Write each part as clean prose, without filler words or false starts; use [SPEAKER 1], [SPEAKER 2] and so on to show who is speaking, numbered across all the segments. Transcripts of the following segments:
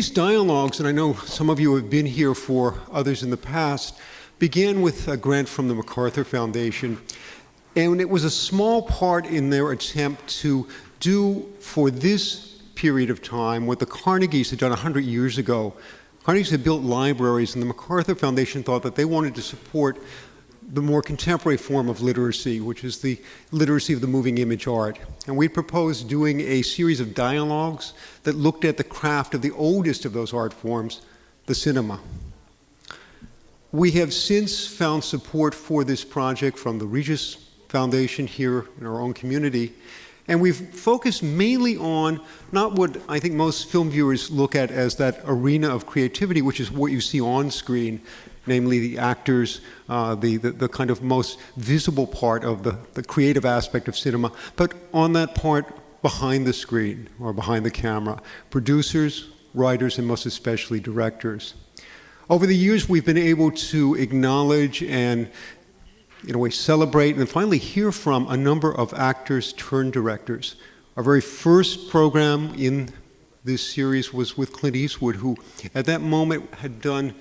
[SPEAKER 1] Today's dialogues, and I know some of you have been here for others in the past, began with a grant from the MacArthur Foundation. And it was a small part in their attempt to do for this period of time what the Carnegies had done 100 years ago. Carnegies had built libraries, and the MacArthur Foundation thought that they wanted to support the more contemporary form of literacy, which is the literacy of the moving image art. And we proposed doing a series of dialogues that looked at the craft of the oldest of those art forms, the cinema. We have since found support for this project from the Regis Foundation here in our own community, and we've focused mainly on not what I think most film viewers look at as that arena of creativity, which is what you see on screen, namely the actors, the kind of most visible part of the creative aspect of cinema, but on that part behind the screen or behind the camera, producers, writers, and most especially directors. Over the years, we've been able to acknowledge and in a way celebrate and finally hear from a number of actors turned directors. Our very first program in this series was with Clint Eastwood, who at that moment had done,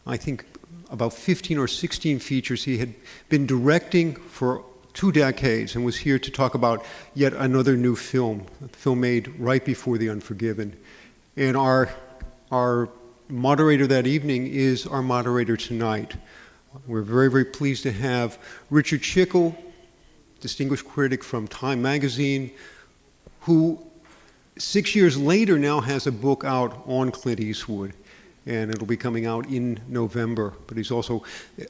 [SPEAKER 1] I think, about 15 or 16 features. He had been directing for 2 decades and was here to talk about yet another new film, a film made right before The Unforgiven. And our moderator that evening is our moderator tonight. We're very, very pleased to have Richard Shickel, distinguished critic from Time magazine, who 6 years later now has a book out on Clint Eastwood, and it'll be coming out in November. But he's also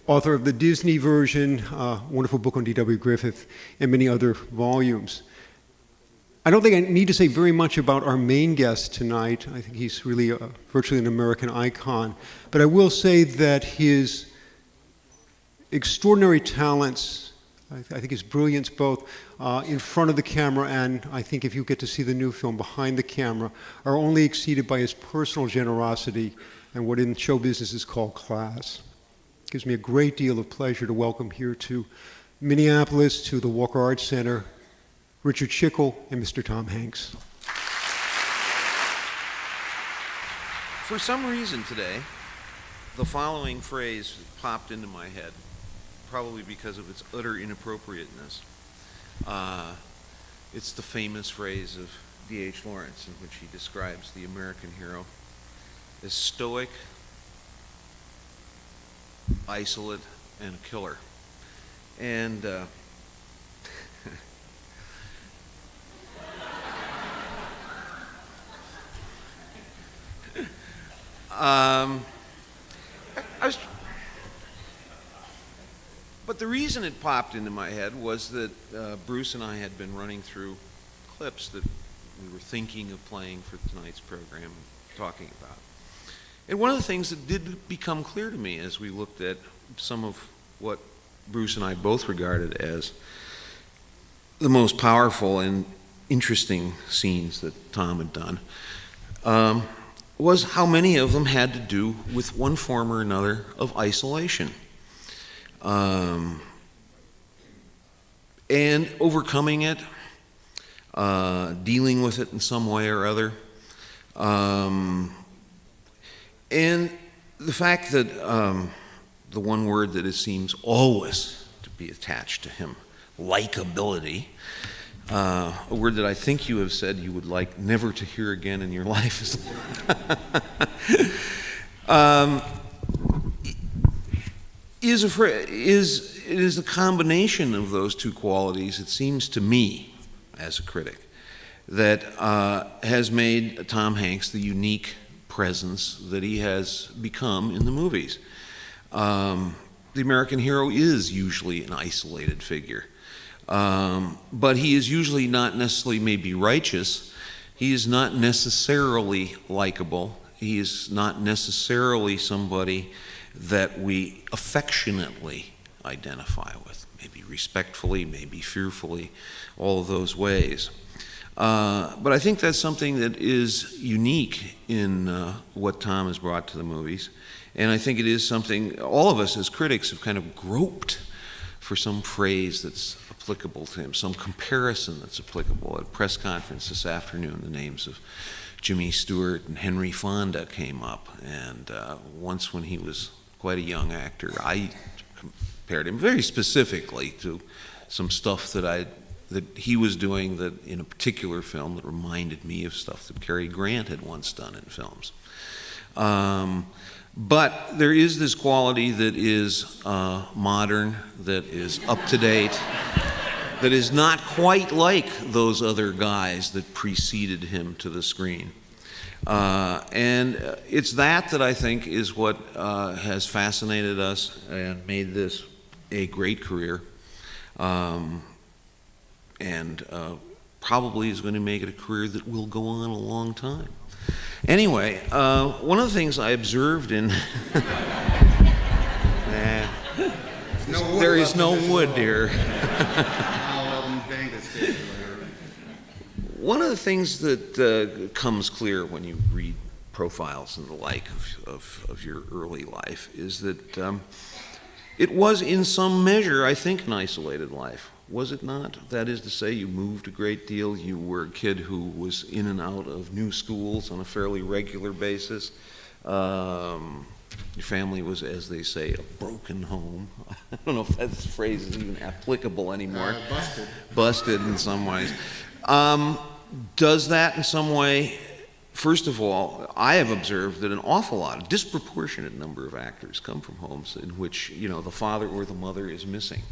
[SPEAKER 1] author of the Disney version, wonderful book on D.W. Griffith, and many other volumes. I don't think I need to say very much about our main guest tonight. I think he's really virtually an American icon. But I will say that his extraordinary talents, I think his brilliance both in front of the camera and I think if you get to see the new film behind the camera, are only exceeded by his personal generosity and what in show business is called class. It gives me a great deal of pleasure to welcome here to Minneapolis, to the Walker Arts Center, Richard Shickel and Mr. Tom Hanks.
[SPEAKER 2] For some reason today, the following phrase popped into my head, probably because of its utter inappropriateness. It's the famous phrase of D.H. Lawrence in which he describes the American hero as stoic, isolate, and a killer. And but the reason it popped into my head was that Bruce and I had been running through clips that we were thinking of playing for tonight's program, talking about. And one of the things that did become clear to me as we looked at some of what Bruce and I both regarded as the most powerful and interesting scenes that Tom had done, was how many of them had to do with one form or another of isolation. And overcoming it, dealing with it in some way or other. And the fact that the one word that it seems always to be attached to him, likability, a word that I think you have said you would like never to hear again in your life, is a combination of those two qualities, it seems to me, as a critic, that has made Tom Hanks the unique presence that he has become in the movies. The American hero is usually an isolated figure. But he is usually not necessarily maybe righteous. He is not necessarily likable. He is not necessarily somebody that we affectionately identify with, maybe respectfully, maybe fearfully, all of those ways. But I think that's something that is unique in what Tom has brought to the movies. And I think it is something all of us as critics have kind of groped for some phrase that's applicable to him, some comparison that's applicable. At a press conference this afternoon, the names of Jimmy Stewart and Henry Fonda came up, and once when he was quite a young actor, I compared him very specifically to some stuff that he was doing that in a particular film that reminded me of stuff that Cary Grant had once done in films. But there is this quality that is modern, that is up to date, that is not quite like those other guys that preceded him to the screen. And it's that I think is what has fascinated us and made this a great career, and probably is going to make it a career that will go on a long time. Anyway, one of the things I observed in there is no wood here. One of the things that comes clear when you read profiles and the like of your early life is that it was in some measure, I think, an isolated life. Was it not? That is to say, you moved a great deal. You were a kid who was in and out of new schools on a fairly regular basis. Your family was, as they say, a broken home. I don't know if that phrase is even applicable anymore.
[SPEAKER 3] Busted.
[SPEAKER 2] Busted in some ways. Does that in some way, first of all, I have observed that an awful lot, a disproportionate number of actors come from homes in which, the father or the mother is missing.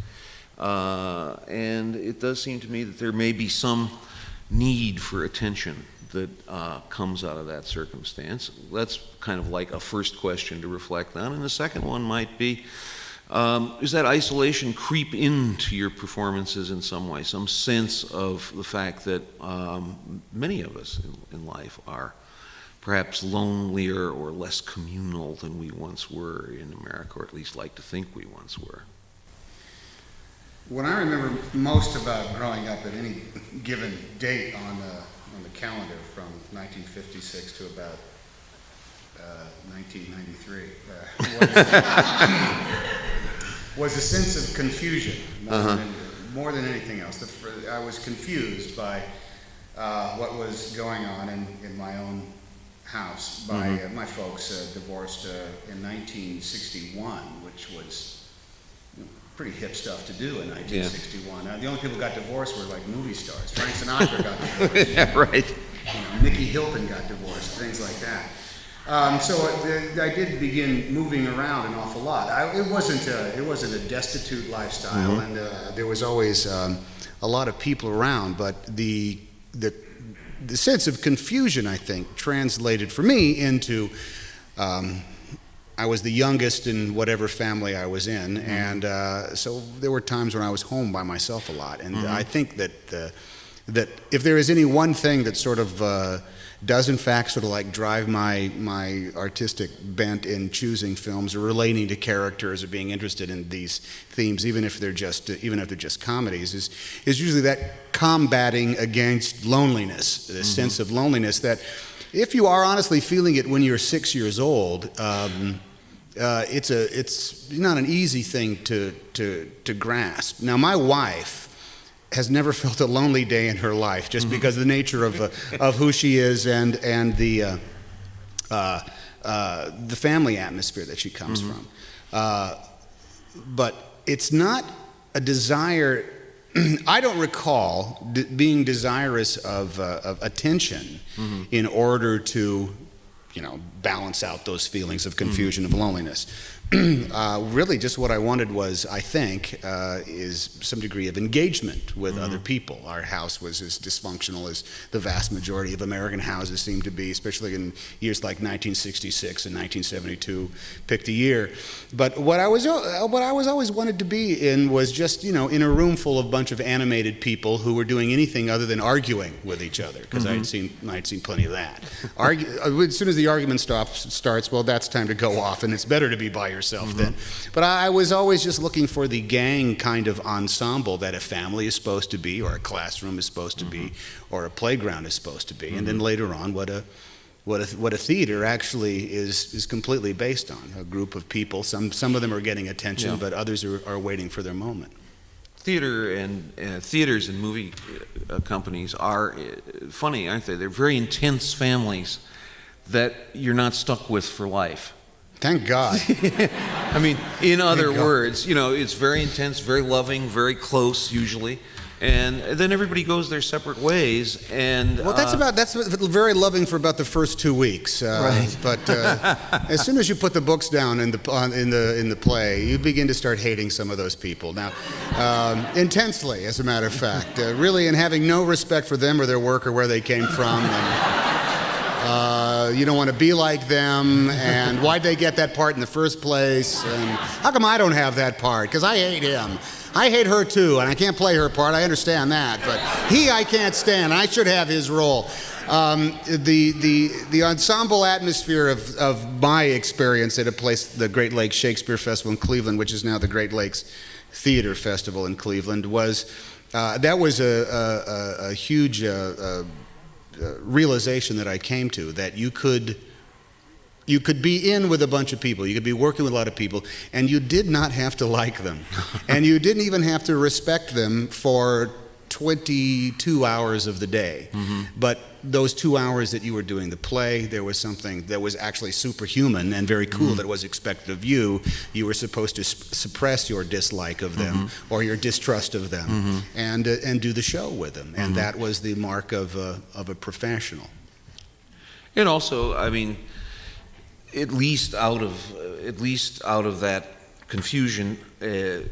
[SPEAKER 2] And it does seem to me that there may be some need for attention that comes out of that circumstance. That's kind of like a first question to reflect on. And the second one might be, does that isolation creep into your performances in some way, some sense of the fact that many of us in life are perhaps lonelier or less communal than we once were in America, or at least like to think we once were?
[SPEAKER 3] What I remember most about growing up at any given date on the calendar from 1956 to about 1993 was a sense of confusion more than anything else. I was confused by what was going on in my own house. My folks divorced in 1961, which was pretty hip stuff to do in 1961. The only people who got divorced were like movie stars. Frank Sinatra got divorced.
[SPEAKER 2] Yeah, right.
[SPEAKER 3] Nicky Hilton got divorced, things like that. So I did begin moving around an awful lot. It wasn't a destitute lifestyle, and there was always a lot of people around. But the sense of confusion, I think, translated for me into I was the youngest in whatever family I was in, and so there were times when I was home by myself a lot. And I think that if there is any one thing that sort of does in fact sort of like drive my artistic bent in choosing films or relating to characters or being interested in these themes, even if they're just comedies, is usually that combating against loneliness, the sense of loneliness that if you are honestly feeling it when you're 6 years old, it's not an easy thing to grasp. Now, my wife has never felt a lonely day in her life, just because of the nature of who she is and the family atmosphere that she comes from. But it's not a desire. I don't recall being desirous of attention in order to, balance out those feelings of confusion, of loneliness. Really, just what I wanted was, I think, is some degree of engagement with other people. Our house was as dysfunctional as the vast majority of American houses seem to be, especially in years like 1966 and 1972, picked a year. But what I was always wanted to be in was just, in a room full of a bunch of animated people who were doing anything other than arguing with each other, because I'd seen plenty of that. As soon as the argument starts, well, that's time to go off, and it's better to be by yourself then. But I was always just looking for the gang kind of ensemble that a family is supposed to be, or a classroom is supposed to be, or a playground is supposed to be. And then later on, what a theater actually is completely based on. A group of people, some of them are getting attention, but others are waiting for their moment.
[SPEAKER 2] theater and theaters and movie companies are funny, aren't they? They're very intense families that you're not stuck with for life.
[SPEAKER 3] Thank God.
[SPEAKER 2] I mean, in other
[SPEAKER 3] Thank God.
[SPEAKER 2] words, you know, it's very intense, very loving, very close usually, and then everybody goes their separate ways. And
[SPEAKER 3] Well, that's very loving for about the first 2 weeks.
[SPEAKER 2] Right.
[SPEAKER 3] But as soon as you put the books down in the play, you begin to start hating some of those people. Now, intensely, as a matter of fact, really, and having no respect for them or their work or where they came from. You don't want to be like them, and why'd they get that part in the first place? And how come I don't have that part? Because I hate him. I hate her too, and I can't play her part. I understand that, but I can't stand. I should have his role. The ensemble atmosphere of my experience at a place, the Great Lakes Shakespeare Festival in Cleveland, which is now the Great Lakes Theater Festival in Cleveland, was a huge realization that I came to, that you could be in with a bunch of people, you could be working with a lot of people, and you did not have to like them, and you didn't even have to respect them for 22 hours of the day. Mm-hmm. But those 2 hours that you were doing the play, there was something that was actually superhuman and very cool that was expected of you. You were supposed to suppress your dislike of them or your distrust of them and do the show with them. And that was the mark of a professional.
[SPEAKER 2] And also, I mean, at least out of that confusion, it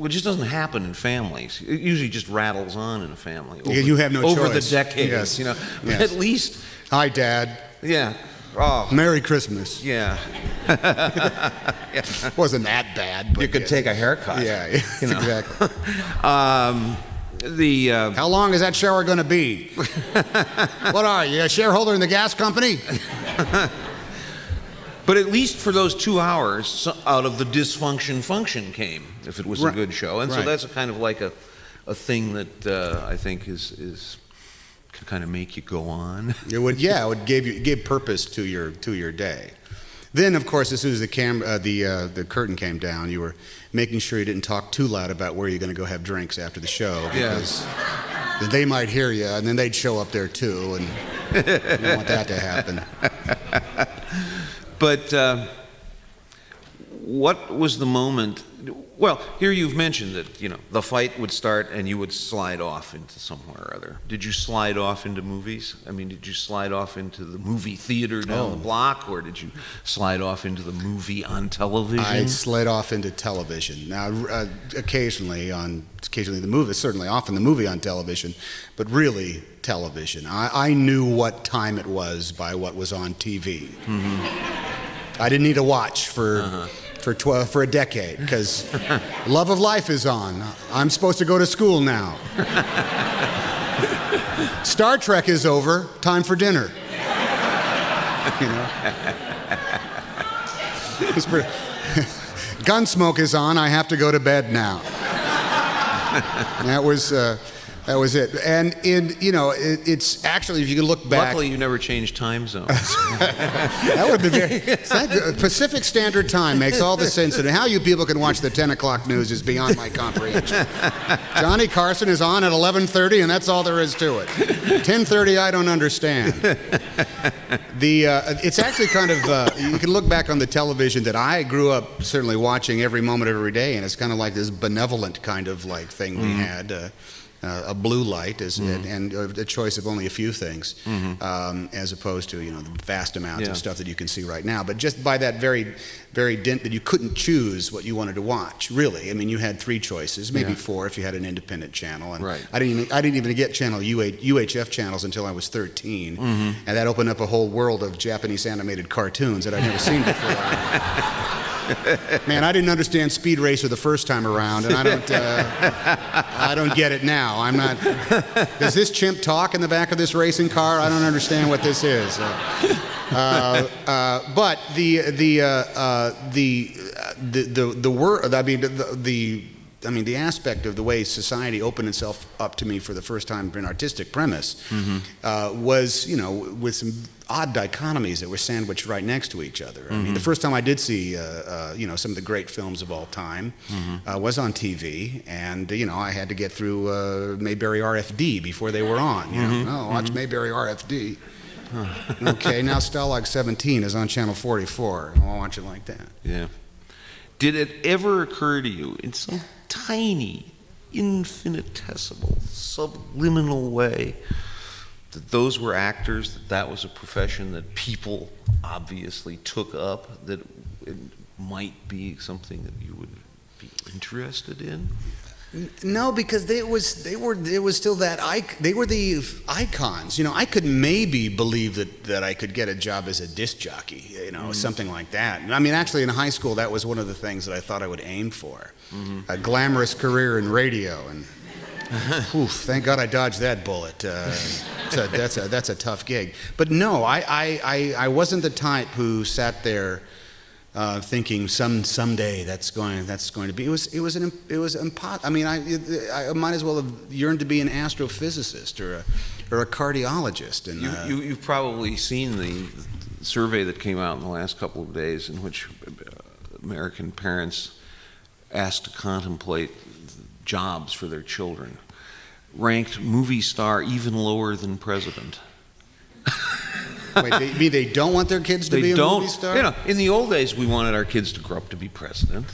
[SPEAKER 2] just doesn't happen in families. It usually just rattles on in a family.
[SPEAKER 3] You have no
[SPEAKER 2] over
[SPEAKER 3] choice.
[SPEAKER 2] The decades,
[SPEAKER 3] yes.
[SPEAKER 2] you know.
[SPEAKER 3] Yes.
[SPEAKER 2] At least.
[SPEAKER 3] Hi, Dad.
[SPEAKER 2] Yeah. Oh.
[SPEAKER 3] Merry Christmas.
[SPEAKER 2] Yeah.
[SPEAKER 3] Wasn't that bad. But
[SPEAKER 2] you could take a haircut.
[SPEAKER 3] Yeah,
[SPEAKER 2] you know.
[SPEAKER 3] Exactly.
[SPEAKER 2] How
[SPEAKER 3] long is that shower going to be? What are you, a shareholder in the gas company?
[SPEAKER 2] But at least for those 2 hours, out of the dysfunction, function came, if it was a good show. And so that's a kind of like a thing that I think is can kind of make you go on. It would
[SPEAKER 3] give purpose to your day. Then, of course, as soon as the curtain came down, you were making sure you didn't talk too loud about where you're going to go have drinks after the show, because they might hear you, and then they'd show up there too, and you don't want that to happen.
[SPEAKER 2] But what was the moment? Well, here you've mentioned that, you know, the fight would start and you would slide off into somewhere or other. Did you slide off into movies? I mean, did you slide off into the movie theater down the block, or did you slide off into the movie on television?
[SPEAKER 3] I slid off into television. Now, occasionally the movie, certainly often the movie on television, but really television. I knew what time it was by what was on TV. Mm-hmm. I didn't need to watch for a decade, because Love of Life is on. I'm supposed to go to school now. Star Trek is over. Time for dinner. You know? Gunsmoke is on. I have to go to bed now. That was it. And it's actually, if you can look back.
[SPEAKER 2] Luckily, you never changed time zones.
[SPEAKER 3] That would be Pacific Standard Time makes all the sense. And how you people can watch the 10 o'clock news is beyond my comprehension. Johnny Carson is on at 11:30, and that's all there is to it. 10:30, I don't understand. It's actually kind of, you can look back on the television that I grew up certainly watching every moment of every day, and it's kind of like this benevolent kind of like thing we had. A blue light and a choice of only a few things, as opposed to the vast amounts of stuff that you can see right now. But just by that very, very dint that you couldn't choose what you wanted to watch. Really, I mean, you had 3 choices, maybe 4 if you had an independent channel. And I didn't even get UHF channels until I was 13, and that opened up a whole world of Japanese animated cartoons that I'd never seen before. Man, I didn't understand Speed Racer the first time around, and I don't get it now. I'm not. Does this chimp talk in the back of this racing car? I don't understand what this is. But the I mean, the aspect of the way society opened itself up to me for the first time for an artistic premise was, you know, with some odd dichotomies that were sandwiched right next to each other. I mean, the first time I did see, you know, some of the great films of all time was on TV, and, you know, I had to get through Mayberry RFD before they were on. You know, oh, watch Mayberry RFD. Okay, now Stalag 17 is on channel 44. I'll watch it like that.
[SPEAKER 2] Yeah. Did it ever occur to you in some tiny, infinitesimal, subliminal way that those were actors, that that was a profession that people obviously took up, that it might be something that you would be interested in?
[SPEAKER 3] No, because they were still that they were the icons. You know, I could maybe believe that I could get a job as a disc jockey, you know, something like that. I mean, actually, in high school, that was one of the things that I thought I would aim for, a glamorous career in radio. And oof, thank God I dodged that bullet. That's a tough gig. But no, I wasn't the type who sat there thinking someday that's going to be. It was impossible. I mean, I might as well have yearned to be an astrophysicist or a cardiologist. And
[SPEAKER 2] you've probably seen the survey that came out in the last couple of days, in which American parents asked to contemplate jobs for their children, ranked movie star even lower than president.
[SPEAKER 3] Wait, they don't want their kids to be a movie star?
[SPEAKER 2] You know, in the old days, we wanted our kids to grow up to be president,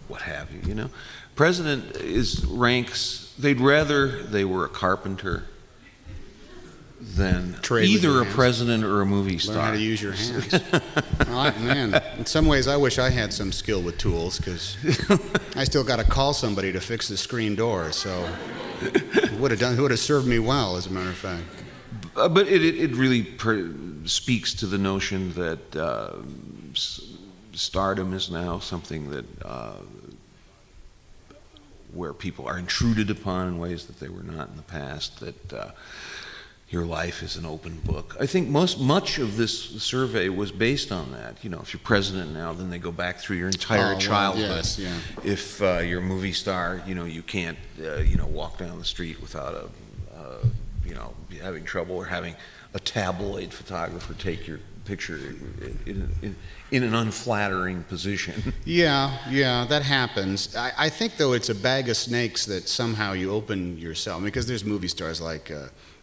[SPEAKER 2] what have you, you know. President ranks, they'd rather they were a carpenter than either a president or a movie star.
[SPEAKER 3] Learn how to use your hands. Man, in some ways, I wish I had some skill with tools, because I still got to call somebody to fix the screen door, so it would have served me well, as a matter of fact.
[SPEAKER 2] But it really speaks to the notion that stardom is now something that where people are intruded upon in ways that they were not in the past, that your life is an open book. I think much of this survey was based on that. You know, if you're president now, then they go back through your entire childhood.
[SPEAKER 3] Yes, yeah.
[SPEAKER 2] If you're a movie star, you know, you can't, you know, walk down the street without you know, having trouble, or having a tabloid photographer take your picture in an unflattering position. Yeah, that happens. I think, though, it's a bag of snakes that somehow you open yourself, because there's movie stars like,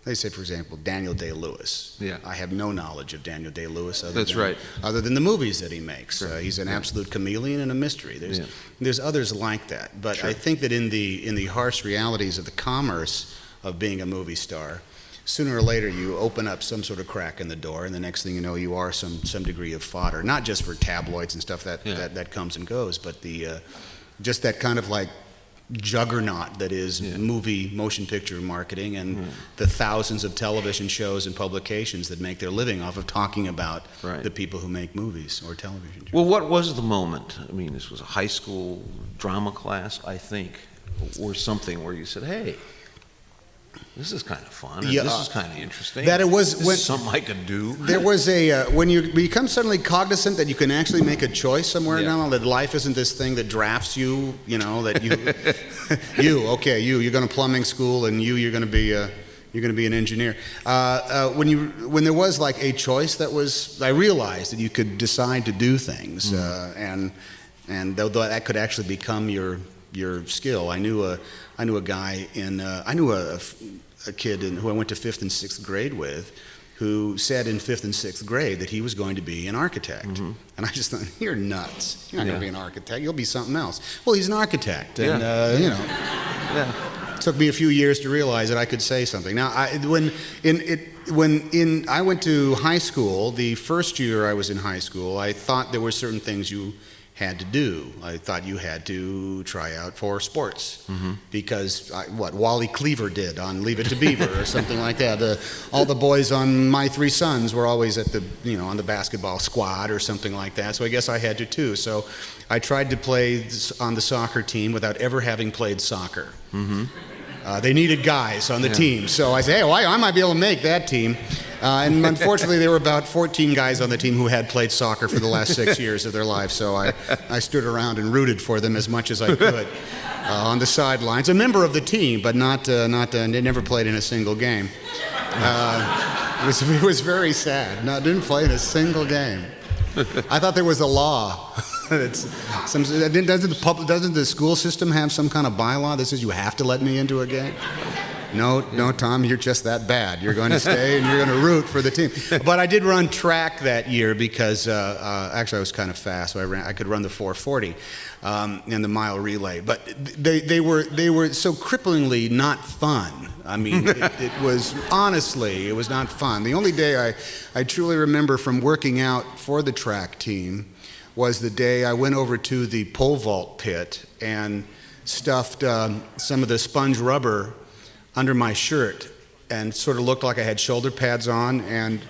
[SPEAKER 2] they say, for example, Daniel Day-Lewis. Yeah.
[SPEAKER 3] I have no knowledge of Daniel Day-Lewis other than the movies that he makes.
[SPEAKER 2] Right.
[SPEAKER 3] He's an absolute chameleon and a mystery. There's others like that, but I think that in the harsh realities of the commerce of being a movie star, sooner or later you open up some sort of crack in the door, and the next thing you know, you are some degree of fodder, not just for tabloids and stuff that comes and goes, but just that kind of like juggernaut that is movie motion picture marketing, and the thousands of television shows and publications that make their living off of talking about the people who make movies or television shows.
[SPEAKER 2] Well, what was the moment? I mean, this was a high school drama class, I think, or something where you said, hey, this is kind of fun, and this is kind of interesting.
[SPEAKER 3] That it was
[SPEAKER 2] this is something I could do.
[SPEAKER 3] There was when you become suddenly cognizant that you can actually make a choice somewhere now, that life isn't this thing that drafts you, you know, that you, you're going to plumbing school, and you're going to be an engineer. When there was like a choice, I realized that you could decide to do things, and though that could actually become your skill. I knew a guy a kid who I went to 5th and 6th grade with, who said in 5th and 6th grade that he was going to be an architect. And I just thought, you're nuts. You're not going to be an architect. You'll be something else. Well, he's an architect, and you know. It took me a few years to realize that I could say something. Now, I went to high school, the first year I was in high school, I thought there were certain things you had to do. I thought you had to try out for sports, because what Wally Cleaver did on Leave It to Beaver or something like that. All the boys on My Three Sons were always at on the basketball squad or something like that. So I guess I had to too. So I tried to play on the soccer team without ever having played soccer. They needed guys on the team, so I said, hey, well, I might be able to make that team. And unfortunately, there were about 14 guys on the team who had played soccer for the last 6 years of their life, so I stood around and rooted for them as much as I could on the sidelines. A member of the team, but never played in a single game. It was very sad. No, didn't play in a single game. I thought there was a law. Doesn't the school system have some kind of bylaw that says you have to let me into a game? No, Tom, you're just that bad. You're going to stay and you're going to root for the team. But I did run track that year because actually I was kind of fast. So I could run the 440 and the mile relay. But they were so cripplingly not fun. I mean, it was honestly, it was not fun. The only day I truly remember from working out for the track team was the day I went over to the pole vault pit and stuffed some of the sponge rubber under my shirt and sort of looked like I had shoulder pads on and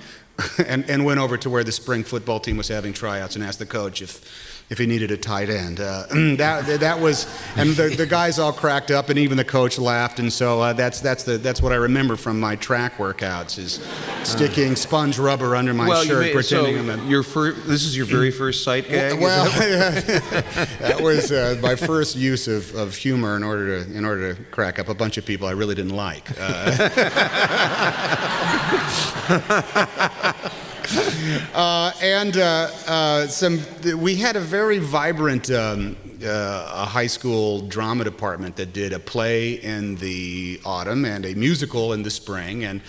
[SPEAKER 3] went over to where the spring football team was having tryouts and asked the coach if he needed a tight end. That was, and the guys all cracked up and even the coach laughed, and so that's what I remember from my track workouts is sticking sponge rubber under my shirt, pretending I'm
[SPEAKER 2] this is your very first sight gag?
[SPEAKER 3] Well, that was my first use of humor in order to crack up a bunch of people I really didn't like. We had a very vibrant high school drama department that did a play in the autumn and a musical in the spring. And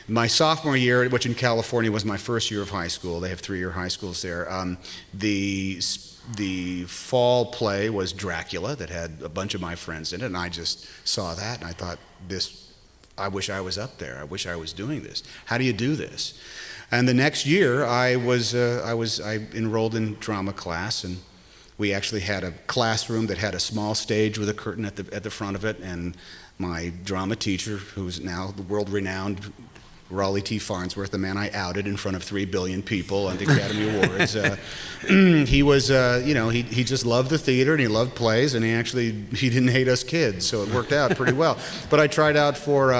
[SPEAKER 3] my sophomore year, which in California was my first year of high school, they have 3-year high schools there, the fall play was Dracula that had a bunch of my friends in it, and I just saw that and I thought, I wish I was up there. I wish I was doing this. How do you do this? And the next year, I enrolled in drama class, and we actually had a classroom that had a small stage with a curtain at the front of it. And my drama teacher, who's now the world-renowned Raleigh T. Farnsworth, the man I outed in front of 3 billion people on the Academy Awards, he was, he just loved the theater and he loved plays, and he didn't hate us kids, so it worked out pretty well. But I tried out for.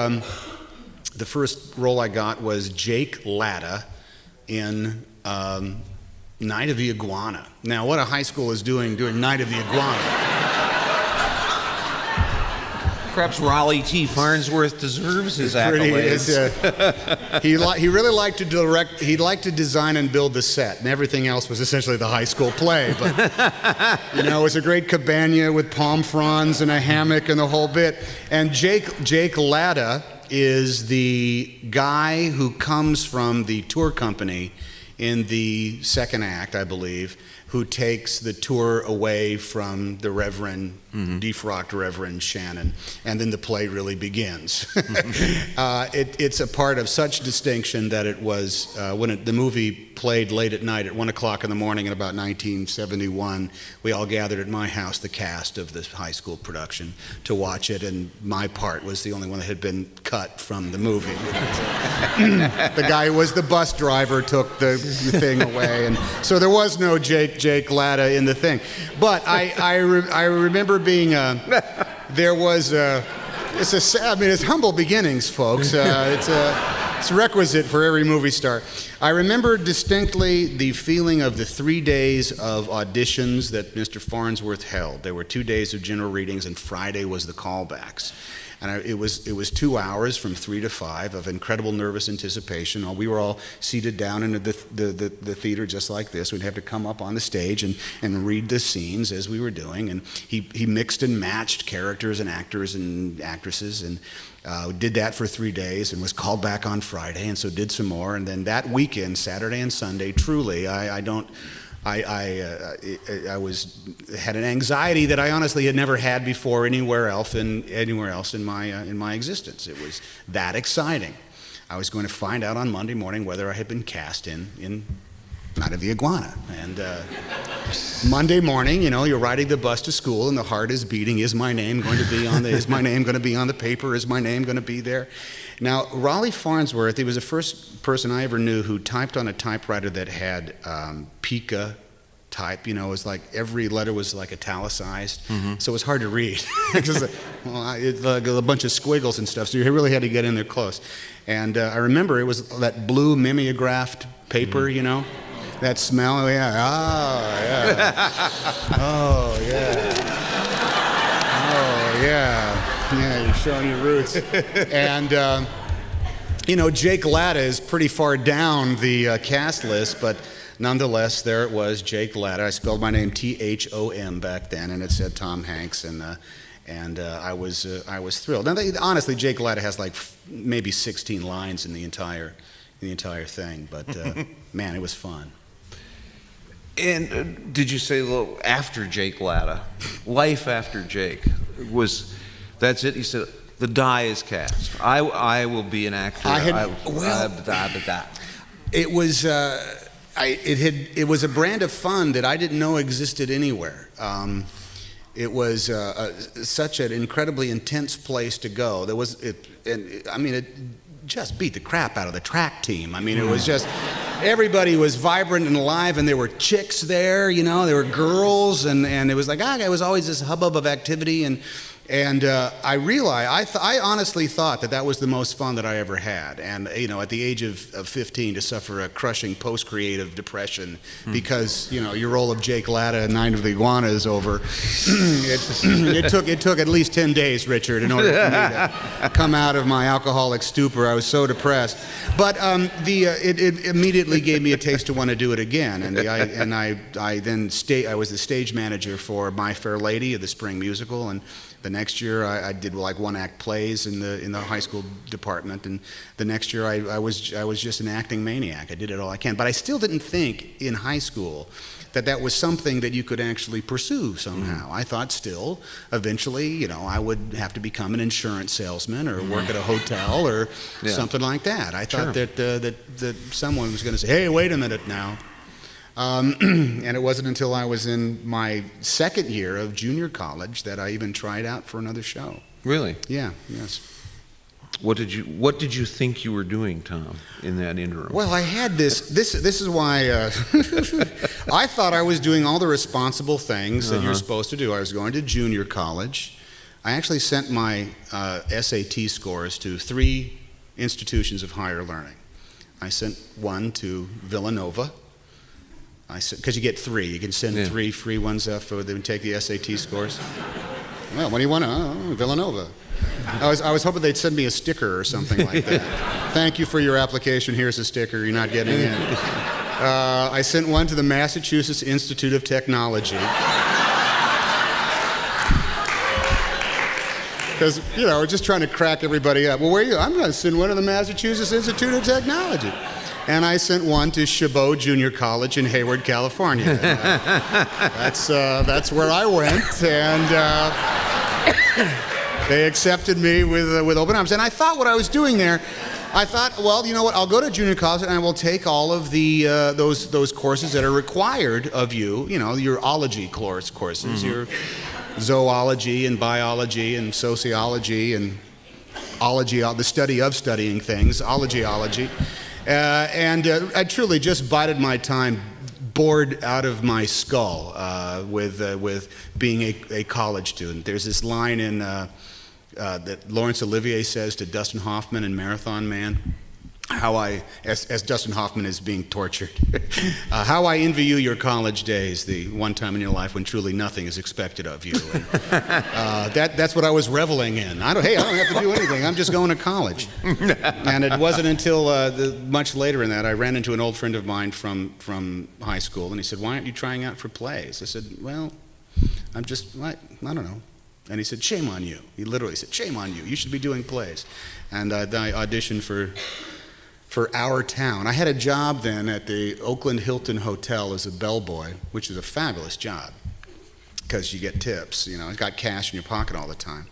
[SPEAKER 3] The first role I got was Jake Latta in Night of the Iguana. Now, what a high school is doing Night of the Iguana?
[SPEAKER 2] Perhaps Raleigh T. Farnsworth deserves his accolades.
[SPEAKER 3] He really liked to direct. He liked to design and build the set, and everything else was essentially the high school play. But it was a great cabana with palm fronds and a hammock and the whole bit. And Jake Latta is the guy who comes from the tour company in the second act, I believe, who takes the tour away from the Reverend, defrocked Reverend Shannon, and then the play really begins. It's a part of such distinction that it was, when the movie played late at night at 1 o'clock in the morning in about 1971, we all gathered at my house, the cast of this high school production, to watch it, and my part was the only one that had been cut from the movie. The guy who was the bus driver took the thing away, and so there was no Jake Latta in the thing. But I remember being it's humble beginnings, folks. It's requisite for every movie star. I remember distinctly the feeling of the 3 days of auditions that Mr. Farnsworth held. There were 2 days of general readings, and Friday was the callbacks. And it was 2 hours from 3 to 5 of incredible nervous anticipation. We were all seated down in the theater just like this. We'd have to come up on the stage and read the scenes as we were doing. And he mixed and matched characters and actors and actresses, and did that for 3 days and was called back on Friday, and so did some more. And then that weekend, Saturday and Sunday, truly, I had an anxiety that I honestly had never had before anywhere else in my existence. It was that exciting. I was going to find out on Monday morning whether I had been cast in Night of the Iguana. And Monday morning, you're riding the bus to school and the heart is beating. Is my name going to be on the paper? Is my name going to be there? Now, Raleigh Farnsworth, he was the first person I ever knew who typed on a typewriter that had pica type. It was like every letter was like italicized, so it was hard to read because it's like a bunch of squiggles and stuff. So you really had to get in there close. And I remember it was that blue mimeographed paper, that smell. Oh yeah, oh yeah, oh yeah, yeah. You're showing your roots. And Jake Latta is pretty far down the cast list, but nonetheless, there it was, Jake Latta. I spelled my name Thom back then, and it said Tom Hanks, and I was thrilled. Now, honestly, Jake Latta has like maybe 16 lines in the entire thing, but man, it was fun.
[SPEAKER 2] And did you say after Jake Latta, life after Jake that's it? You said the die is cast. I will be an actor.
[SPEAKER 3] It was it was a brand of fun that I didn't know existed anywhere. It was such an incredibly intense place to go. It just beat the crap out of the track team. It was just, everybody was vibrant and alive, and there were chicks there, there were girls, and it was like, it was always this hubbub of activity, and I realized, I honestly thought that was the most fun that I ever had. And, at the age of 15, to suffer a crushing post-creative depression because, your role of Jake Latta in Night of the Iguana is over. It took at least 10 days, Richard, in order for me to come out of my alcoholic stupor. I was so depressed. But it immediately gave me a taste to want to do it again. And I was the stage manager for My Fair Lady, the spring musical, and the next year, I did like one-act plays in the high school department, and the next year I was just an acting maniac. I did it all I can, but I still didn't think in high school that was something that you could actually pursue somehow. I thought still, eventually, I would have to become an insurance salesman or work at a hotel or something like that. I thought that someone was going to say, "Hey, wait a minute now." And it wasn't until I was in my second year of junior college that I even tried out for another show.
[SPEAKER 2] Really?
[SPEAKER 3] Yeah, yes.
[SPEAKER 2] What did you think you were doing, Tom, in that interim?
[SPEAKER 3] Well, I had this is why I thought I was doing all the responsible things that you're supposed to do. I was going to junior college. I actually sent my SAT scores to 3 institutions of higher learning. I sent one to Villanova. Because you get 3. You can send 3 free ones for them to take the SAT scores. Well, what do you want? Villanova. I was hoping they'd send me a sticker or something like that. Thank you for your application. Here's a sticker. You're not getting in. I sent one to the Massachusetts Institute of Technology. Because, we're just trying to crack everybody up. Well, where are you? I'm going to send one to the Massachusetts Institute of Technology. And I sent one to Chabot Junior College in Hayward, California. That's where I went, and they accepted me with open arms. And I thought what I was doing there, I thought, well, you know what? I'll go to junior college and I will take all of the those courses that are required of you. Your ology courses, your zoology and biology and sociology and ology, the study of studying things, ology. And I truly just bided my time, bored out of my skull with being a college student. There's this line in that Laurence Olivier says to Dustin Hoffman in Marathon Man, as Dustin Hoffman is being tortured, how I envy you your college days, the one time in your life when truly nothing is expected of you. And, that's what I was reveling in. I don't have to do anything. I'm just going to college. And it wasn't until much later in that I ran into an old friend of mine from high school, and he said, "Why aren't you trying out for plays?" I said, "Well, I don't know." And he said, "Shame on you." He literally said, "Shame on you. You should be doing plays." And I auditioned for Our Town. I had a job then at the Oakland Hilton Hotel as a bellboy, which is a fabulous job because you get tips. You got cash in your pocket all the time.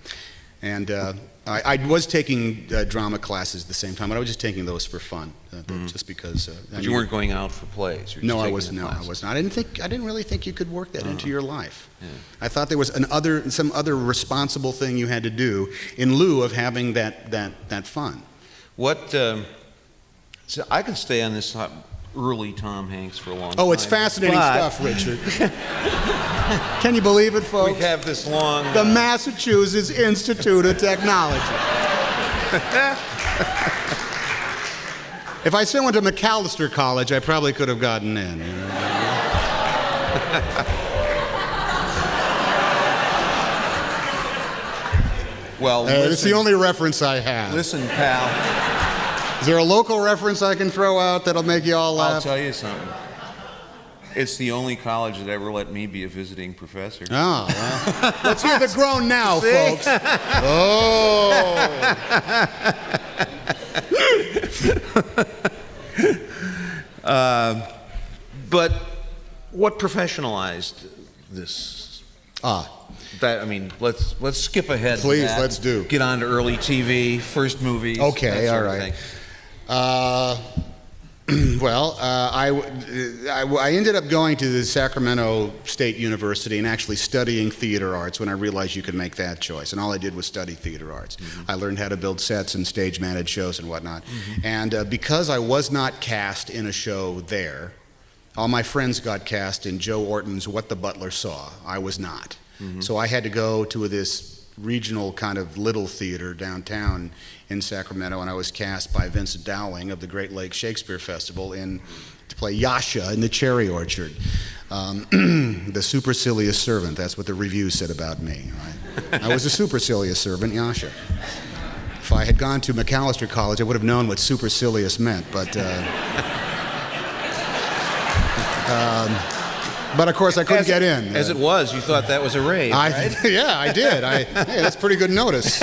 [SPEAKER 3] And I was taking drama classes at the same time, but I was just taking those for fun, just because.
[SPEAKER 2] But you weren't going out for plays.
[SPEAKER 3] No, I was not. I didn't really think you could work that into your life. Yeah. I thought there was some other responsible thing you had to do in lieu of having that fun.
[SPEAKER 2] What? So I could stay on this early Tom Hanks for a long time.
[SPEAKER 3] Oh, it's fascinating
[SPEAKER 2] But
[SPEAKER 3] stuff, Richard. Can you believe it, folks?
[SPEAKER 2] We have this long...
[SPEAKER 3] The Massachusetts Institute of Technology. If I still went to McAllister College, I probably could have gotten in. You know?
[SPEAKER 2] Well,
[SPEAKER 3] It's the only reference I have.
[SPEAKER 2] Listen, pal,
[SPEAKER 3] Is there a local reference I can throw out that'll make you all
[SPEAKER 2] I'll
[SPEAKER 3] laugh?
[SPEAKER 2] tell you something. It's the only college that ever let me be a visiting professor.
[SPEAKER 3] Oh, well. Let's hear the groan now,
[SPEAKER 2] See?
[SPEAKER 3] folks. Oh.
[SPEAKER 2] But what professionalized this? That, I mean, let's skip ahead. to
[SPEAKER 3] Please,
[SPEAKER 2] that
[SPEAKER 3] let's
[SPEAKER 2] and
[SPEAKER 3] do.
[SPEAKER 2] Get on to early TV, first movies.
[SPEAKER 3] Okay,
[SPEAKER 2] that sort
[SPEAKER 3] all
[SPEAKER 2] of
[SPEAKER 3] right.
[SPEAKER 2] thing.
[SPEAKER 3] Well, I ended up going to the Sacramento State University and actually studying theater arts when I realized you could make that choice. And all I did was study theater arts.
[SPEAKER 2] Mm-hmm.
[SPEAKER 3] I learned how to build sets and stage manage shows and whatnot. And because I was not cast in a show there, all my friends got cast in Joe Orton's What the Butler Saw. I was not. So I had to go to this regional kind of little theater downtown in Sacramento, and I was cast by Vincent Dowling of the Great Lakes Shakespeare Festival to play Yasha in The Cherry Orchard, the supercilious servant. That's what the review said about me. Right? I was a supercilious servant, Yasha. If I had gone to McAllister College, I would have known what supercilious meant, but of course I couldn't get in.
[SPEAKER 2] As it was, you thought that was a rave, right?
[SPEAKER 3] Yeah, I did. Hey, that's pretty good notice.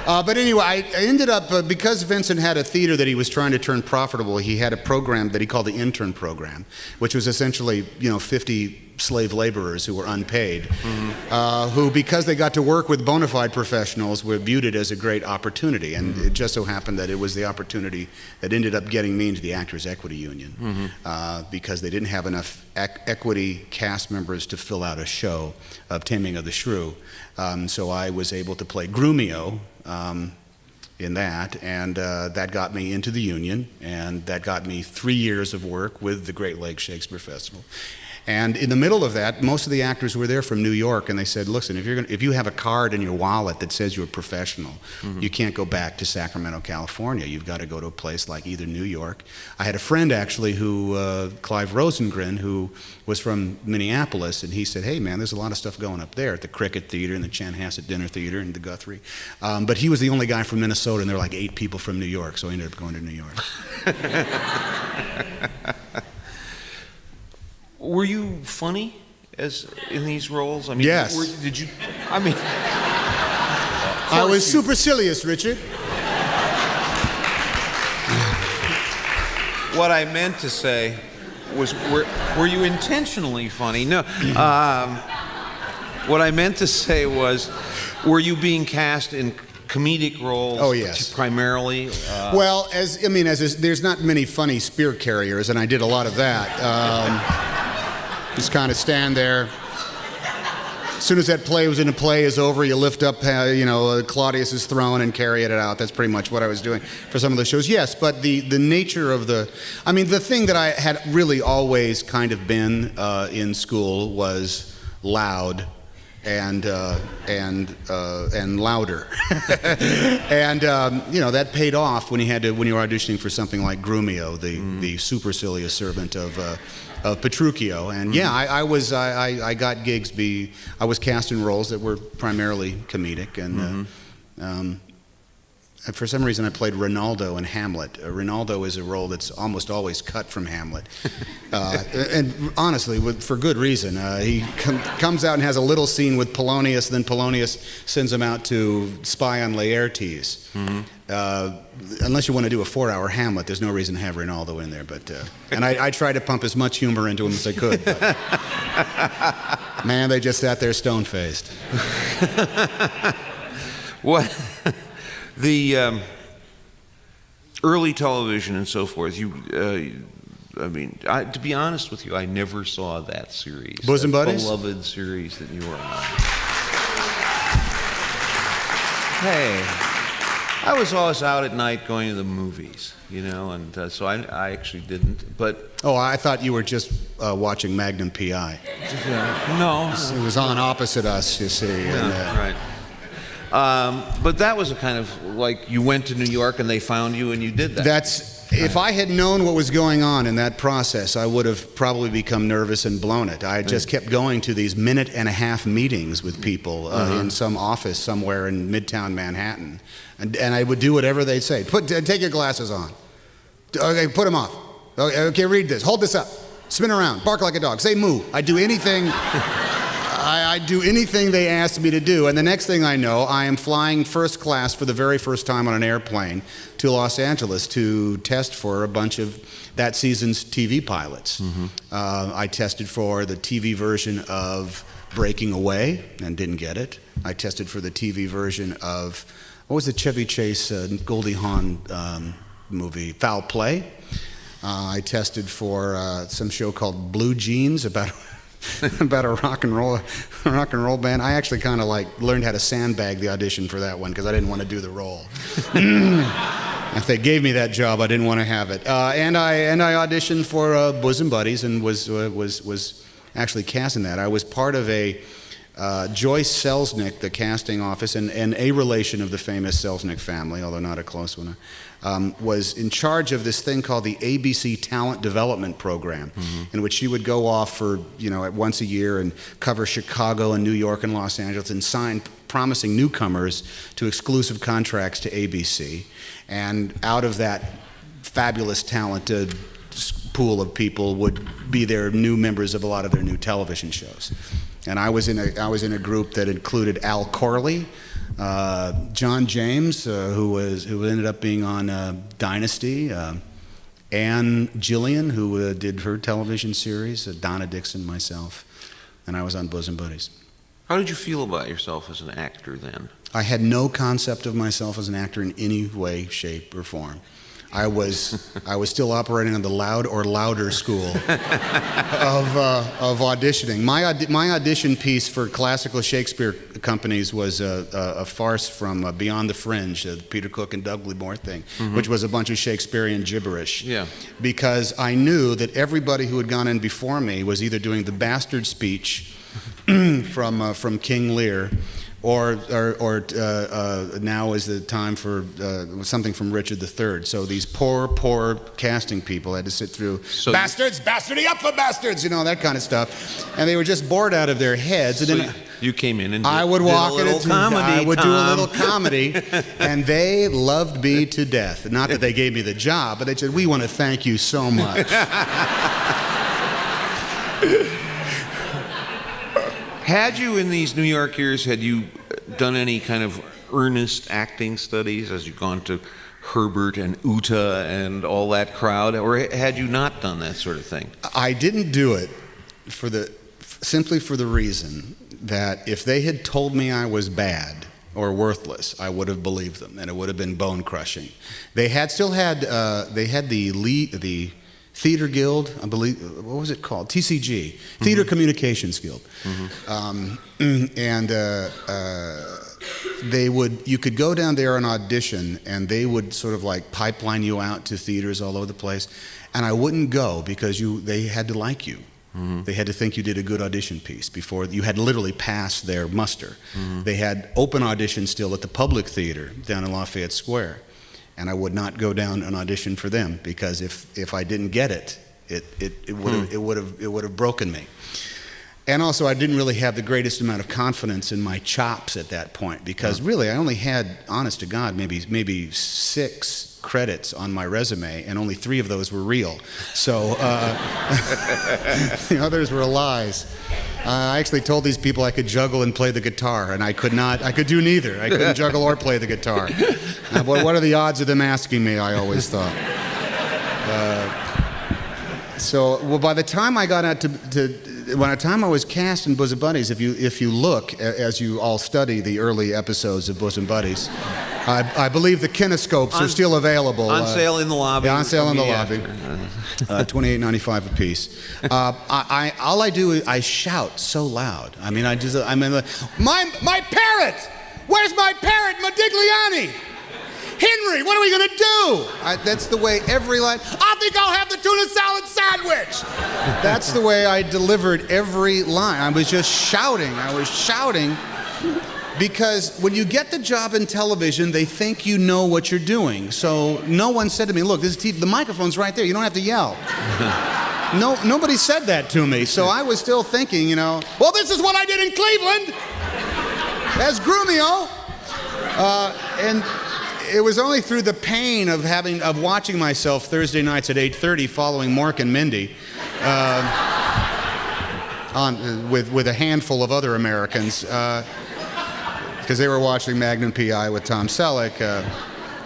[SPEAKER 3] But anyway, I ended up, because Vincent had a theater that he was trying to turn profitable, he had a program that he called the intern program, which was essentially, 50 slave laborers who were unpaid, who, because they got to work with bona fide professionals, were viewed it as a great opportunity. And it just so happened that it was the opportunity that ended up getting me into the Actors Equity Union, because they didn't have enough equity cast members to fill out a show of Taming of the Shrew. So I was able to play Grumio in that, and that got me into the union, and that got me 3 years of work with the Great Lakes Shakespeare Festival. And in the middle of that, most of the actors were there from New York, and they said, listen, if you have a card in your wallet that says you're a professional, you can't go back to Sacramento, California. You've got to go to a place like either New York. I had a friend, actually, Clive Rosengren, who was from Minneapolis, and he said, hey, man, there's a lot of stuff going up there at the Cricket Theater and the Chanhassen Dinner Theater and the Guthrie. But he was the only guy from Minnesota, and there were like 8 people from New York, so I ended up going to New York.
[SPEAKER 2] Were you funny in these roles? I mean,
[SPEAKER 3] Yes.
[SPEAKER 2] Did you? I mean,
[SPEAKER 3] I was supercilious, Richard.
[SPEAKER 2] what I meant to say was, were you intentionally funny? No. What I meant to say was, were you being cast in comedic roles?
[SPEAKER 3] Oh, yes.
[SPEAKER 2] Primarily.
[SPEAKER 3] Well, there's not many funny spear carriers, and I did a lot of that. Just kind of stand there. As soon as that play is over, you lift up, Claudius's throne and carry it out. That's pretty much what I was doing for some of the shows. Yes, but the nature of the thing that I had really always kind of been in school was loud and louder, and that paid off when you were auditioning for something like Grumio, the supercilious servant of Petruchio. And I got gigs. I was cast in roles that were primarily comedic, and for some reason I played Rinaldo in Hamlet. Rinaldo is a role that's almost always cut from Hamlet, and honestly, for good reason. He comes out and has a little scene with Polonius, then Polonius sends him out to spy on Laertes. Unless you want to do a 4-hour Hamlet, there's no reason to have Rinaldo in there. But and I tried to pump as much humor into him as I could. But, man, they just sat there stone-faced.
[SPEAKER 2] What? The early television and so forth, to be honest with you, I never saw that series.
[SPEAKER 3] Bosom
[SPEAKER 2] that
[SPEAKER 3] Buddies?
[SPEAKER 2] Beloved series that you were on. Hey, I was always out at night going to the movies, and so I actually didn't. But
[SPEAKER 3] Oh, I thought you were just watching Magnum P.I.
[SPEAKER 2] no,
[SPEAKER 3] It was on opposite us, you see.
[SPEAKER 2] right. But that was a kind of like you went to New York and they found you and you did that.
[SPEAKER 3] If I had known what was going on in that process, I would have probably become nervous and blown it. I just kept going to these minute-and-a-half meetings with people in some office somewhere in Midtown Manhattan, and I would do whatever they'd say. Take your glasses on. Okay, put them off. Okay, read this. Hold this up. Spin around. Bark like a dog. Say moo. I do anything. I do anything they asked me to do, and the next thing I know, I am flying first class for the very first time on an airplane to Los Angeles to test for a bunch of that season's TV pilots. I tested for the TV version of Breaking Away and didn't get it. I tested for the TV version of, what was the Chevy Chase, Goldie Hawn movie, Foul Play. I tested for some show called Blue Jeans about a rock and roll band. I actually kind of learned how to sandbag the audition for that one because I didn't want to do the role. If they gave me that job, I didn't want to have it. And I auditioned for Bosom Buddies and was actually cast in that. I was part of a Joyce Selznick, the casting office, and a relation of the famous Selznick family, although not a close one, was in charge of this thing called the ABC Talent Development Program, in which she would go off for, once a year and cover Chicago and New York and Los Angeles and sign promising newcomers to exclusive contracts to ABC. And out of that fabulous talented pool of people would be their new members of a lot of their new television shows. And I was in a group that included Al Corley, John James, who ended up being on Dynasty, Ann Gillian, who did her television series, Donna Dixon, myself, and I was on Bosom Buddies.
[SPEAKER 2] How did you feel about yourself as an actor then?
[SPEAKER 3] I had no concept of myself as an actor in any way, shape, or form. I was still operating on the loud or louder school of auditioning. My audition piece for classical Shakespeare companies was a farce from Beyond the Fringe, the Peter Cook and Dudley Moore thing, which was a bunch of Shakespearean gibberish. Yeah. Because I knew that everybody who had gone in before me was either doing the bastard speech from King Lear, or now is the time for something from Richard III. So these poor casting people had to sit through bastards, bastardy up for bastards, that kind of stuff, and they were just bored out of their heads. And then
[SPEAKER 2] you came in and
[SPEAKER 3] I would walk
[SPEAKER 2] in
[SPEAKER 3] and I would do a little comedy, and they loved me to death. Not that they gave me the job, but they said, "We want to thank you so much."
[SPEAKER 2] Had you, in these New York years, had you done any kind of earnest acting studies as you've gone to Herbert and Uta and all that crowd, or had you not done that sort of thing?
[SPEAKER 3] I didn't do it simply for the reason that if they had told me I was bad or worthless, I would have believed them, and it would have been bone crushing. They had the Theater Guild, I believe, what was it called? TCG, Theater Communications Guild. You could go down there and audition, and they would sort of like pipeline you out to theaters all over the place, and I wouldn't go because they had to like you. They had to think you did a good audition piece before you had literally passed their muster. They had open auditions still at the Public Theater down in Lafayette Square. And I would not go down and audition for them because if I didn't get it, it would have broken me. And also, I didn't really have the greatest amount of confidence in my chops at that point because really, I only had, honest to God, maybe 6 credits on my resume, and only 3 of those were real. So the others were lies. I actually told these people I could juggle and play the guitar, and I could not. I could do neither. I couldn't juggle or play the guitar. What are the odds of them asking me? I always thought. By the time I got out by the time I was cast in Bosom Buddies, if you look, as you all study the early episodes of Bosom Buddies, I believe the kinescopes are still available.
[SPEAKER 2] On sale in the lobby.
[SPEAKER 3] Yeah, on sale in the lobby. $28.95 a piece. All I do is I shout so loud. I mean, my parrot! Where's my parrot, Modigliani? Henry, what are we going to do? That's the way every line, I think I'll have the tuna salad sandwich. That's the way I delivered every line. I was just shouting. Because when you get the job in television, they think you know what you're doing. So no one said to me, look, this is TV, the microphone's right there. You don't have to yell. Nobody said that to me. So I was still thinking, well, this is what I did in Cleveland as Grumio. And it was only through the pain of watching myself Thursday nights at 8:30 following Mork and Mindy with a handful of other Americans, because they were watching Magnum P.I. with Tom Selleck,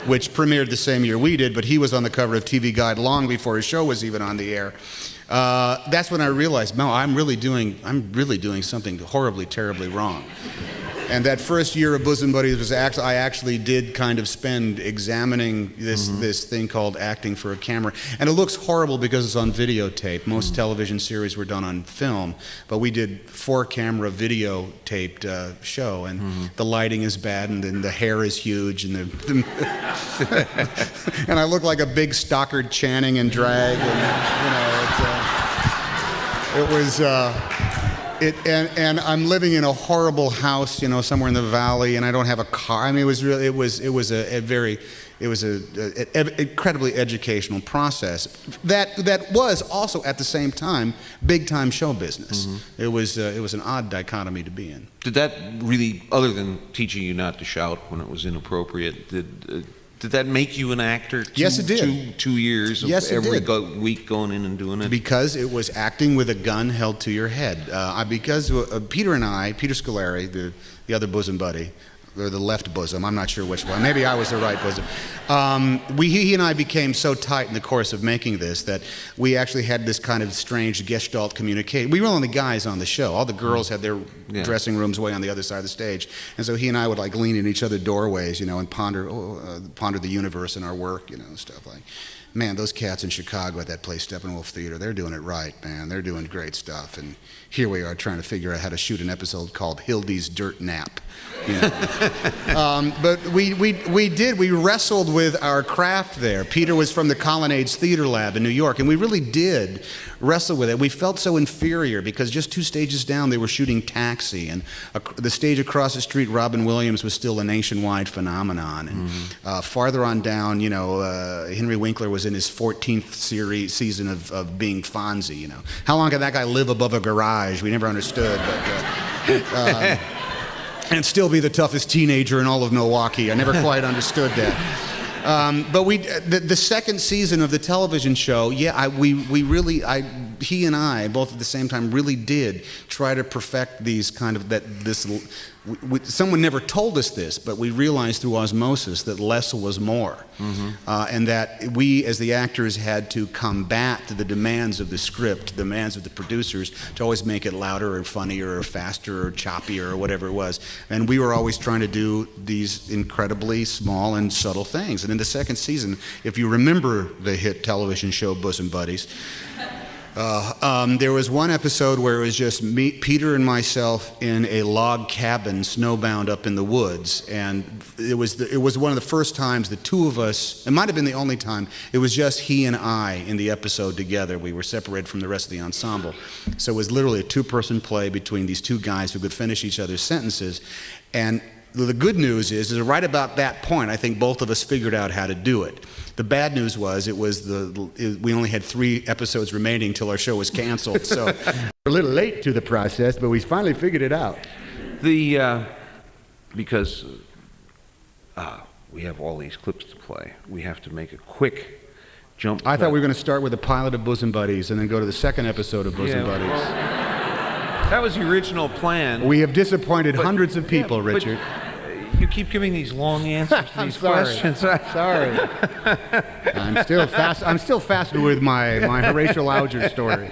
[SPEAKER 3] which premiered the same year we did, but he was on the cover of TV Guide long before his show was even on the air. That's when I realized, no, I'm really doing something horribly, terribly wrong. And that first year of Bosom Buddies was I actually did kind of spend examining this thing called acting for a camera. And it looks horrible because it's on videotape. Most television series were done on film, but we did 4-camera videotaped show, and the lighting is bad, and then the hair is huge, and and I look like a big Stockard Channing in drag, and it was. And I'm living in a horrible house, somewhere in the valley, and I don't have a car. I mean, it was an incredibly educational process that was also at the same time big time show business. It was an odd dichotomy to be in.
[SPEAKER 2] Did that really, other than teaching you not to shout when it was inappropriate, did that make you an actor?
[SPEAKER 3] Yes, it did.
[SPEAKER 2] 2 years of every week going in and doing it?
[SPEAKER 3] Because it was acting with a gun held to your head. Because Peter and I, Peter Scolari, the other bosom buddy, or the left bosom, I'm not sure which one. Maybe I was the right bosom. He and I became so tight in the course of making this that we actually had this kind of strange Gestalt communication. We were only guys on the show. All the girls had their dressing rooms way on the other side of the stage. And so he and I would lean in each other's doorways, and ponder the universe and our work, stuff like, man, those cats in Chicago at that place, Steppenwolf Theater, they're doing it right, man. They're doing great stuff. And here we are trying to figure out how to shoot an episode called Hildy's Dirt Nap. But we wrestled with our craft there. Peter was from the Colonnades Theater Lab in New York, and we really did wrestle with it. We felt so inferior because just 2 stages down they were shooting Taxi, and the stage across the street, Robin Williams, was still a nationwide phenomenon. And farther on down, Henry Winkler was in his 14th season of being Fonzie. How long can that guy live above a garage? We never understood, but. And still be the toughest teenager in all of Milwaukee. I never quite understood that. But the second season of the television show, he and I, both at the same time, really did try to perfect these someone never told us this, but we realized through osmosis that less was more. And that we, as the actors, had to combat the demands of the script, the demands of the producers, to always make it louder or funnier or faster or choppier or whatever it was. And we were always trying to do these incredibly small and subtle things. And in the second season, if you remember the hit television show Bosom Buddies, there was one episode where it was just me, Peter and myself in a log cabin, snowbound up in the woods, and it was one of the first times the two of us, it might have been the only time, it was just he and I in the episode together. We were separated from the rest of the ensemble. So it was literally a 2-person play between these 2 guys who could finish each other's sentences. And the good news is right about that point, I think both of us figured out how to do it. The bad news was we only had 3 episodes remaining till our show was canceled. So we're a little late to the process, but we finally figured it out.
[SPEAKER 2] Because we have all these clips to play, we have to make a quick jump.
[SPEAKER 3] I thought we were going to start with the pilot of Bosom Buddies and then go to the second episode of Bosom Buddies.
[SPEAKER 2] Well, that was the original plan.
[SPEAKER 3] We have disappointed hundreds of people, Richard.
[SPEAKER 2] You keep giving these long answers to these questions.
[SPEAKER 3] Sorry. I'm still fascinated with my Horatio Alger story.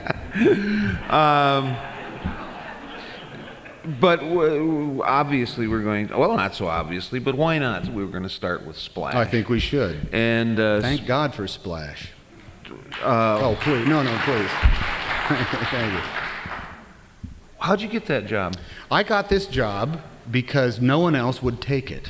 [SPEAKER 2] But obviously we're going to, well, not so obviously, but why not? We're going to start with Splash.
[SPEAKER 3] I think we should.
[SPEAKER 2] And
[SPEAKER 3] thank God for Splash. Oh, please. No, please. Thank you.
[SPEAKER 2] How'd you get that job?
[SPEAKER 3] I got this job because no one else would take it.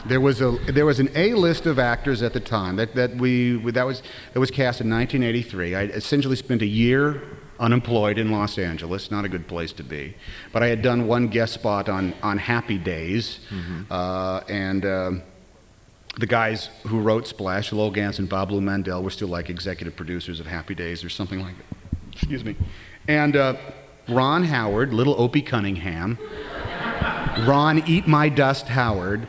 [SPEAKER 3] There was an A list of actors at the time that was cast in 1983. I essentially spent a year unemployed in Los Angeles, not a good place to be. But I had done one guest spot on Happy Days, and the guys who wrote Splash, Lowell Gans and Bob Lou Mandel, were still like executive producers of Happy Days or something like that. Excuse me. And Ron Howard, little Opie Cunningham, Ron Eat My Dust Howard,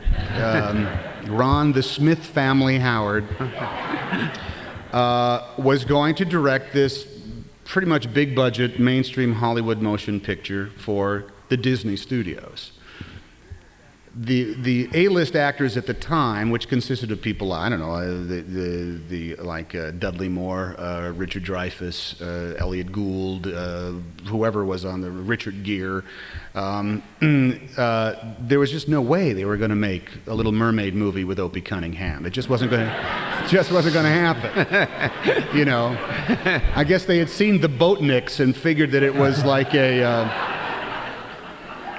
[SPEAKER 3] Ron the Smith Family Howard, was going to direct this pretty much big budget mainstream Hollywood motion picture for the Disney studios. The A-list actors at the time, which consisted of people, I don't know, like Dudley Moore, Richard Dreyfuss, Elliot Gould, whoever was on the Richard Gere. There was just no way they were going to make a Little Mermaid movie with Opie Cunningham. It just wasn't going to happen. You know, I guess they had seen the Boatniks and figured that it was like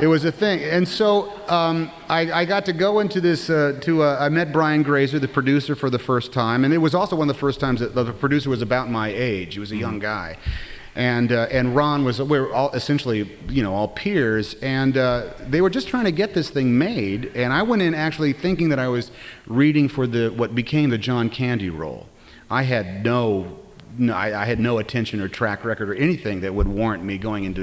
[SPEAKER 3] it was a thing. And so I got to go into this, I met Brian Grazer, the producer, for the first time. And it was also one of the first times that the producer was about my age. He was a young guy. And Ron we were all essentially, you know, all peers. And they were just trying to get this thing made. And I went in actually thinking that I was reading for what became the John Candy role. I had no attention or track record or anything that would warrant me going in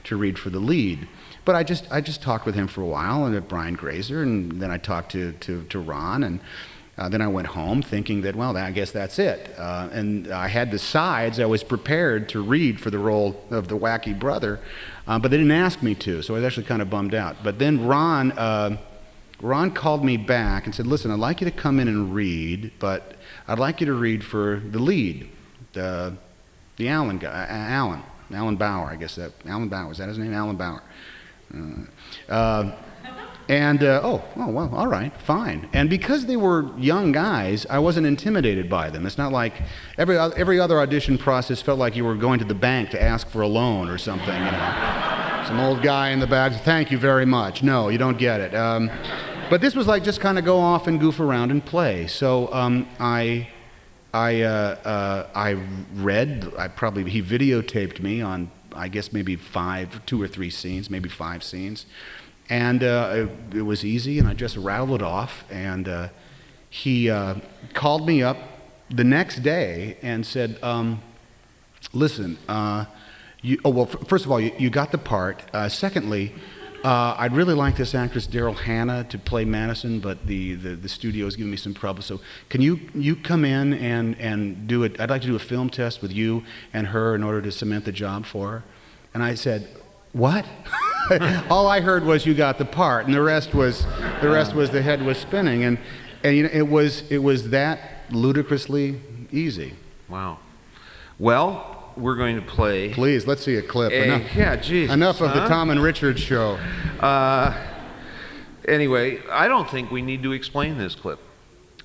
[SPEAKER 3] to read for the lead. But I just talked with him for a while, and with Brian Grazer, and then I talked to Ron, and then I went home thinking that, well, I guess that's it. And I had the sides. I was prepared to read for the role of the wacky brother, but they didn't ask me to, so I was actually kind of bummed out. But then Ron called me back and said, listen, I'd like you to come in and read, but I'd like you to read for the lead, the Alan guy, Alan Bauer, I guess Alan Bauer, is that his name? Alan Bauer. Well, all right, fine. And because they were young guys, I wasn't intimidated by them. It's not like every other audition process felt like you were going to the bank to ask for a loan or something, you know. Some old guy in the back, thank you very much. No, you don't get it. But this was like just kind of go off and goof around and play. So I read. He videotaped me on, I guess, maybe 2 or 3 scenes, maybe 5 scenes. And it was easy, and I just rattled it off. And he called me up the next day and said, listen, first of all, you got the part. Secondly, I'd really like this actress, Daryl Hannah, to play Madison, but the studio is giving me some trouble. So can you come in and do it? I'd like to do a film test with you and her in order to cement the job for her. And I said, what? All I heard was you got the part, and the rest was the head was spinning, and you know, it was that ludicrously easy.
[SPEAKER 2] Wow. Well, we're going to play.
[SPEAKER 3] Please, let's see a clip.
[SPEAKER 2] Enough
[SPEAKER 3] of the Tom and Richard show.
[SPEAKER 2] Anyway, I don't think we need to explain this clip.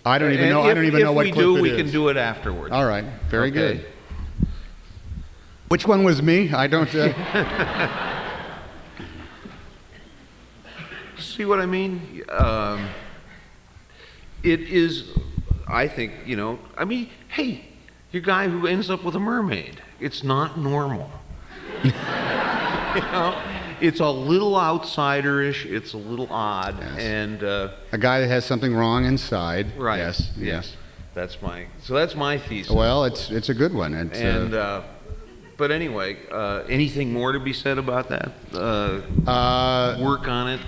[SPEAKER 3] I don't even know what clip it is.
[SPEAKER 2] If we do, we can do it afterwards.
[SPEAKER 3] All right. Very good. Which one was me? I don't.
[SPEAKER 2] See what I mean? It is, I think, you know, I mean, hey, you're a guy who ends up with a mermaid. It's not normal. You know? It's a little outsider-ish, it's a little odd, yes. And
[SPEAKER 3] a guy that has something wrong inside.
[SPEAKER 2] Right.
[SPEAKER 3] Yes.
[SPEAKER 2] That's my thesis.
[SPEAKER 3] Well, it's a good one.
[SPEAKER 2] But anyway, anything more to be said about that? Work on it.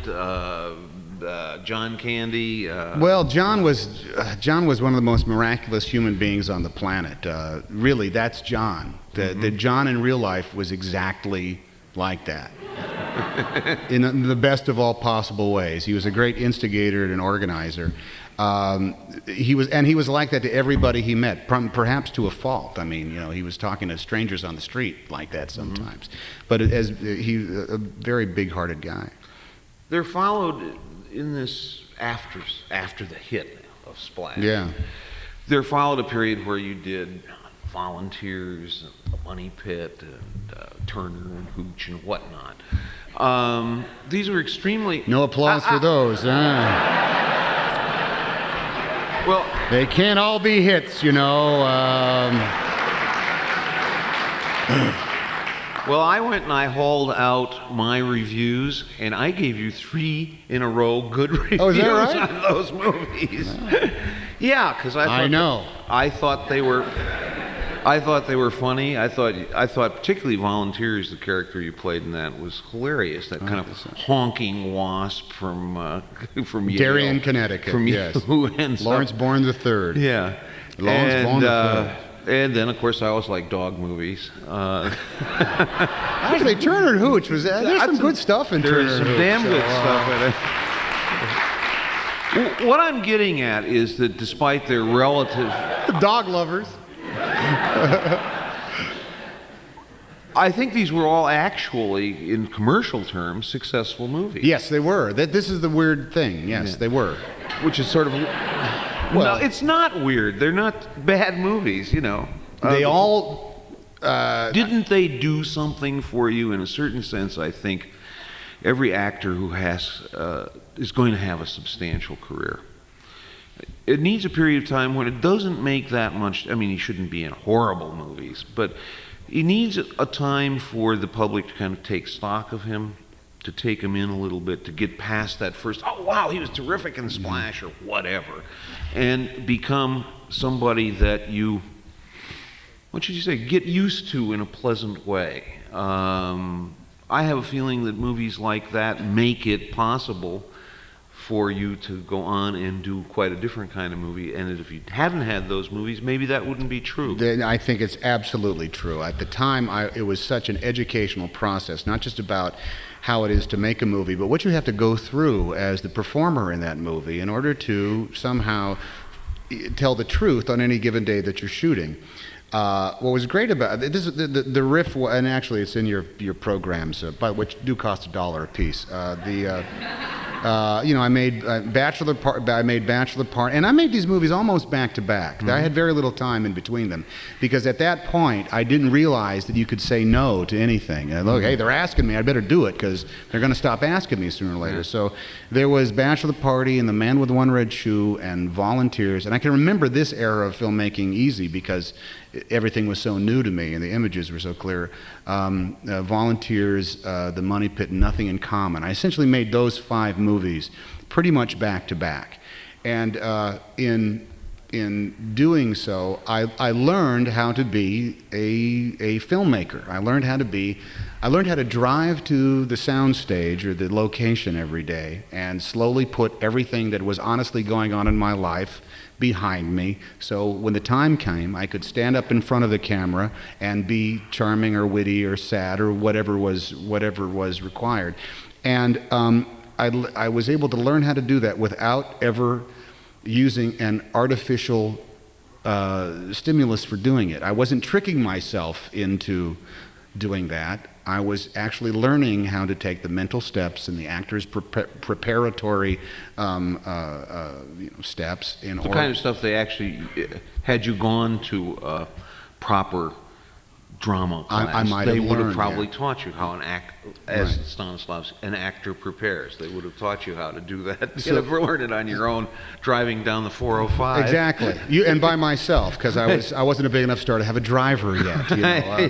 [SPEAKER 2] John Candy.
[SPEAKER 3] Well, John was one of the most miraculous human beings on the planet. Really, that's John. The John in real life was exactly like that. In the best of all possible ways. He was a great instigator and organizer. He was like that to everybody he met, perhaps to a fault. I mean, you know, he was talking to strangers on the street like that sometimes. But a very big-hearted guy.
[SPEAKER 2] There followed in this after the hit of Splash.
[SPEAKER 3] Yeah.
[SPEAKER 2] There followed a period where you did Volunteers, The Money Pit, and Turner and Hooch and whatnot. These were extremely...
[SPEAKER 3] No applause for those.
[SPEAKER 2] Well,
[SPEAKER 3] They can't all be hits, you know.
[SPEAKER 2] well, I went and I hauled out my reviews, and I gave you 3 in a row good reviews
[SPEAKER 3] Oh, is that right?
[SPEAKER 2] on those movies. Yeah, because
[SPEAKER 3] I know.
[SPEAKER 2] I thought they were funny. I thought particularly Volunteers, the character you played in that, was hilarious. That kind of honking wasp from Yale.
[SPEAKER 3] Darien, Connecticut.
[SPEAKER 2] From
[SPEAKER 3] yes.
[SPEAKER 2] who ends
[SPEAKER 3] Lawrence
[SPEAKER 2] up,
[SPEAKER 3] Bourne III.
[SPEAKER 2] Yeah.
[SPEAKER 3] Lawrence Bourne III.
[SPEAKER 2] And then, of course, I always like dog movies.
[SPEAKER 3] Actually, Turner and Hooch was. There's some good stuff in Turner and Hooch.
[SPEAKER 2] There's some damn good stuff in it. What I'm getting at is that despite their relative...
[SPEAKER 3] Dog lovers.
[SPEAKER 2] I think these were all actually, in commercial terms, successful movies.
[SPEAKER 3] Yes, they were. This is the weird thing. Yes,
[SPEAKER 2] Yeah.
[SPEAKER 3] they were.
[SPEAKER 2] Which is sort of...
[SPEAKER 3] Well-
[SPEAKER 2] no, it's not weird. They're not bad movies, you know.
[SPEAKER 3] They all.
[SPEAKER 2] Didn't they do something for you? In a certain sense, I think every actor who is going to have a substantial career. It needs a period of time when it doesn't make that much. I mean, he shouldn't be in horrible movies, but he needs a time for the public to kind of take stock of him, to take him in a little bit, to get past that first, oh, wow, he was terrific in Splash or whatever, and become somebody that you, what should you say, get used to in a pleasant way. I have a feeling that movies like that make it possible for you to go on and do quite a different kind of movie, and if you hadn't had those movies, maybe that wouldn't be true.
[SPEAKER 3] I think it's absolutely true. At the time, it was such an educational process, not just about how it is to make a movie, but what you have to go through as the performer in that movie in order to somehow tell the truth on any given day that you're shooting. What was great about it, this is the riff, and actually it's in your programs, which do cost $1 a piece. I made Bachelor Part, and I made these movies almost back to back. I had very little time in between them, because at that point I didn't realize that you could say no to anything. And look, hey, they're asking me, I better do it because they're going to stop asking me sooner or later. So there was Bachelor Party and The Man with One Red Shoe and Volunteers, and I can remember this era of filmmaking easy because everything was so new to me and the images were so clear. Volunteers, The Money Pit, Nothing in Common. I essentially made those 5 movies pretty much back to back. And in doing so, I learned how to be a filmmaker. I learned how to drive to the soundstage or the location every day and slowly put everything that was honestly going on in my life behind me, so when the time came, I could stand up in front of the camera and be charming or witty or sad or whatever was required. And I was able to learn how to do that without ever using an artificial stimulus for doing it. I wasn't tricking myself into doing that. I was actually learning how to take the mental steps and the actor's preparatory steps in order.
[SPEAKER 2] The kind of stuff they actually, had you gone to a proper drama class,
[SPEAKER 3] I might
[SPEAKER 2] they
[SPEAKER 3] have
[SPEAKER 2] would have
[SPEAKER 3] learned,
[SPEAKER 2] probably
[SPEAKER 3] yeah.
[SPEAKER 2] taught you how as Stanislavski, an actor prepares. They would have taught you how to do that.
[SPEAKER 3] So-
[SPEAKER 2] You'd have learned it on your own driving down the 405.
[SPEAKER 3] Exactly, and by myself, because I wasn't a big enough star to have a driver yet. You know?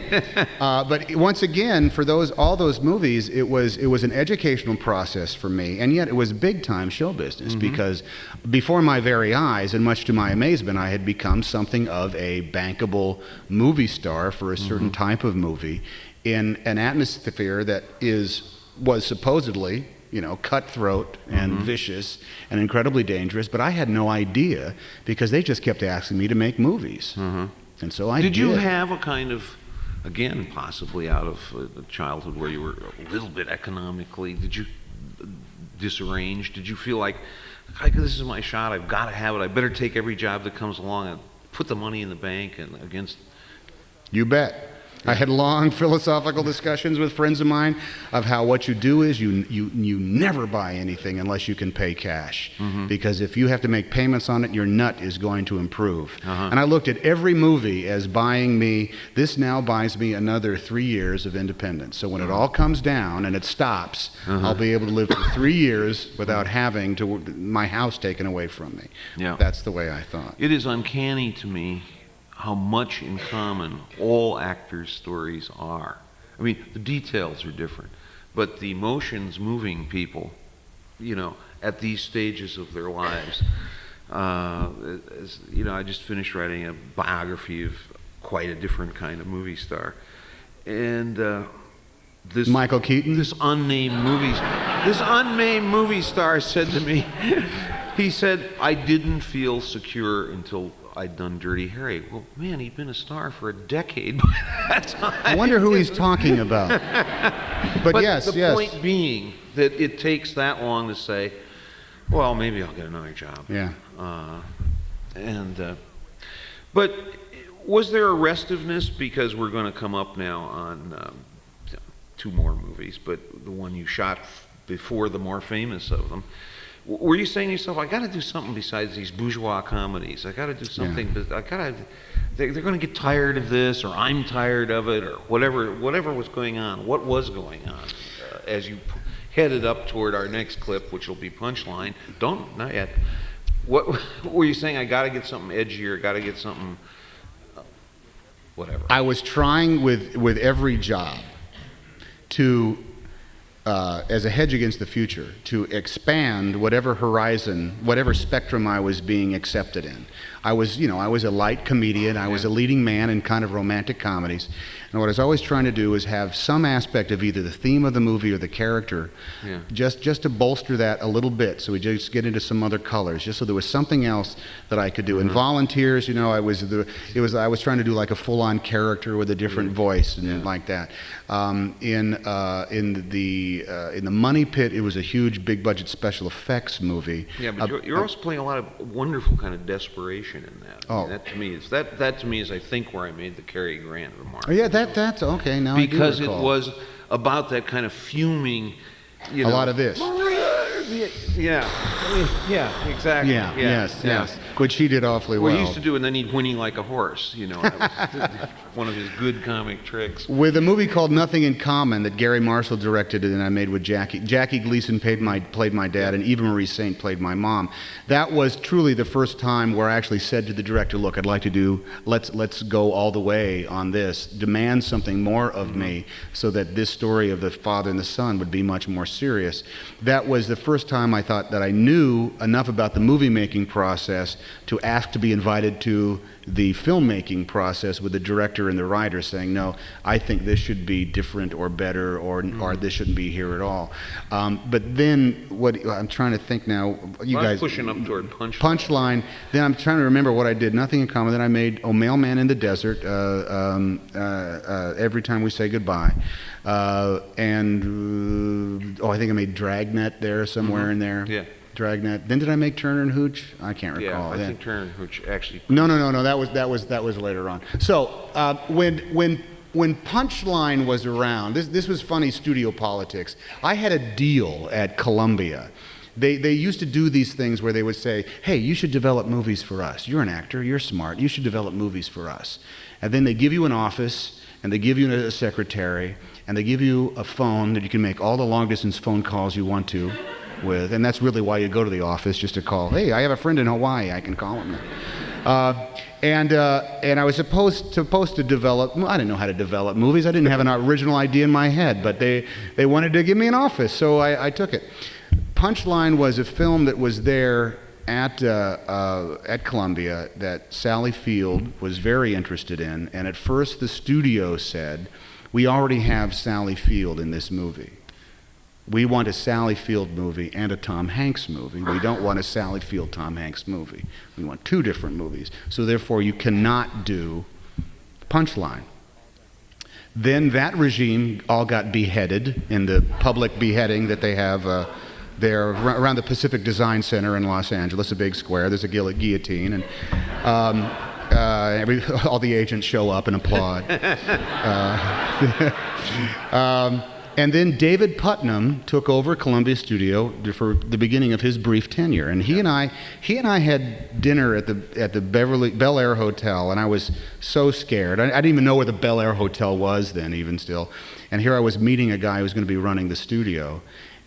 [SPEAKER 3] But once again, for all those movies, it was an educational process for me, and yet it was big time show business because before my very eyes, and much to my amazement, I had become something of a bankable movie star for a certain type of movie in an atmosphere that was supposedly, cutthroat and vicious and incredibly dangerous, but I had no idea because they just kept asking me to make movies. And so I did.
[SPEAKER 2] Did you have a kind of, again, possibly out of a childhood where you were a little bit economically, did you disarranged? Did you feel like, this is my shot, I've got to have it, I better take every job that comes along and put the money in the bank and against...
[SPEAKER 3] You bet. I had long philosophical discussions with friends of mine of how what you do is you never buy anything unless you can pay cash. Because if you have to make payments on it, your nut is going to improve. And I looked at every movie as buying me, this now buys me another 3 years of independence. So when it all comes down and it stops, I'll be able to live for 3 years without having my house taken away from me.
[SPEAKER 2] Yeah.
[SPEAKER 3] That's the way I thought.
[SPEAKER 2] It is uncanny to me how much in common all actors' stories are. I mean, the details are different, but the emotions moving people, at these stages of their lives. I just finished writing a biography of quite a different kind of movie star, and this
[SPEAKER 3] Michael Keaton?
[SPEAKER 2] this unnamed movie star said to me, he said, "I didn't feel secure until I'd done Dirty Harry." Well, man, he'd been a star for a decade by that time.
[SPEAKER 3] I wonder who he's talking about. But yes,
[SPEAKER 2] the point being that it takes that long to say, well, maybe I'll get another job.
[SPEAKER 3] Yeah.
[SPEAKER 2] But was there a restiveness, because we're going to come up now on 2 more movies, but the one you shot before the more famous of them, were you saying to yourself, I got to do something besides these bourgeois comedies? I got to do something. Yeah. They're going to get tired of this, or I'm tired of it, or whatever was going on. What was going on as you headed up toward our next clip, which will be Punchline? Not yet. What were you saying? I got to get something edgier. Got to get something. Whatever.
[SPEAKER 3] I was trying with every job to, as a hedge against the future, to expand whatever horizon, whatever spectrum I was being accepted in. I was a light comedian. I was a leading man in kind of romantic comedies. And what I was always trying to do is have some aspect of either the theme of the movie or the character, just to bolster that a little bit, so we just get into some other colors, just so there was something else that I could do. In Volunteers, I was trying to do like a full-on character with a different voice and like that. In the Money Pit, it was a huge, big-budget special effects movie.
[SPEAKER 2] Yeah, but you're also playing a lot of wonderful kind of desperation in that. I mean, that to me is I think where I made the Cary Grant remark.
[SPEAKER 3] Oh, yeah, that's okay. Now
[SPEAKER 2] because
[SPEAKER 3] I do recall.
[SPEAKER 2] It was about that kind of fuming.
[SPEAKER 3] A lot of this.
[SPEAKER 2] Yeah. Exactly.
[SPEAKER 3] Yeah. Yes. Which he did awfully well.
[SPEAKER 2] Well, he used to do, and then he'd whinny like a horse. That was one of his good comic tricks.
[SPEAKER 3] With a movie called Nothing in Common that Gary Marshall directed and I made with Jackie Gleason played my dad, and Eva Marie Saint played my mom. That was truly the first time where I actually said to the director, "Look, I'd like to do. Let's go all the way on this. Demand something more of me, so that this story of the father and the son would be much more serious." That was the first time I thought that I knew enough about the movie making process to ask to be invited to the filmmaking process with the director and the writer, saying, "No, I think this should be different or better, or this shouldn't be here at all." But then, what I'm trying to think now, you guys
[SPEAKER 2] pushing up toward
[SPEAKER 3] Punchline. Then I'm trying to remember what I did. Nothing in Common. Then I made "Oh Mailman in the Desert," Every Time We Say Goodbye, and I think I made Dragnet there somewhere in there.
[SPEAKER 2] Yeah.
[SPEAKER 3] Dragnet. Then did I make Turner and Hooch? I can't recall.
[SPEAKER 2] Yeah, I think Turner and Hooch actually.
[SPEAKER 3] No. That was later on. So when Punchline was around, this was funny studio politics. I had a deal at Columbia. They used to do these things where they would say, "Hey, you should develop movies for us. You're an actor. You're smart. You should develop movies for us." And then they give you an office, and they give you a secretary, and they give you a phone that you can make all the long-distance phone calls you want to with, and that's really why you go to the office, just to call. Hey, I have a friend in Hawaii, I can call him. And I was supposed to develop. I didn't know how to develop movies. I didn't have an original idea in my head, but they wanted to give me an office, so I took it. Punchline was a film that was there at Columbia that Sally Field was very interested in, and at first the studio said, "We already have Sally Field in this movie. We want a Sally Field movie and a Tom Hanks movie. We don't want a Sally Field Tom Hanks movie. We want 2 different movies. So therefore you cannot do Punchline." Then that regime all got beheaded in the public beheading that they have there around the Pacific Design Center in Los Angeles, a big square. There's a guillotine, and All the agents show up and applaud. And then David Putnam took over Columbia Studio for the beginning of his brief tenure, and he and I had dinner at the Bel Air Hotel, and I was so scared. I didn't even know where the Bel Air Hotel was then, even still. And here I was meeting a guy who was going to be running the studio.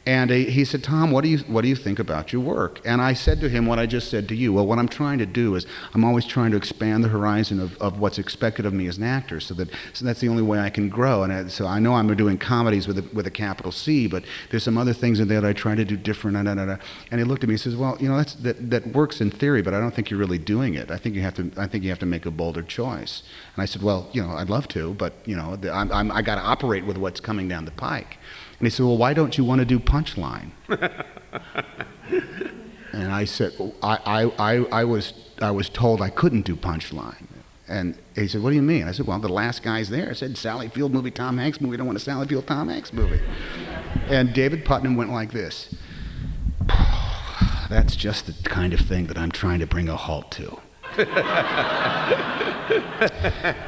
[SPEAKER 3] And he said, Tom, what do you think about your work? And I said to him what I just said to you. Well, what I'm trying to do is I'm always trying to expand the horizon of what's expected of me as an actor, so that's the only way I can grow. And so I know I'm doing comedies with a capital C, but there's some other things in there that I try to do different. And he looked at me and says, well, that works in theory, but I don't think you're really doing it. I think you have to make a bolder choice. And I said, well, I'd love to, but I got to operate with what's coming down the pike. And he said, well, why don't you want to do Punchline? And I said, I was told I couldn't do Punchline. And he said, what do you mean? I said, well, the last guy's there. I said, Sally Field movie, Tom Hanks movie. I don't want a Sally Field, Tom Hanks movie. And David Putnam went like this. That's just the kind of thing that I'm trying to bring a halt to.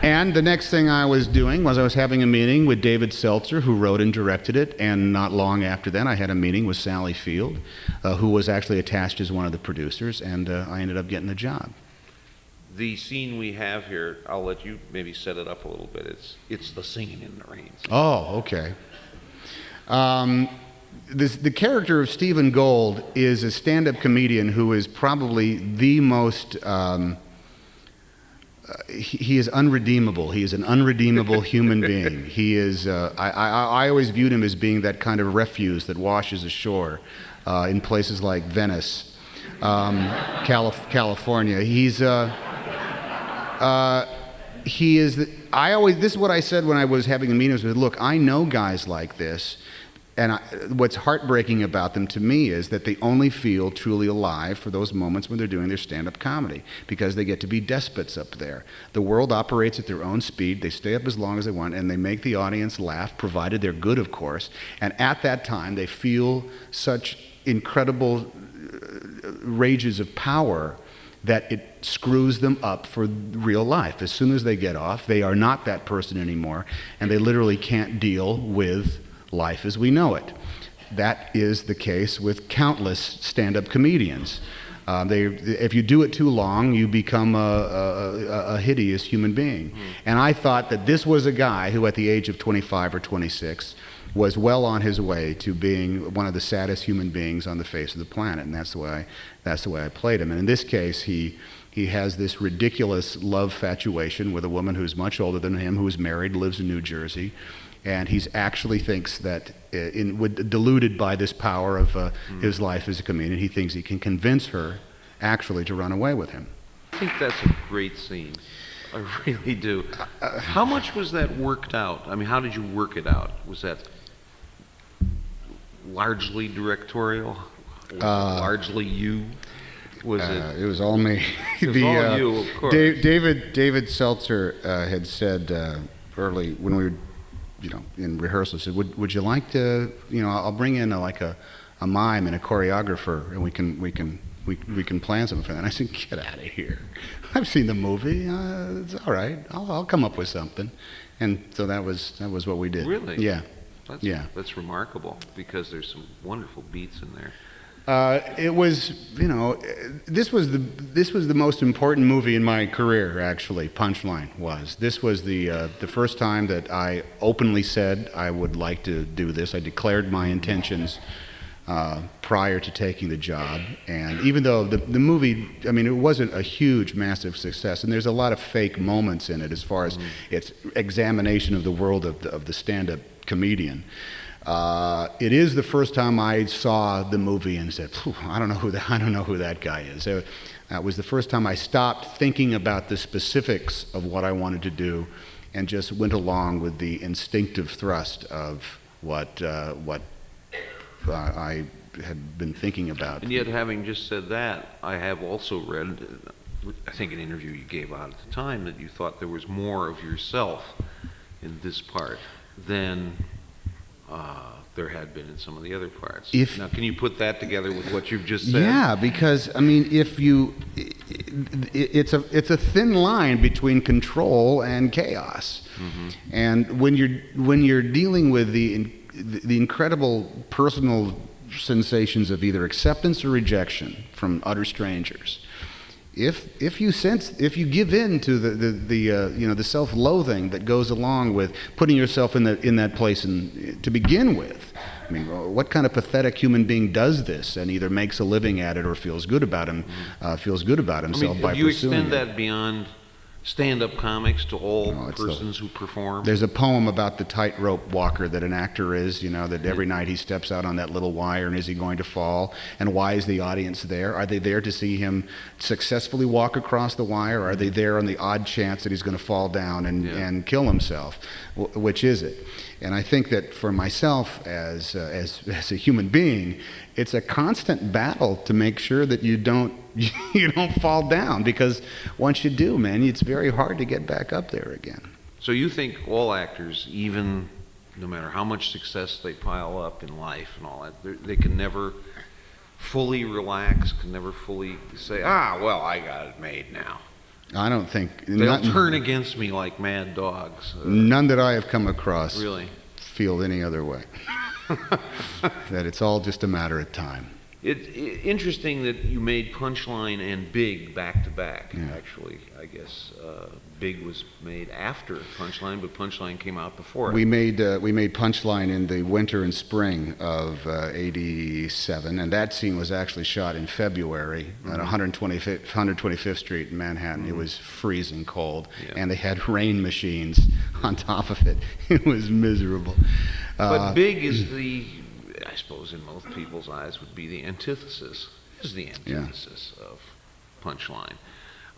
[SPEAKER 3] And the next thing I was doing was I was having a meeting with David Seltzer, who wrote and directed it, and not long after that I had a meeting with Sally Field, who was actually attached as one of the producers, and I ended up getting the job.
[SPEAKER 2] The scene we have here, I'll let you maybe set it up a little bit. It's the singing in the rain scene.
[SPEAKER 3] Oh, okay. The character of Stephen Gold is a stand-up comedian who is probably the most... he is unredeemable. He is an unredeemable human being. He is. I always viewed him as being that kind of refuse that washes ashore in places like Venice, California. He is. This is what I said when I was having a meeting. I said, look, I know guys like this. And what's heartbreaking about them to me is that they only feel truly alive for those moments when they're doing their stand-up comedy, because they get to be despots up there. The world operates at their own speed. They stay up as long as they want, and they make the audience laugh, provided they're good, of course. And at that time, they feel such incredible rages of power that it screws them up for real life. As soon as they get off, they are not that person anymore, and they literally can't deal with life as we know it. That is the case with countless stand-up comedians. If you do it too long, you become a hideous human being. And I thought that this was a guy who, at the age of 25 or 26, was well on his way to being one of the saddest human beings on the face of the planet, and that's the way I played him. And in this case, he has this ridiculous love infatuation with a woman who's much older than him, who is married, lives in New Jersey. And he actually thinks that, deluded by this power of his life as a comedian, he thinks he can convince her actually to run away with him.
[SPEAKER 2] I think that's a great scene. I really do. How much was that worked out? I mean, how did you work it out? Was that largely directorial? Was it largely you? Was it?
[SPEAKER 3] It was all me.
[SPEAKER 2] It was all you, of course.
[SPEAKER 3] David Seltzer had said early when we were, in rehearsal, said, "Would you like to? I'll bring in a mime and a choreographer, and we can plan something for that." And I said, "Get out of here! I've seen the movie. It's all right. I'll come up with something." And so that was what we did.
[SPEAKER 2] Really?
[SPEAKER 3] Yeah.
[SPEAKER 2] That's remarkable, because there's some wonderful beats in there.
[SPEAKER 3] It was, this was the most important movie in my career, actually. Punchline was. This was the first time that I openly said I would like to do this. I declared my intentions prior to taking the job. And even though the movie, it wasn't a huge, massive success, and there's a lot of fake moments in it as far as its examination of the world of the stand-up comedian. It is the first time I saw the movie and said, I don't know who that guy is. That was the first time I stopped thinking about the specifics of what I wanted to do and just went along with the instinctive thrust of what I had been thinking about.
[SPEAKER 2] And yet, having just said that, I have also read, I think an interview you gave out at the time, that you thought there was more of yourself in this part than there had been in some of the other parts. Now, can you put that together with what you've just said?
[SPEAKER 3] Yeah, because it's a thin line between control and chaos. And when you're dealing with the incredible personal sensations of either acceptance or rejection from utter strangers, if you give in to the self-loathing that goes along with putting yourself in that place to begin with, I mean, what kind of pathetic human being does this and either makes a living at it or feels good about himself by
[SPEAKER 2] do you
[SPEAKER 3] pursuing
[SPEAKER 2] extend
[SPEAKER 3] it?
[SPEAKER 2] that beyond stand-up comics to all persons who perform?
[SPEAKER 3] There's a poem about the tightrope walker that an actor is, that every night he steps out on that little wire, and is he going to fall? And why is the audience there? Are they there to see him successfully walk across the wire, or are they there on the odd chance that he's going to fall down and kill himself? Which is it? And I think that for myself as a human being, it's a constant battle to make sure that you don't fall down, because once you do, man, it's very hard to get back up there again.
[SPEAKER 2] So you think all actors, even no matter how much success they pile up in life and all that, they can never fully relax, can never fully say, well, I got it made now.
[SPEAKER 3] I don't think
[SPEAKER 2] They'll turn against me like mad dogs.
[SPEAKER 3] None that I have come across
[SPEAKER 2] really
[SPEAKER 3] feel any other way. That it's all just a matter of time.
[SPEAKER 2] It's interesting that you made Punchline and Big back to back.
[SPEAKER 3] Yeah.
[SPEAKER 2] Actually, I guess Big was made after Punchline, but Punchline came out before it.
[SPEAKER 3] We made Punchline in the winter and spring of '87, and that scene was actually shot in February at 125th Street in Manhattan. It was freezing cold, and they had rain machines on top of it. It was miserable.
[SPEAKER 2] But Big is I suppose in most people's eyes would be the antithesis of Punchline.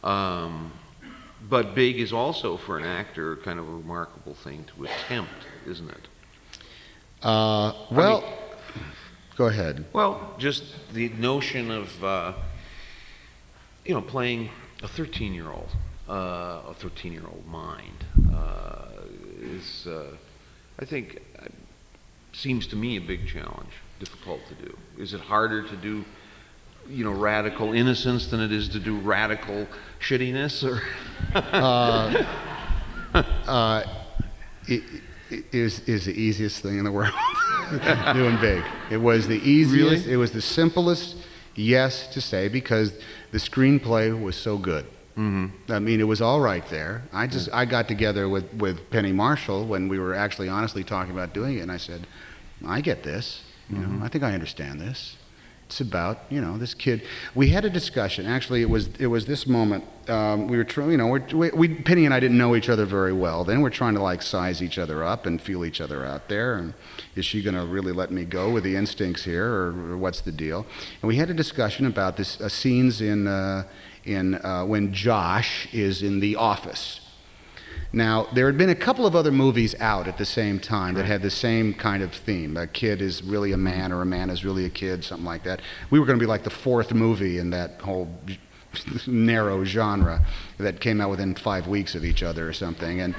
[SPEAKER 2] But Big is also, for an actor, kind of a remarkable thing to attempt, isn't it?
[SPEAKER 3] Go ahead.
[SPEAKER 2] Well, just the notion of playing a 13-year-old, a 13-year-old mind is, I think, seems to me a big challenge, difficult to do. Is it harder to do, radical innocence than it is to do radical shittiness? Or
[SPEAKER 3] It is the easiest thing in the world. Doing Big. It was the easiest.
[SPEAKER 2] Really?
[SPEAKER 3] It was the simplest yes to say, because the screenplay was so good. I mean, it was all right there. I got together with Penny Marshall when we were actually honestly talking about doing it, and I said, I get this. I think I understand this. It's about, this kid. We had a discussion. Actually, it was this moment. We were trying, Penny and I didn't know each other very well. Then we're trying to size each other up and feel each other out there. And is she going to really let me go with the instincts here, or what's the deal? And we had a discussion about this scenes in when Josh is in the office. Now, there had been a couple of other movies out at the same time that had the same kind of theme. A kid is really a man, or a man is really a kid, something like that. We were going to be like the fourth movie in that whole narrow genre that came out within 5 weeks of each other or something. And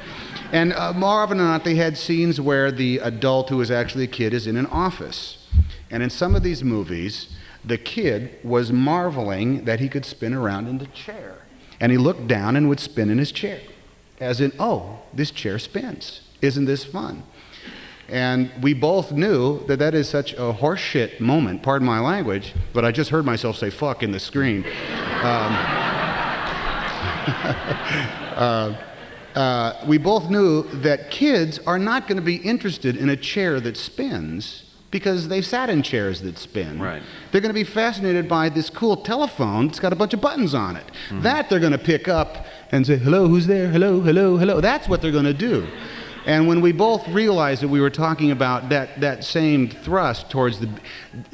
[SPEAKER 3] more often than not, they had scenes where the adult who is actually a kid is in an office. And in some of these movies, the kid was marveling that he could spin around in the chair. And he looked down and would spin in his chair. As in, this chair spins. Isn't this fun? And we both knew that is such a horseshit moment, pardon my language, but I just heard myself say fuck in the screen. We both knew that kids are not going to be interested in a chair that spins, because they've sat in chairs that spin.
[SPEAKER 2] Right.
[SPEAKER 3] They're going to be fascinated by this cool telephone that's got a bunch of buttons on it. That they're going to pick up and say, hello, who's there? Hello, hello, hello. That's what they're going to do. And when we both realized that we were talking about that same thrust towards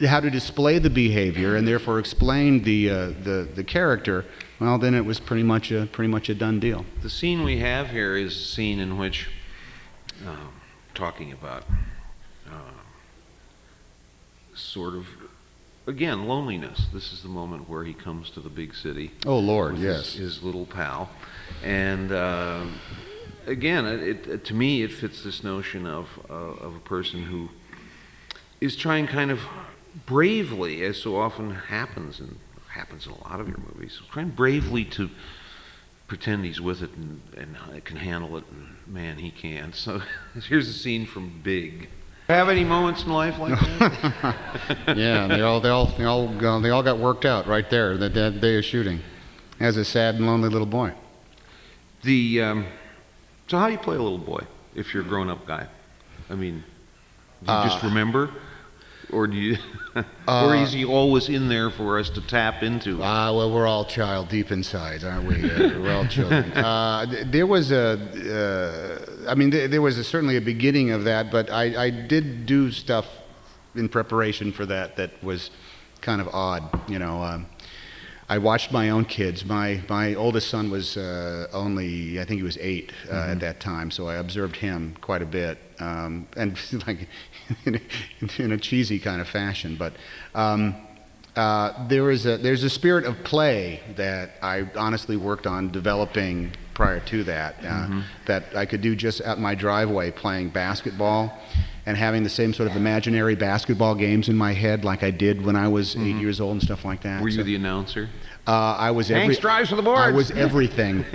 [SPEAKER 3] how to display the behavior and therefore explain the character, well, then it was pretty much a done deal.
[SPEAKER 2] The scene we have here is a scene in which, talking about sort of, again, loneliness. This is the moment where he comes to the big city.
[SPEAKER 3] Oh, Lord,
[SPEAKER 2] with
[SPEAKER 3] yes.
[SPEAKER 2] his little pal. And again, to me, it fits this notion of a person who is trying kind of bravely, as so often happens and happens in a lot of your movies, trying bravely to pretend he's with it and can handle it, and man, he can't. So here's a scene from Big. Have any moments in life like that?
[SPEAKER 3] Yeah, they all got worked out right there that day of shooting, as a sad and lonely little boy.
[SPEAKER 2] So how do you play a little boy if you're a grown-up guy? I mean, do you just remember, or do you, or is he always in there for us to tap into?
[SPEAKER 3] Well, we're all child deep inside, aren't we? We're all children. There was certainly a beginning of that, but I did do stuff in preparation for that was kind of odd, you know. I watched my own kids. My oldest son was only, I think he was 8 at that time, so I observed him quite a bit, and like in a cheesy kind of fashion. But there's a spirit of play that I honestly worked on developing prior to that, that I could do just out my driveway playing basketball and having the same sort of imaginary basketball games in my head like I did when I was 8 years old and stuff like that.
[SPEAKER 2] Were you the announcer?
[SPEAKER 3] I was
[SPEAKER 2] Hanks drives for the boards.
[SPEAKER 3] I was everything.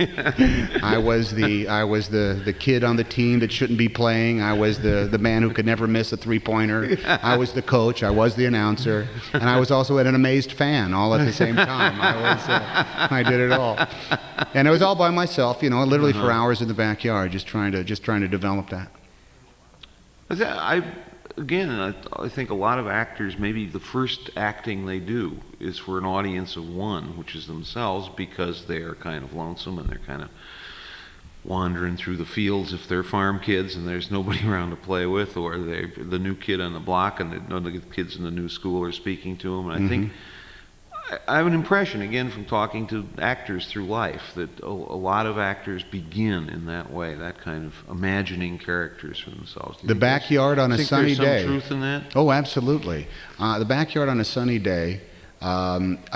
[SPEAKER 3] I was the kid on the team that shouldn't be playing. I was the man who could never miss a three-pointer. I was the coach. I was the announcer, and I was also an amazed fan all at the same time. I did it all, and I was all by myself, you know, literally for hours in the backyard, just trying to develop that.
[SPEAKER 2] I think a lot of actors, maybe the first acting they do is for an audience of one, which is themselves, because they're kind of lonesome and they're kind of wandering through the fields if they're farm kids and there's nobody around to play with, or they're the new kid on the block and none of the kids in the new school are speaking to them. And I think I have an impression, again, from talking to actors through life, that a lot of actors begin in that way, that kind of imagining characters for themselves.
[SPEAKER 3] The backyard on a sunny day.
[SPEAKER 2] Think there's some truth in that?
[SPEAKER 3] Oh, absolutely. The backyard on a sunny day, I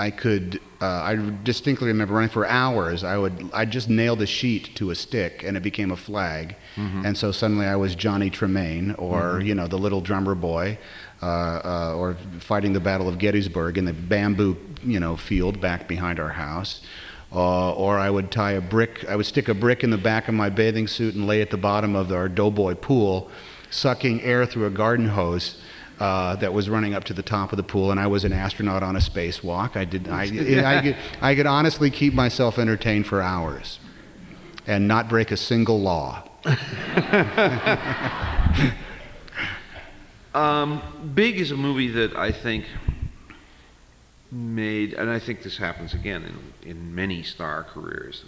[SPEAKER 3] distinctly remember running for hours. I'd just nailed a sheet to a stick and it became a flag. And so suddenly I was Johnny Tremaine, or, you know, the little drummer boy, or fighting the Battle of Gettysburg in the bamboo, you know, field back behind our house. Or I would stick a brick in the back of my bathing suit and lay at the bottom of our doughboy pool, sucking air through a garden hose that was running up to the top of the pool, and I was an astronaut on a spacewalk. I could honestly keep myself entertained for hours and not break a single law.
[SPEAKER 2] Big is a movie that I think made, and I think this happens again in many star careers.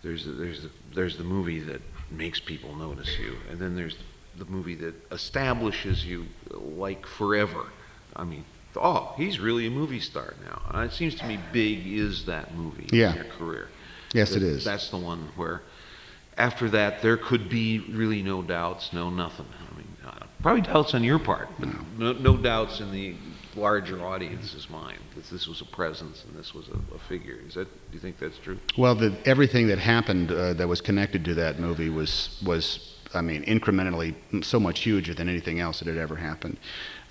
[SPEAKER 2] There's the movie that makes people notice you, and then there's the movie that establishes you like forever. I mean, oh, he's really a movie star now. And it seems to me Big is that movie in your career.
[SPEAKER 3] Yes, it is.
[SPEAKER 2] That's the one where after that there could be really no doubts, no nothing. I mean, probably doubts on your part, but no doubts in the larger audience's mind that this was a presence and this was a figure. Do you think that's true?
[SPEAKER 3] Well, everything that happened that was connected to that movie was I mean, incrementally so much huger than anything else that had ever happened.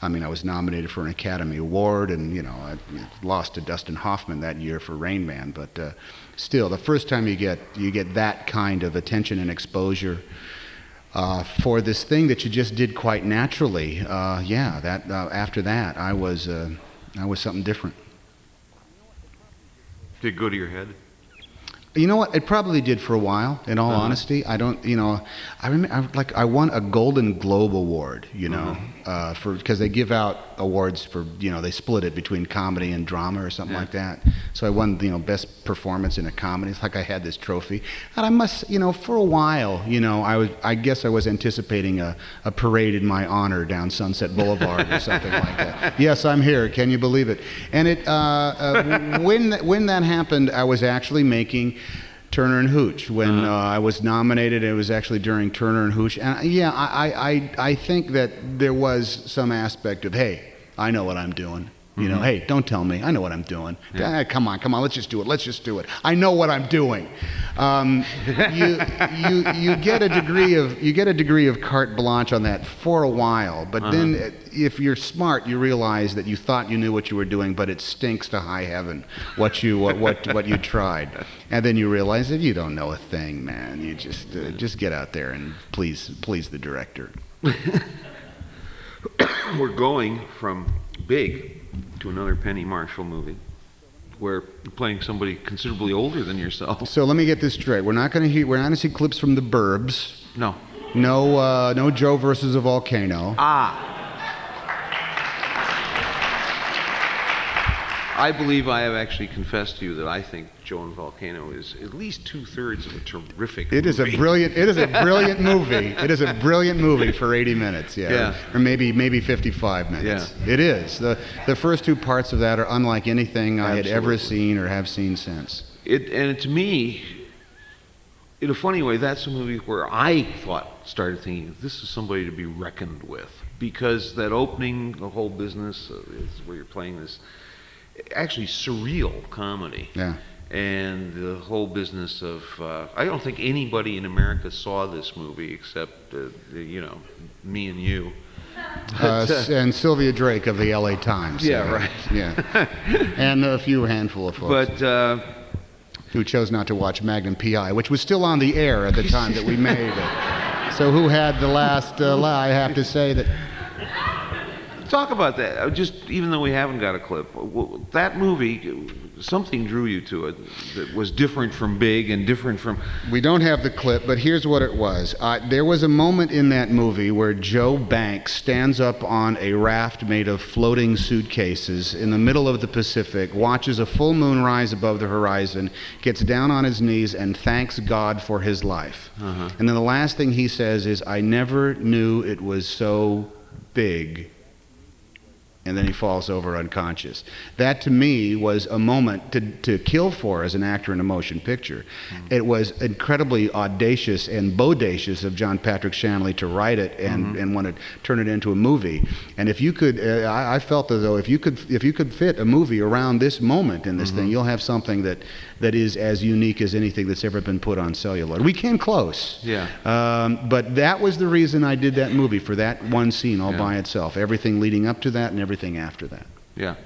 [SPEAKER 3] I mean, I was nominated for an Academy Award, and, you know, I lost to Dustin Hoffman that year for Rain Man, but still, the first time you get that kind of attention and exposure for this thing that you just did quite naturally, after that, I was something different.
[SPEAKER 2] Did it go to your head?
[SPEAKER 3] You know what? It probably did for a while. In all honesty, I don't. You know, I remember I won a Golden Globe Award. You know, because they give out awards for, you know, they split it between comedy and drama or something like that. So I won, you know, best performance in a comedy. It's like I had this trophy, and I must, you know, for a while, you know, I guess I was anticipating a parade in my honor down Sunset Boulevard or something like that. Yes, I'm here. Can you believe it? And when that happened, I was actually making Turner and Hooch. When I was nominated, it was actually during Turner and Hooch. And I think that there was some aspect of, hey, I know what I'm doing. You know, hey, don't tell me. I know what I'm doing. Come on, let's just do it. Let's just do it. I know what I'm doing. You get a degree of carte blanche on that for a while, but then if you're smart, you realize that you thought you knew what you were doing, but it stinks to high heaven what you tried, and then you realize that you don't know a thing, man. You just get out there and please the director.
[SPEAKER 2] We're going from Big to another Penny Marshall movie where you're playing somebody considerably older than yourself.
[SPEAKER 3] So let me get this straight. We're not going to see clips from The Burbs.
[SPEAKER 2] No.
[SPEAKER 3] No Joe versus a volcano.
[SPEAKER 2] I believe I have actually confessed to you that I think Joe and Volcano is at least 2/3 of a terrific movie.
[SPEAKER 3] It is a brilliant movie. It is a brilliant movie for 80 minutes,
[SPEAKER 2] Yeah.
[SPEAKER 3] or maybe 55 minutes.
[SPEAKER 2] Yeah.
[SPEAKER 3] It is. The first two parts of that are unlike anything I had ever
[SPEAKER 2] Absolutely.
[SPEAKER 3] seen or have seen since.
[SPEAKER 2] And to me, in a funny way, that's a movie where I started thinking, this is somebody to be reckoned with. Because that opening, the whole business, is where you're playing this actually surreal comedy.
[SPEAKER 3] Yeah.
[SPEAKER 2] And the whole business of, I don't think anybody in America saw this movie except, me and you.
[SPEAKER 3] And Sylvia Drake of the LA Times.
[SPEAKER 2] Yeah, right.
[SPEAKER 3] Yeah. And a handful of folks.
[SPEAKER 2] But
[SPEAKER 3] who chose not to watch Magnum P.I., which was still on the air at the time that we made it. So who had the last lie? I have to say that.
[SPEAKER 2] talk about that. Even though we haven't got a clip, that movie, something drew you to it that was different from Big and different from...
[SPEAKER 3] We don't have the clip, but here's what it was. There was a moment in that movie where Joe Banks stands up on a raft made of floating suitcases in the middle of the Pacific, watches a full moon rise above the horizon, gets down on his knees, and thanks God for his life. And then the last thing he says is, "I never knew it was so big." And then he falls over unconscious. That, to me, was a moment to kill for as an actor in a motion picture. It was incredibly audacious and bodacious of John Patrick Shanley to write it and want to turn it into a movie. And if you could, I felt as though if you could fit a movie around this moment in this thing, you'll have something that is as unique as anything that's ever been put on celluloid. We came close.
[SPEAKER 2] Yeah.
[SPEAKER 3] But that was the reason I did that movie, for that one scene all by itself. Everything leading up to that and everything after that.
[SPEAKER 2] Yeah.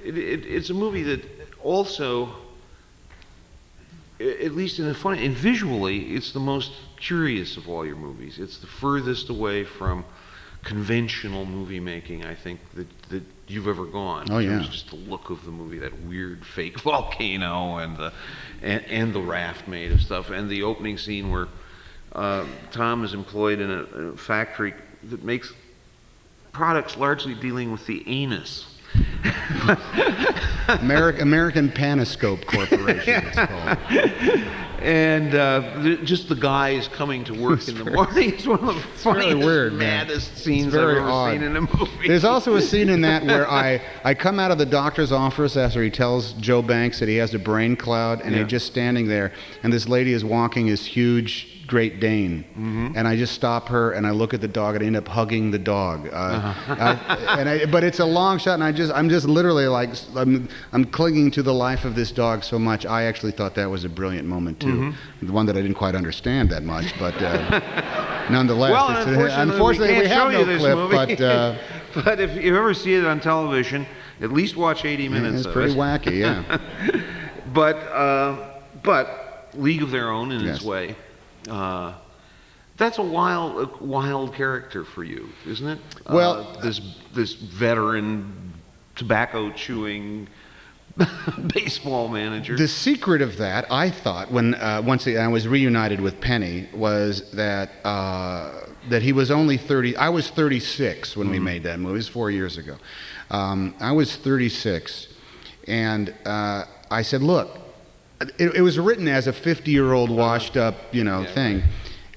[SPEAKER 2] It's a movie that also, at least and visually, it's the most curious of all your movies. It's the furthest away from conventional movie making, I think, that you've ever gone.
[SPEAKER 3] Oh, yeah.
[SPEAKER 2] It was just the look of the movie, that weird fake volcano and the raft made of stuff, and the opening scene where Tom is employed in a factory that makes products largely dealing with the anus.
[SPEAKER 3] American Panoscope Corporation, it's called.
[SPEAKER 2] And just the guys coming to work in the morning is one of the funniest, maddest scenes I've ever seen in a movie.
[SPEAKER 3] There's also a scene in that where I come out of the doctor's office after he tells Joe Banks that he has a brain cloud, and he's just standing there, and this lady is walking his huge Great Dane, and I just stop her and I look at the dog and I end up hugging the dog. But it's a long shot, and I'm just literally like I'm clinging to the life of this dog so much. I actually thought that was a brilliant moment too, the one that I didn't quite understand that much, but nonetheless.
[SPEAKER 2] Well,
[SPEAKER 3] unfortunately we have no clip, movie.
[SPEAKER 2] But if you ever see it on television, at least watch 80 minutes.
[SPEAKER 3] It's pretty wacky, yeah.
[SPEAKER 2] But League of Their Own in its way. That's a wild character for you, isn't it?
[SPEAKER 3] Well,
[SPEAKER 2] this veteran, tobacco chewing baseball manager.
[SPEAKER 3] The secret of that, I thought, when once I was reunited with Penny, was that he was only 30. I was 36 when we made that movie. It was 4 years ago. I was 36, and I said, "Look." It was written as a 50-year-old washed-up, thing.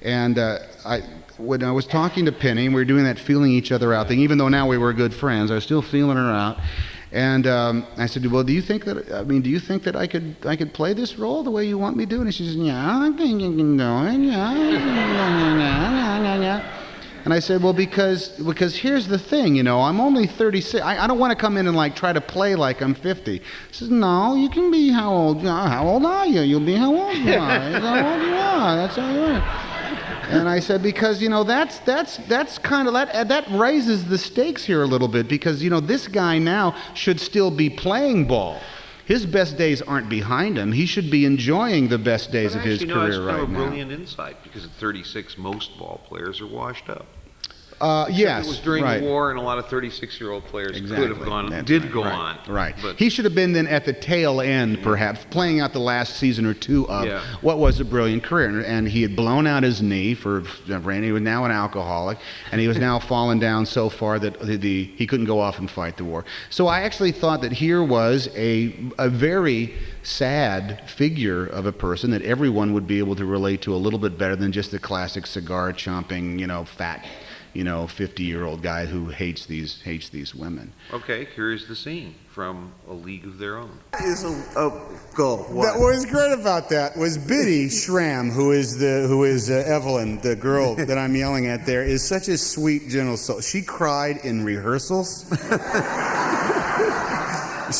[SPEAKER 3] And when I was talking to Penny, we were doing that feeling each other out thing. Even though now we were good friends, I was still feeling her out. And I said, "Well, do you think that I could play this role the way you want me to?" And she says, "Yeah, I think you can do it. Yeah." And I said, well, because here's the thing, you know, I'm only 36. I don't want to come in and like try to play like I'm 50. He says, no, you can be how old? How old are you? You'll be how old you are. That's how old you are. That's how you are. And I said, because, you know, that's kind of, that raises the stakes here a little bit, because, you know, this guy now should still be playing ball. His best days aren't behind him. He should be enjoying the best days of his career right now.
[SPEAKER 2] That's a brilliant insight, because at 36, most ball players are washed up.
[SPEAKER 3] Yes,
[SPEAKER 2] it was during
[SPEAKER 3] right.
[SPEAKER 2] the war, and a lot of 36-year-old players
[SPEAKER 3] Exactly.
[SPEAKER 2] could have gone,
[SPEAKER 3] That's
[SPEAKER 2] did
[SPEAKER 3] right.
[SPEAKER 2] go
[SPEAKER 3] Right.
[SPEAKER 2] on.
[SPEAKER 3] Right.
[SPEAKER 2] But
[SPEAKER 3] He should have been then at the tail end, perhaps, playing out the last season or two of what was a brilliant career. And he had blown out his knee for Randy. He was now an alcoholic, and he was now fallen down so far that he couldn't go off and fight the war. So I actually thought that here was a very sad figure of a person that everyone would be able to relate to a little bit better than just the classic cigar-chomping, you know, fat, you know, 50-year-old guy who hates these women.
[SPEAKER 2] okay, here's the scene from A League of Their Own.
[SPEAKER 4] Is a goal.
[SPEAKER 3] What was great about that was Biddy Schramm, who is Evelyn, the girl that I'm yelling at there, is such a sweet, gentle soul. She cried in rehearsals.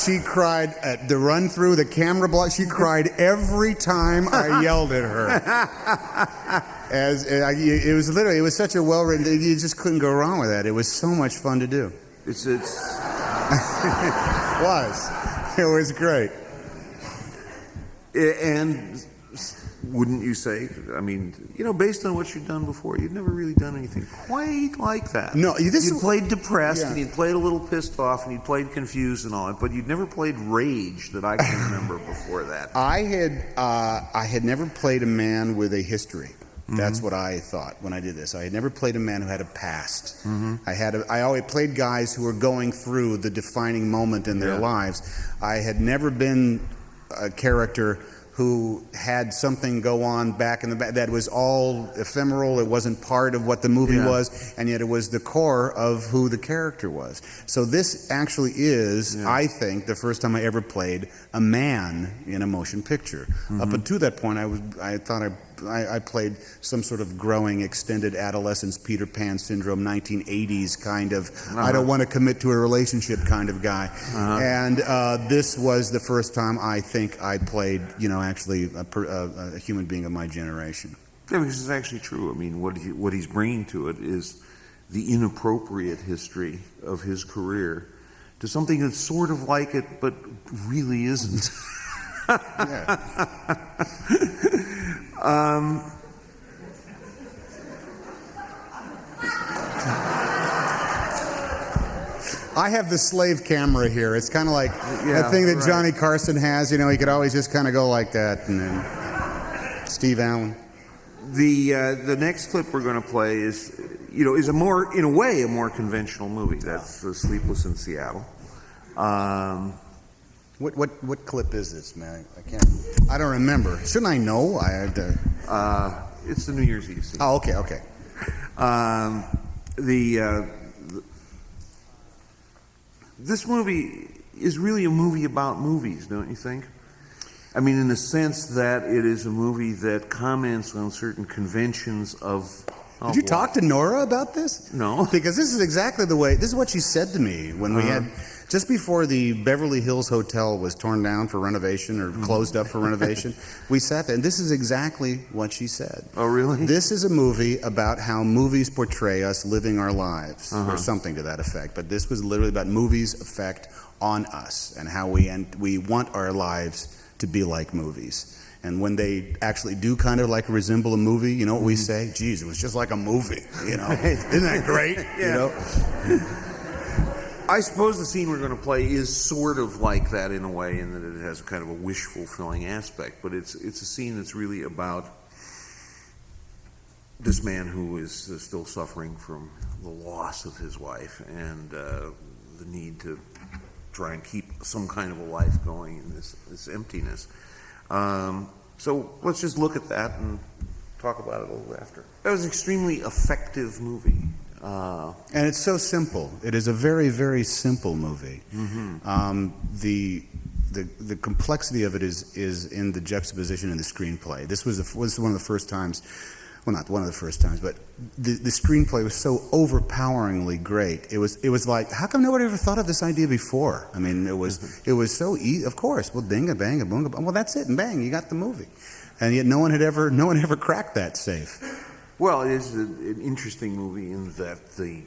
[SPEAKER 3] She cried at the run through the camera block. She cried every time I yelled at her. It was such a well written. You just couldn't go wrong with that. It was so much fun to do.
[SPEAKER 4] It's
[SPEAKER 3] It was great.
[SPEAKER 4] and wouldn't you say? I mean, you know, based on what you've done before, you've never really done anything quite like that.
[SPEAKER 3] No,
[SPEAKER 4] you played depressed, and you played a little pissed off, and you played confused and all that, but you'd never played rage that I can remember before that.
[SPEAKER 3] I had never played a man with a history. That's what I thought when I did this. I had never played a man who had a past. I always played guys who were going through the defining moment in their lives. I had never been a character who had something go on back in the back that was all ephemeral. It wasn't part of what the movie was, and yet it was the core of who the character was. So this actually is, I think, the first time I ever played a man in a motion picture. Up until that point, I thought I played some sort of growing, extended adolescence, Peter Pan syndrome, 1980s kind of, I don't want to commit to a relationship kind of guy. And this was the first time I think I played, you know, actually a human being of my generation.
[SPEAKER 4] Yeah, because it's actually true. I mean, what he's bringing to it is the inappropriate history of his career to something that's sort of like it, but really isn't. I have the slave camera here. It's kind of like that thing that Johnny Carson has. You know, he could always just kind of go like that. And then Steve Allen. The next clip we're going to play is, you know, is in a way a more conventional movie. That's Sleepless in Seattle.
[SPEAKER 3] What clip is this, man? I don't remember. Shouldn't I know? I had to.
[SPEAKER 4] It's the New Year's Eve scene.
[SPEAKER 3] Oh, okay.
[SPEAKER 4] This movie is really a movie about movies, don't you think? I mean, in the sense that it is a movie that comments on certain conventions of.
[SPEAKER 3] Did you talk to Nora about this?
[SPEAKER 4] No.
[SPEAKER 3] Because this is exactly the way. This is what she said to me when we had. Just before the Beverly Hills Hotel was torn down for renovation or closed up for renovation, we sat there, and this is exactly what she said.
[SPEAKER 4] Oh, really?
[SPEAKER 3] This is a movie about how movies portray us living our lives, or something to that effect. But this was literally about movies' effect on us and how we want our lives to be like movies. And when they actually do kind of like resemble a movie, you know what we say? Geez, it was just like a movie, you know? Isn't that great? You know?
[SPEAKER 4] I suppose the scene we're going to play is sort of like that in a way, in that it has kind of a wish-fulfilling aspect, but it's a scene that's really about this man who is still suffering from the loss of his wife and the need to try and keep some kind of a life going in this emptiness. So let's just look at that and talk about it a little after. That was an extremely effective movie.
[SPEAKER 3] And it's so simple. It is a very, very simple movie. The complexity of it is in the juxtaposition in the screenplay. This was one of the first times well, not one of the first times, but the screenplay was so overpoweringly great. It was like, how come nobody ever thought of this idea before? I mean, it was so easy. Of course, well, ding a bang a boom, well, that's it, and bang, you got the movie. And yet no one ever cracked that safe.
[SPEAKER 4] Well, it is an interesting movie in that the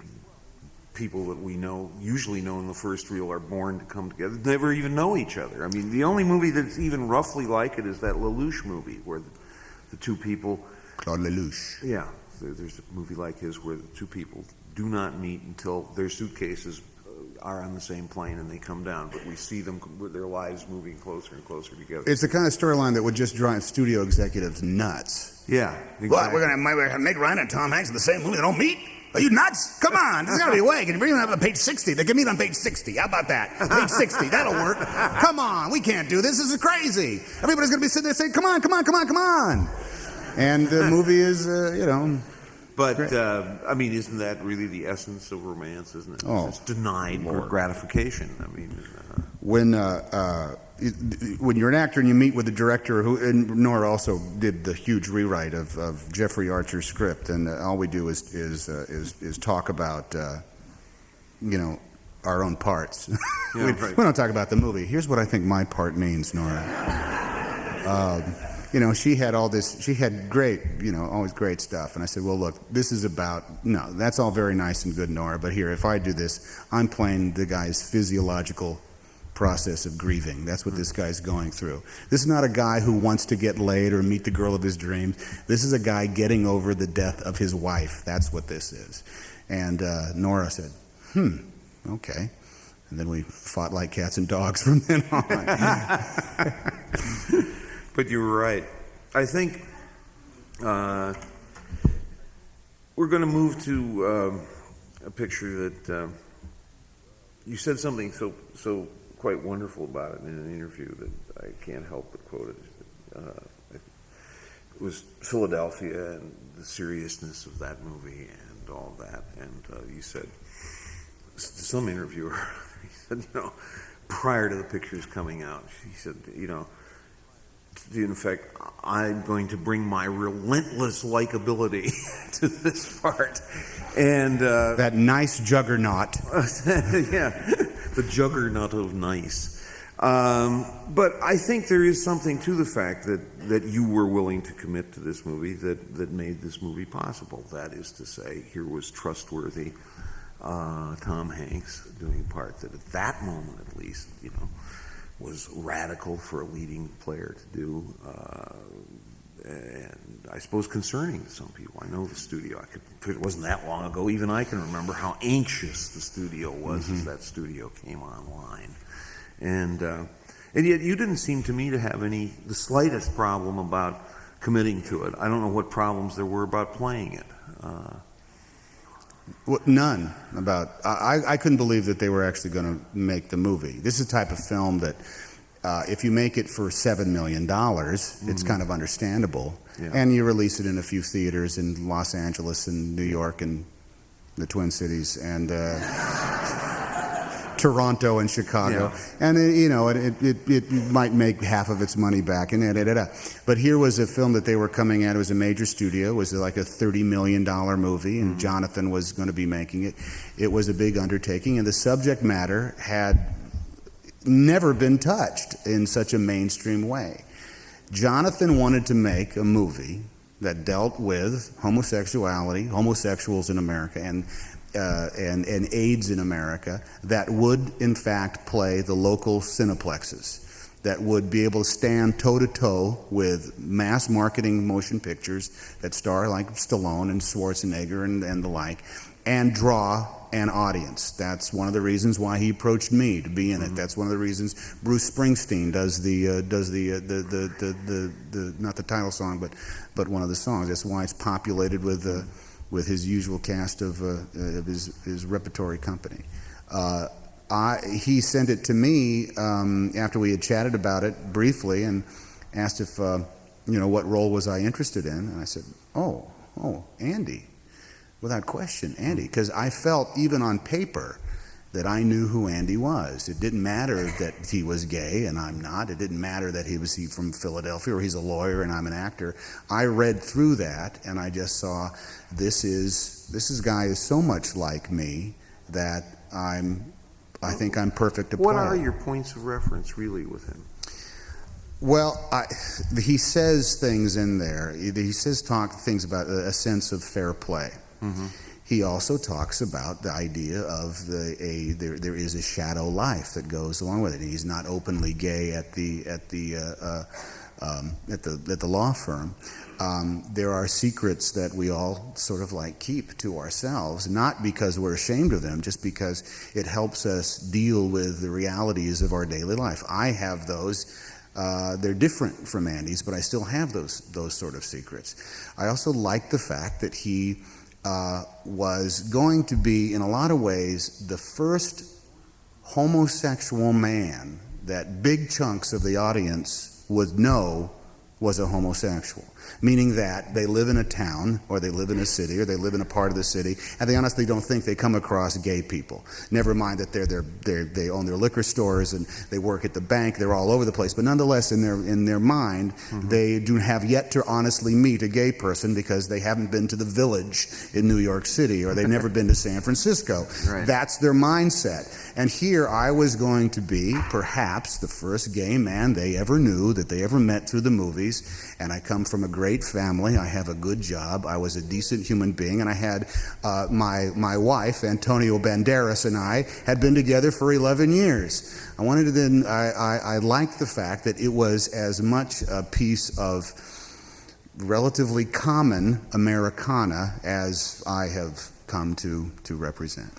[SPEAKER 4] people that we usually know in the first reel are born to come together, never even know each other. I mean, the only movie that's even roughly like it is that Lelouch movie where the two people...
[SPEAKER 3] Claude Lelouch.
[SPEAKER 4] Yeah, there's a movie like his where the two people do not meet until their suitcases are on the same plane and they come down, but we see them with their lives moving closer and closer together.
[SPEAKER 3] It's the kind of storyline that would just drive studio executives nuts.
[SPEAKER 4] Yeah, exactly.
[SPEAKER 3] What, we're gonna make Ryan and Tom Hanks in the same movie? They don't meet? Are you nuts? Come on, there's got to be a way. Can you bring them up to page 60? They can meet on page 60. How about that? Page 60, that'll work. Come on, we can't do this. This is crazy. Everybody's going to be sitting there saying, come on, come on, come on, come on. And the movie is,
[SPEAKER 4] But, I mean, isn't that really the essence of romance, isn't it?
[SPEAKER 3] Oh,
[SPEAKER 4] it's denied
[SPEAKER 3] Lord.
[SPEAKER 4] gratification. I mean...
[SPEAKER 3] When you're an actor and you meet with the director, and Nora also did the huge rewrite of Jeffrey Archer's script, and all we do is talk about our own parts.
[SPEAKER 4] Yeah,
[SPEAKER 3] we don't talk about the movie. Here's what I think my part means, Nora. She had all this. She had great, always great stuff. And I said, well, look, this is about that's all very nice and good, Nora. But here, if I do this, I'm playing the guy's physiological process of grieving. That's what this guy's going through. This is not a guy who wants to get laid or meet the girl of his dreams. This is a guy getting over the death of his wife. That's what this is. And Nora said, okay. And then we fought like cats and dogs from then on.
[SPEAKER 4] But you were right. I think we're going to move to a picture that you said something so quite wonderful about it in an interview that I can't help but quote it. It was Philadelphia and the seriousness of that movie and all that. And you said, some interviewer, he said, prior to the pictures coming out, he said, in fact, I'm going to bring my relentless likability to this part. And
[SPEAKER 3] that nice juggernaut.
[SPEAKER 4] Yeah, the juggernaut of nice. But I think there is something to the fact that you were willing to commit to this movie that made this movie possible. That is to say, here was trustworthy Tom Hanks doing a part that at that moment at least, was radical for a leading player to do, and I suppose concerning to some people. I know the studio. It wasn't that long ago. Even I can remember how anxious the studio was as that studio came online, and yet you didn't seem to me to have the slightest problem about committing to it. I don't know what problems there were about playing it.
[SPEAKER 3] None about. I couldn't believe that they were actually going to make the movie. This is the type of film that if you make it for $7 million, it's kind of understandable. Yeah. And you release it in a few theaters in Los Angeles and New York and the Twin Cities and Toronto and Chicago. Yeah. And it might make half of its money back. But here was a film that they were coming at. It was a major studio. It was like a $30 million movie, and Jonathan was going to be making it. It was a big undertaking, and the subject matter had never been touched in such a mainstream way. Jonathan wanted to make a movie that dealt with homosexuality, homosexuals in America, and AIDS in America, that would in fact play the local cineplexes, that would be able to stand toe-to-toe with mass marketing motion pictures that star like Stallone and Schwarzenegger and the like, and draw an audience. That's one of the reasons why he approached me to be in it. That's one of the reasons Bruce Springsteen does the not the title song, but one of the songs. That's why it's populated with his usual cast of his repertory company. He sent it to me after we had chatted about it briefly and asked if what role was I interested in, and I said, oh, Andy. Without question, Andy, because I felt even on paper that I knew who Andy was. It didn't matter that he was gay and I'm not. It didn't matter that he from Philadelphia or he's a lawyer and I'm an actor. I read through that and I just saw this guy is so much like me that I think I'm perfect to play.
[SPEAKER 4] What are your points of reference really with him?
[SPEAKER 3] Well, he says things in there. He says things about a sense of fair play. Mm-hmm. He also talks about the idea of there is a shadow life that goes along with it. He's not openly gay at the law firm. There are secrets that we all sort of like keep to ourselves, not because we're ashamed of them, just because it helps us deal with the realities of our daily life. I have those. They're different from Andy's, but I still have those sort of secrets. I also like the fact that he was going to be, in a lot of ways, the first homosexual man that big chunks of the audience would know was a homosexual, meaning that they live in a town or they live in a city or they live in a part of the city and they honestly don't think they come across gay people. Never mind that they own their liquor stores and they work at the bank, they're all over the place, but nonetheless in their mind mm-hmm. they do have yet to honestly meet a gay person because they haven't been to the Village in New York City or they've never been to San Francisco. Right. That's their mindset. And here I was going to be perhaps the first gay man they ever knew, that they ever met through the movies. And I come from a great family. I have a good job. I was a decent human being. And I had my wife, Antonio Banderas, and I had been together for 11 years. I liked the fact that it was as much a piece of relatively common Americana as I have come to represent.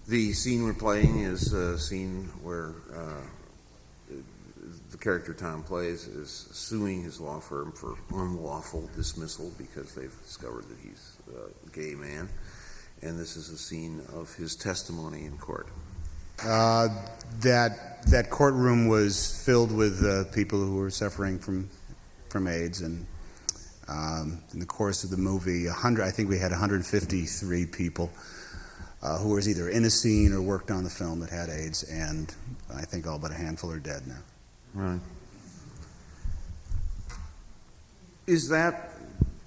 [SPEAKER 4] The scene we're playing is a scene where the character Tom plays is suing his law firm for unlawful dismissal because they've discovered that he's a gay man. And this is a scene of his testimony in court.
[SPEAKER 3] That courtroom was filled with people who were suffering from AIDS, and in the course of the movie, I think we had 153 people who was either in a scene or worked on the film that had AIDS, and I think all but a handful are dead now.
[SPEAKER 4] Right. Is that,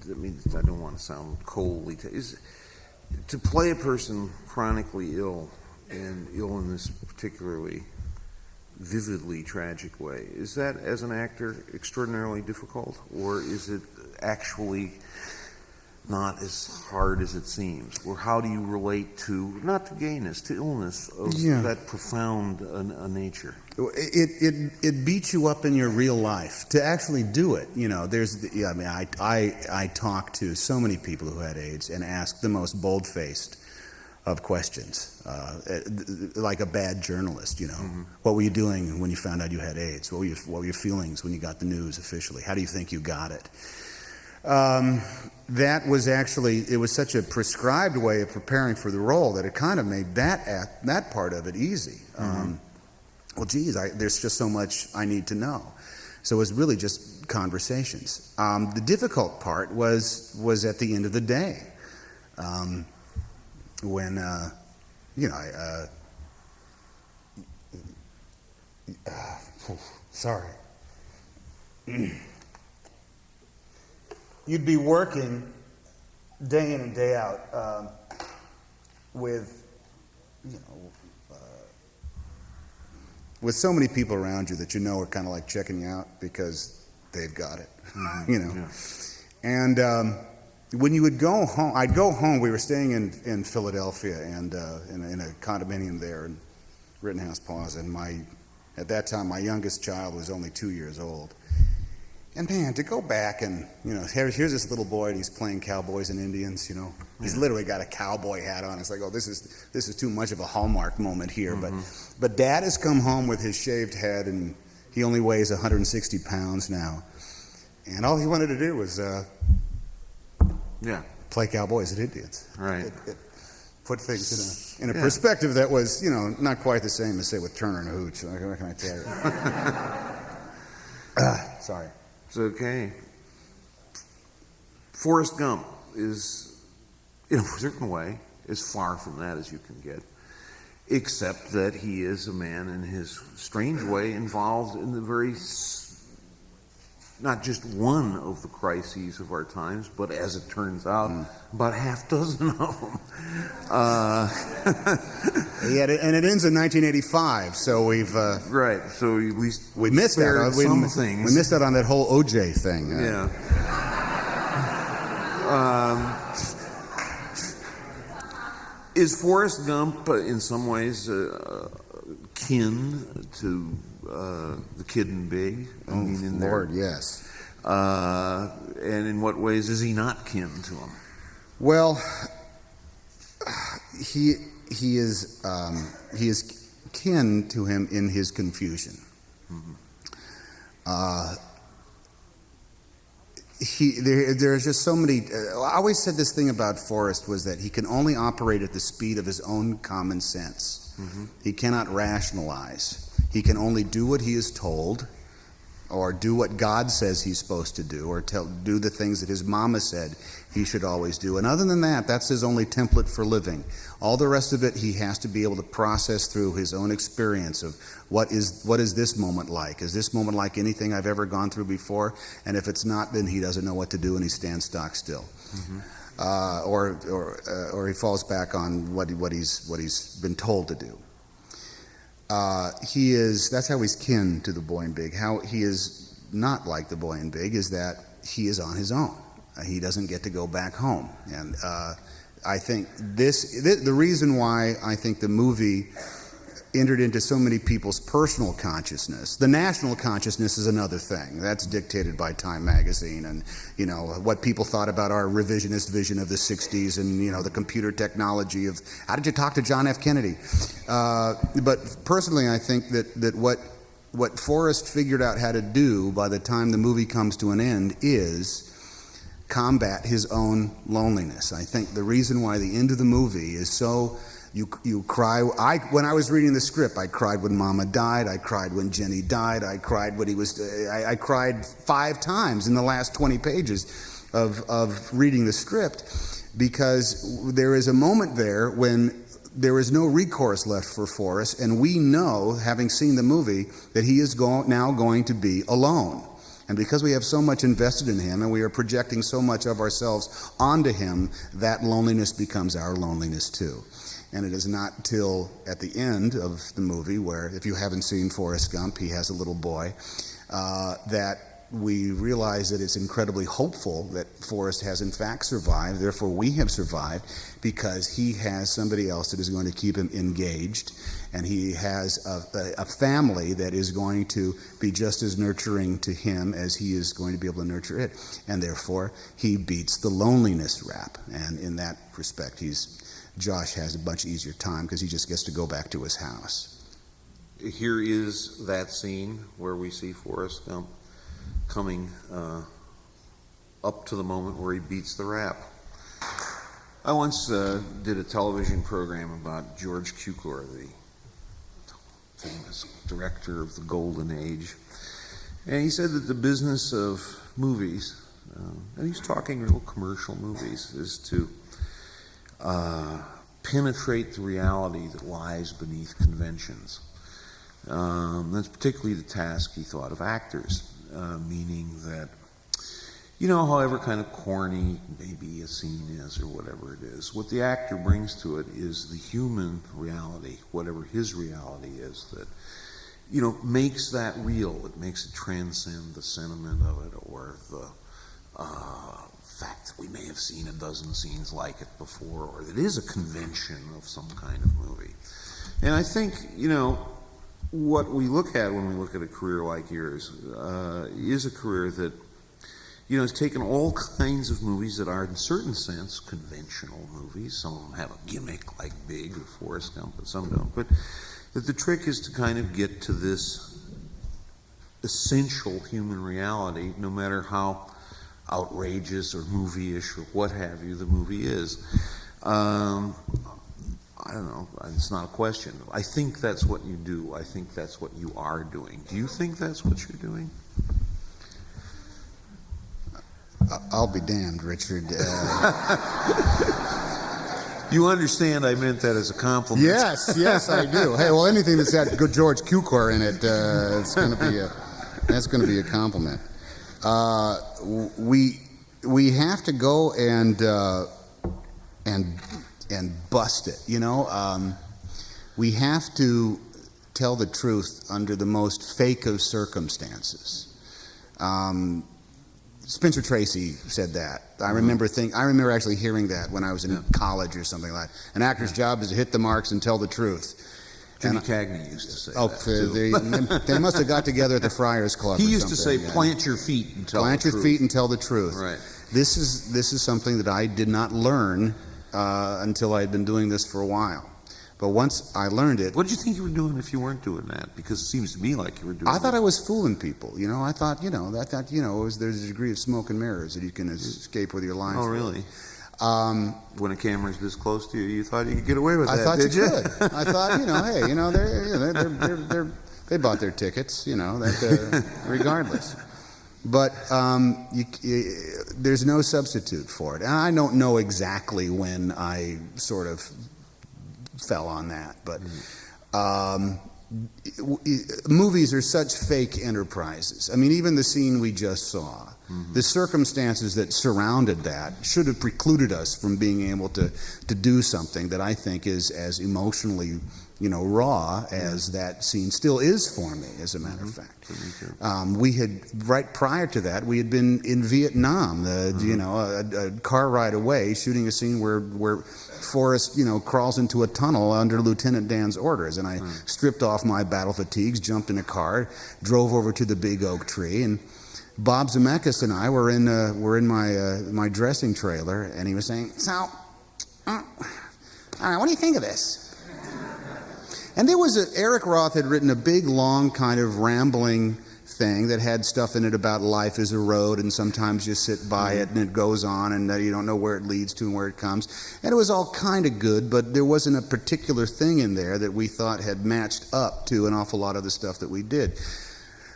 [SPEAKER 4] I mean, I don't want to sound coldly, is to play a person chronically ill and ill in this particularly vividly tragic way, is that as an actor extraordinarily difficult, or is it actually not as hard as it seems? Or how do you relate to, not to gayness, to illness of that profound a nature?
[SPEAKER 3] It beats you up in your real life to actually do it. You know, I talked to so many people who had AIDS and asked the most bold-faced of questions, like a bad journalist, you know. Mm-hmm. What were you doing when you found out you had AIDS? What were your feelings when you got the news officially? How do you think you got it? That was actually, it was such a prescribed way of preparing for the role that it kind of made that part of it easy. Mm-hmm. Well, geez, there's just so much I need to know. So it was really just conversations. The difficult part was at the end of the day, when, sorry. You'd be working day in and day out with so many people around you that you know are kind of like checking you out because they've got it, you know. Yeah. And when you would go home, I'd go home. We were staying in Philadelphia and in a condominium there in Rittenhouse Plaza. And at that time, my youngest child was only 2 years old. And man, to go back and, you know, here's this little boy and he's playing cowboys and Indians, you know. He's literally got a cowboy hat on. It's like, oh, this is too much of a Hallmark moment here. Mm-hmm. But Dad has come home with his shaved head and he only weighs 160 pounds now. And all he wanted to do was play cowboys and Indians.
[SPEAKER 4] Right.
[SPEAKER 3] It put things in a perspective that was, you know, not quite the same as, say, with Turner and Hooch. What can I tell you? Sorry.
[SPEAKER 4] It's okay. Forrest Gump is, in a certain way, as far from that as you can get. except that he is a man in his strange way involved in the not just one of the crises of our times, but as it turns out, about half dozen of them.
[SPEAKER 3] And it ends in 1985, so we've
[SPEAKER 4] Right. So at least
[SPEAKER 3] we missed that.
[SPEAKER 4] some things.
[SPEAKER 3] We missed out on that whole OJ thing.
[SPEAKER 4] Yeah. Is Forrest Gump in some ways kin to the Kid and Big? I mean, in
[SPEAKER 3] Lord,
[SPEAKER 4] there.
[SPEAKER 3] yes.
[SPEAKER 4] And in what ways is he not kin to him?
[SPEAKER 3] Well, he is kin to him in his confusion. There's just so many. I always said this thing about Forrest was that he can only operate at the speed of his own common sense. He cannot rationalize. He can only do what he is told, or do what God says he's supposed to do, or do the things that his mama said he should always do. And other than that, that's his only template for living. All the rest of it, he has to be able to process through his own experience of what is this moment like? Is this moment like anything I've ever gone through before? And if it's not, then he doesn't know what to do and he stands stock still. Or he falls back on what he's been told to do. That's how he's kin to the Boy in Big. How he is not like the Boy in Big is that he is on his own. He doesn't get to go back home. And I think the reason why I think the movie entered into so many people's personal consciousness. The national consciousness is another thing. That's dictated by Time magazine and, what people thought about our revisionist vision of the 60s and, the computer technology of how did you talk to John F. Kennedy? But personally, I think that what Forrest figured out how to do by the time the movie comes to an end is combat his own loneliness. I think the reason why the end of the movie is so... You cry. When I was reading the script, I cried when Mama died. I cried when Jenny died. I cried when he was. I cried 5 times in the last 20 pages of reading the script, because there is a moment there when there is no recourse left for Forrest, and we know, having seen the movie, that he is now going to be alone. And because we have so much invested in him and we are projecting so much of ourselves onto him, that loneliness becomes our loneliness too. And it is not till at the end of the movie, where if you haven't seen Forrest Gump, he has a little boy, that we realize that it's incredibly hopeful that Forrest has in fact survived. Therefore, we have survived because he has somebody else that is going to keep him engaged. And he has a family that is going to be just as nurturing to him as he is going to be able to nurture it. And therefore, he beats the loneliness rap. And in that respect, Josh has a much easier time because he just gets to go back to his house.
[SPEAKER 2] Here is that scene where we see Forrest Gump coming up to the moment where he beats the rap. I once did a television program about George Cukor, the famous director of the Golden Age. And he said that the business of movies, and he's talking real commercial movies, is to penetrate the reality that lies beneath conventions. That's particularly the task, he thought, of actors, meaning that, however kind of corny maybe a scene is or whatever it is, what the actor brings to it is the human reality, whatever his reality is, that, makes that real. It makes it transcend the sentiment of it or the fact that we may have seen a dozen scenes like it before, or that it is a convention of some kind of movie. And I think, what we look at when we look at a career like yours is a career that, has taken all kinds of movies that are, in a certain sense, conventional movies. Some of them have a gimmick like Big or Forrest Gump, but some don't. But that the trick is to kind of get to this essential human reality, no matter how outrageous or movie-ish or what have you the movie is. I don't know. It's not a question. I think that's what you do. I think that's what you are doing. Do you think that's what you're doing?
[SPEAKER 3] I'll be damned, Richard.
[SPEAKER 2] You understand I meant that as a compliment.
[SPEAKER 3] Yes, I do. Hey, well, anything that's got good George Cukor in it, that's going to be a compliment. We have to go and bust it. You know, we have to tell the truth under the most fake of circumstances. Spencer Tracy said that. I remember actually hearing that when I was in college or something like that. An actor's job is to hit the marks and tell the truth.
[SPEAKER 2] Jimmy Cagney used to say
[SPEAKER 3] They must have got together at the Friars Club.
[SPEAKER 2] He
[SPEAKER 3] or
[SPEAKER 2] used to say,
[SPEAKER 3] something,
[SPEAKER 2] plant your feet and tell the truth.
[SPEAKER 3] Plant your feet and tell the truth.
[SPEAKER 2] Right.
[SPEAKER 3] This is something that I did not learn until I had been doing this for a while. But once I learned it...
[SPEAKER 2] What did you think you were doing if you weren't doing that? Because it seems to me like you were doing
[SPEAKER 3] I thought I was fooling people. You know, I thought, there's a degree of smoke and mirrors that you can escape with your lines.
[SPEAKER 2] Oh, really? When a camera's this close to you, you thought you could get away with that,
[SPEAKER 3] I thought
[SPEAKER 2] did
[SPEAKER 3] you could. I thought, they bought their tickets, regardless. But there's no substitute for it. And I don't know exactly when I sort of fell on that, but movies are such fake enterprises. I mean, even the scene we just saw, the circumstances that surrounded that should have precluded us from being able to do something that I think is as emotionally, raw as that scene still is for me, as a matter of fact. We had, right prior to that, we had been in Vietnam, a car ride away, shooting a scene where Forrest, crawls into a tunnel under Lieutenant Dan's orders, and I stripped off my battle fatigues, jumped in a car, drove over to the big oak tree, and Bob Zemeckis and I were in my dressing trailer, and he was saying, "So, all right, what do you think of this?" And there was Eric Roth had written a big, long, kind of rambling thing that had stuff in it about life is a road, and sometimes you sit by it and it goes on, and you don't know where it leads to and where it comes. And it was all kind of good, but there wasn't a particular thing in there that we thought had matched up to an awful lot of the stuff that we did.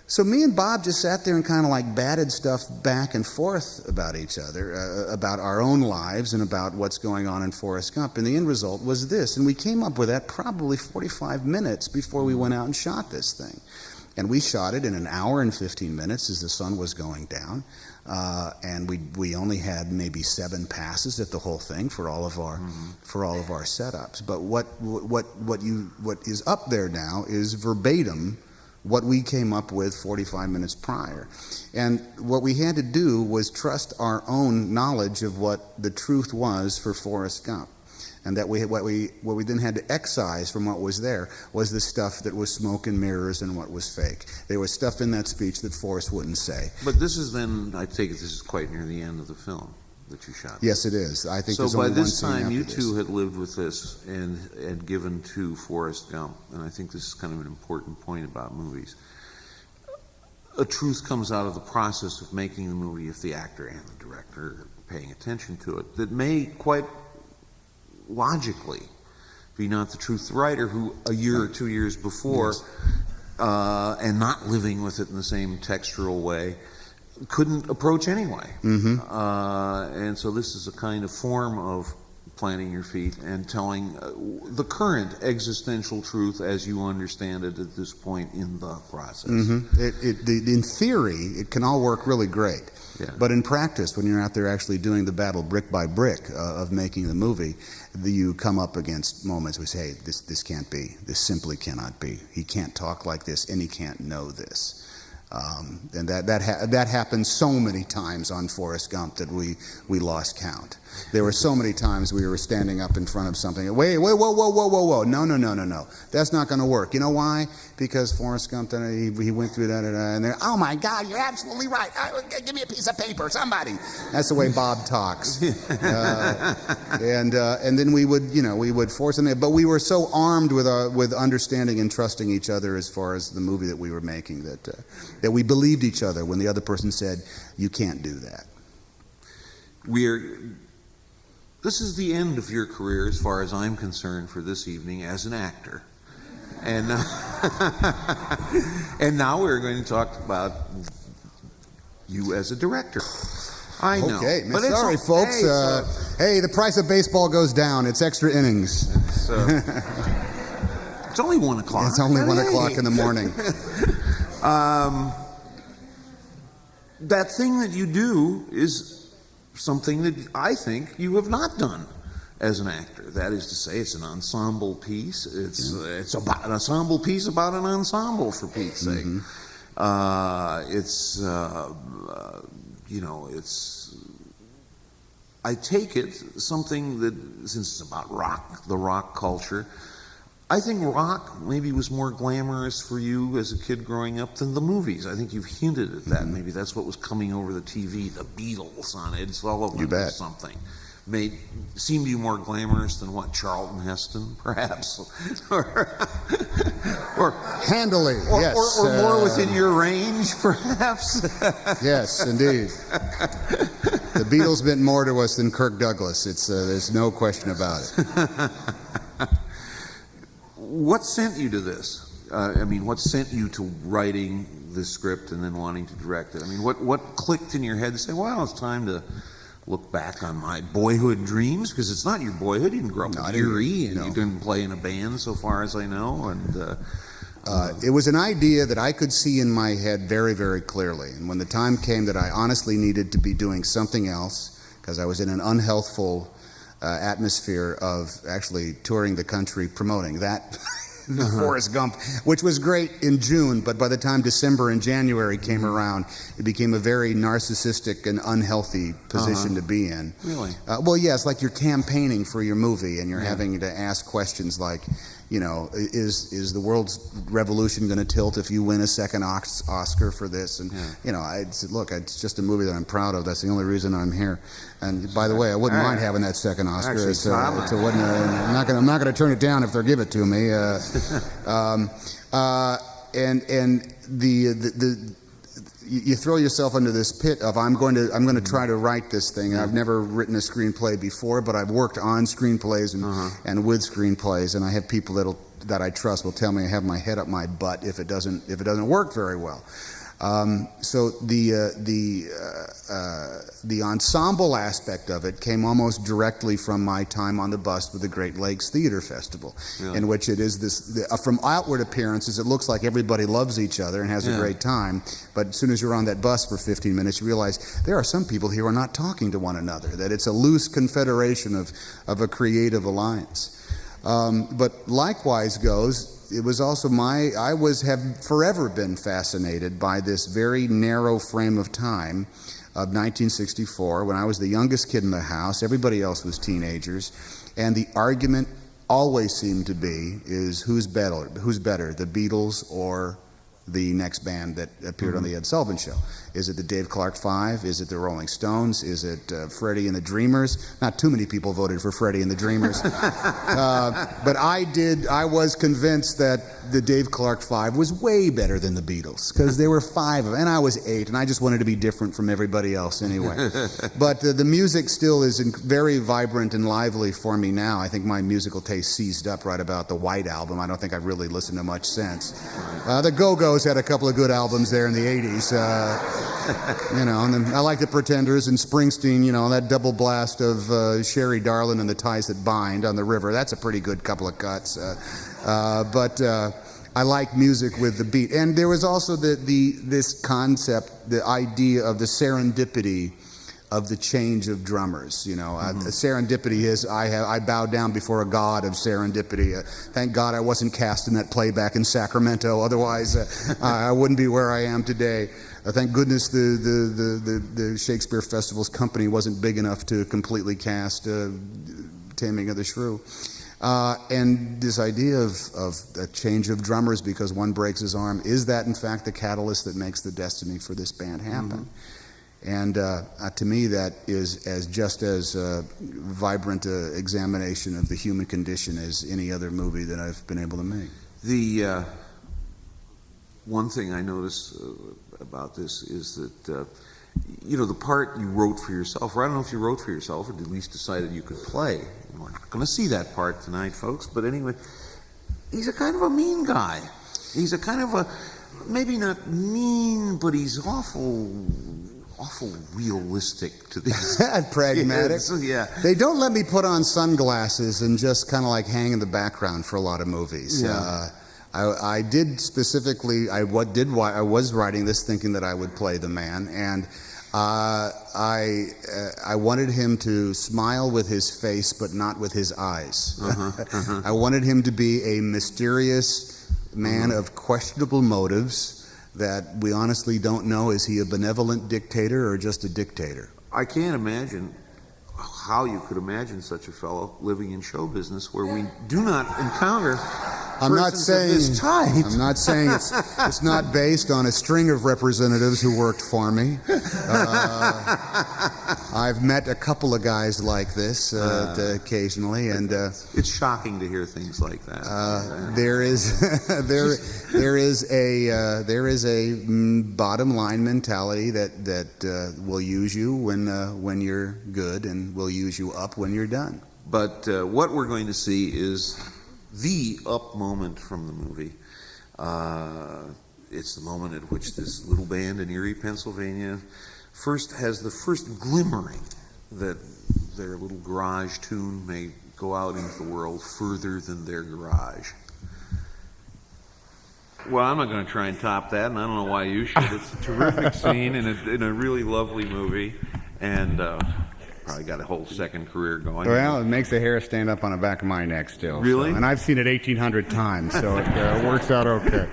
[SPEAKER 3] So me and Bob just sat there and kind of like batted stuff back and forth about each other, about our own lives and about what's going on in Forrest Gump. And the end result was this. And we came up with that probably 45 minutes before we went out and shot this thing. And we shot it in an hour and 15 minutes as the sun was going down. And we only had maybe 7 passes at the whole thing for all of our setups. But what is up there now is verbatim what we came up with 45 minutes prior. And what we had to do was trust our own knowledge of what the truth was for Forrest Gump. And that what we then had to excise from what was there was the stuff that was smoke and mirrors and what was fake. There was stuff in that speech that Forrest wouldn't say.
[SPEAKER 2] But this is then, I take it this is quite near the end of the film that you shot.
[SPEAKER 3] Yes, it is. I think
[SPEAKER 2] so. By this time, you two
[SPEAKER 3] this.
[SPEAKER 2] had lived with this and given to Forrest Gump, and I think this is kind of an important point about movies. A truth comes out of the process of making the movie if the actor and the director are paying attention to it that may quite logically be not the truth. The writer who a year or 2 years before and not living with it in the same textural way couldn't approach anyway. And so this is a kind of form of planting your feet and telling the current existential truth as you understand it at this point in the process.
[SPEAKER 3] In theory, it can all work really great.
[SPEAKER 2] Yeah.
[SPEAKER 3] But in practice, when you're out there actually doing the battle brick by brick of making the movie, you come up against moments where you say, hey, this can't be. This simply cannot be. He can't talk like this, and he can't know this. And that happened so many times on Forrest Gump that we lost count. There were so many times we were standing up in front of something. Wait, whoa. No. That's not going to work. You know why? Because Forrest Gump, he went through that, and they're, oh my God, you're absolutely right. Give me a piece of paper, somebody. That's the way Bob talks. And then we would force them. But we were so armed with understanding and trusting each other as far as the movie that we were making that we believed each other when the other person said, you can't do that.
[SPEAKER 2] This is the end of your career, as far as I'm concerned, for this evening as an actor. And and now we're going to talk about you as a director. I know.
[SPEAKER 3] Okay,
[SPEAKER 2] but
[SPEAKER 3] sorry, folks.
[SPEAKER 2] Hey,
[SPEAKER 3] Hey, the price of baseball goes down. It's extra innings.
[SPEAKER 2] It's only 1 o'clock.
[SPEAKER 3] It's only
[SPEAKER 2] but
[SPEAKER 3] 1
[SPEAKER 2] hey.
[SPEAKER 3] o'clock in the morning.
[SPEAKER 2] That thing that you do is something that I think you have not done as an actor. That is to say, it's an ensemble piece. It's about an ensemble piece about an ensemble, for Pete's sake. I take it something that, since it's about rock, the rock culture, I think rock maybe was more glamorous for you as a kid growing up than the movies. I think you've hinted at that. Maybe that's what was coming over the TV, the Beatles on Ed Sullivan or something. Seemed to you more glamorous than what, Charlton Heston, perhaps? or
[SPEAKER 3] Handily, yes.
[SPEAKER 2] Or more within your range, perhaps?
[SPEAKER 3] Yes, indeed. The Beatles meant more to us than Kirk Douglas. There's no question about it.
[SPEAKER 2] What sent you to this? What sent you to writing this script and then wanting to direct it? What clicked in your head to say, well, it's time to look back on my boyhood dreams? Because it's not your boyhood. You didn't grow up in Erie, and you didn't play in a band, so far as I know. And
[SPEAKER 3] it was an idea that I could see in my head very, very clearly. And when the time came that I honestly needed to be doing something else, because I was in an unhealthful atmosphere of actually touring the country promoting that Forrest Gump, which was great in June, but by the time December and January came around, it became a very narcissistic and unhealthy position to be in.
[SPEAKER 2] Really?
[SPEAKER 3] Well, yes, like you're campaigning for your movie and you're having to ask questions like, is the world's revolution going to tilt if you win a second Oscar for this? And I said, look, it's just a movie that I'm proud of. That's the only reason I'm here. And by the way, I wouldn't mind having that second Oscar. I'm not going to turn it down if they'll give it to me. You throw yourself into this pit of I'm going to try to write this thing. I've never written a screenplay before, but I've worked on screenplays and with screenplays, and I have people that I trust will tell me I have my head up my butt if it doesn't work very well. So the ensemble aspect of it came almost directly from my time on the bus with the Great Lakes Theater Festival, in which it is from outward appearances, it looks like everybody loves each other and has a great time, but as soon as you're on that bus for 15 minutes, you realize there are some people here who are not talking to one another, that it's a loose confederation of a creative alliance. But likewise goes, it was also I have forever been fascinated by this very narrow frame of time of 1964, when I was the youngest kid in the house. Everybody else was teenagers, and the argument always seemed to be is who's better, the Beatles or the next band that appeared on the Ed Sullivan Show. Is it the Dave Clark Five? Is it the Rolling Stones? Is it Freddie and the Dreamers? Not too many people voted for Freddie and the Dreamers. But I was convinced that the Dave Clark Five was way better than the Beatles, because there were 5 of them, and I was 8, and I just wanted to be different from everybody else anyway. But the music still is very vibrant and lively for me now. I think my musical taste seized up right about the White Album. I don't think I've really listened to much since. The Go-Go's had a couple of good albums there in the 80s. And then I like the Pretenders and Springsteen, that double blast of Sherry Darlin and the Ties That Bind on the River. That's a pretty good couple of cuts. But I like music with the beat. And there was also this concept, the idea of the serendipity of the change of drummers. Serendipity is, I bow down before a god of serendipity. Thank God I wasn't cast in that play back in Sacramento. Otherwise, I wouldn't be where I am today. Thank goodness the Shakespeare Festival's company wasn't big enough to completely cast Taming of the Shrew. And this idea of a change of drummers because one breaks his arm, is that in fact the catalyst that makes the destiny for this band happen? And to me, that is just as vibrant an examination of the human condition as any other movie that I've been able to make.
[SPEAKER 2] The one thing I notice about this is that the part you wrote for yourself, or I don't know if you wrote for yourself or at least decided you could play. We're not going to see that part tonight, folks, but anyway, he's a kind of a mean guy. He's a kind of maybe not mean, but he's awful
[SPEAKER 4] awful realistic to these
[SPEAKER 3] Pragmatic.
[SPEAKER 4] kids. Yeah.
[SPEAKER 3] They don't let me put on sunglasses and just kind of like hang in the background for a lot of movies.
[SPEAKER 1] Yeah.
[SPEAKER 3] I did specifically. I was writing this thinking that I would play the man, and I wanted him to smile with his face, but not with his eyes. I wanted him to be a mysterious man of questionable motives that we honestly don't know. Is he a benevolent dictator or just a dictator?
[SPEAKER 4] I can't imagine how you could imagine such a fellow living in show business where we do not encounter
[SPEAKER 3] I'm not
[SPEAKER 4] persons
[SPEAKER 3] saying
[SPEAKER 4] of this type.
[SPEAKER 3] I'm not saying it's not based on a string of representatives who worked for me. I've met a couple of guys like this occasionally, and
[SPEAKER 4] It's shocking to hear things like that.
[SPEAKER 3] there is a bottom line mentality that will use you when you're good and will use you up when you're done.
[SPEAKER 4] But what we're going to see is the up moment from the movie. It's the moment at which this little band in Erie, Pennsylvania, has the first glimmering that their little garage tune may go out into the world further than their garage. Well, I'm not going to try and top that, and I don't know why you should. It's a terrific scene in a really lovely movie, and probably got a whole second career going.
[SPEAKER 3] Well, it makes the hair stand up on the back of my neck still.
[SPEAKER 4] Really?
[SPEAKER 3] So, and I've seen it 1,800 times, so it works out okay.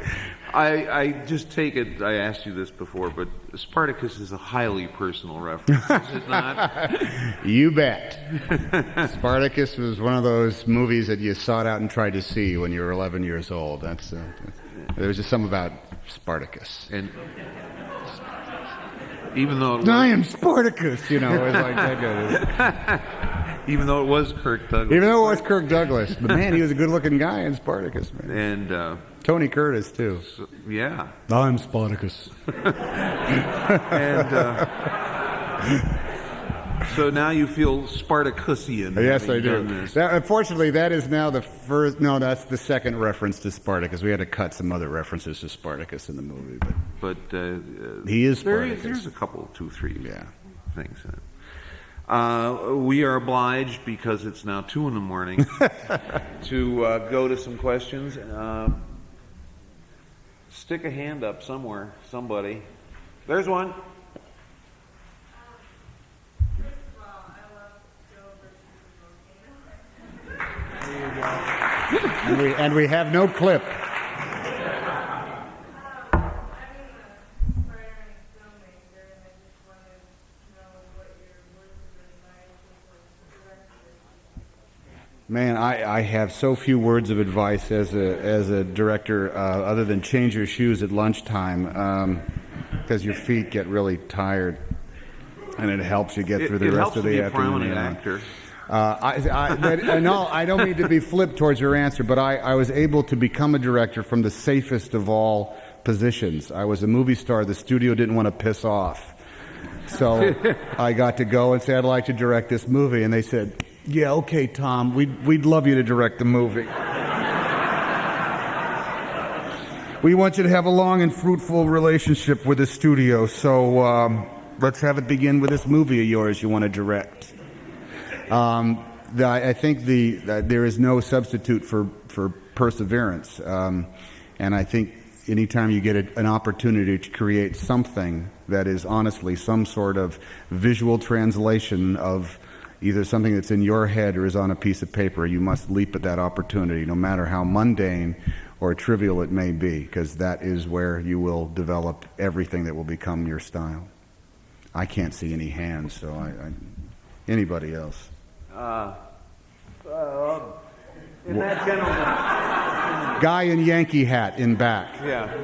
[SPEAKER 4] I just take it, I asked you this before, but Spartacus is a highly personal reference, is it not?
[SPEAKER 3] You bet. Spartacus was one of those movies that you sought out and tried to see when you were 11 years old. There was just something about Spartacus.
[SPEAKER 4] And even though
[SPEAKER 3] I am Spartacus, it was like that.
[SPEAKER 4] even though it was Kirk Douglas.
[SPEAKER 3] Even though it was Kirk Douglas. But man, he was a good-looking guy in Spartacus, man.
[SPEAKER 4] And
[SPEAKER 3] Tony Curtis, too.
[SPEAKER 4] yeah.
[SPEAKER 3] I'm Spartacus.
[SPEAKER 4] And so now you feel Spartacusian.
[SPEAKER 3] Yes,
[SPEAKER 4] having
[SPEAKER 3] I do.
[SPEAKER 4] done this.
[SPEAKER 3] Unfortunately, that is now the first. No, that's the second reference to Spartacus. We had to cut some other references to Spartacus in the movie,
[SPEAKER 4] But
[SPEAKER 3] he is Spartacus.
[SPEAKER 4] There's a couple, 2, 3
[SPEAKER 3] Yeah.
[SPEAKER 4] things in it. We are obliged, because it's now 2 a.m, to go to some questions. Stick a hand up somewhere, somebody. There's one.
[SPEAKER 3] And we have no clip. Man, I have so few words of advice as a director, other than change your shoes at lunchtime, because your feet get really tired, and it helps you get through the rest of the afternoon.
[SPEAKER 4] It helps to be a prominent actor.
[SPEAKER 3] No, I don't mean to be flip towards your answer, but I was able to become a director from the safest of all positions. I was a movie star the studio didn't want to piss off. So I got to go and say, I'd like to direct this movie. And they said, yeah, okay, Tom, we'd love you to direct the movie. We want you to have a long and fruitful relationship with the studio, so let's have it begin with this movie of yours you want to direct. I think there is no substitute for perseverance, and I think anytime you get an opportunity to create something that is honestly some sort of visual translation of either something that's in your head or is on a piece of paper, you must leap at that opportunity, no matter how mundane or trivial it may be, because that is where you will develop everything that will become your style. I can't see any hands, so anybody else?
[SPEAKER 4] In that gentleman.
[SPEAKER 3] Guy in Yankee hat in back.
[SPEAKER 4] Yeah.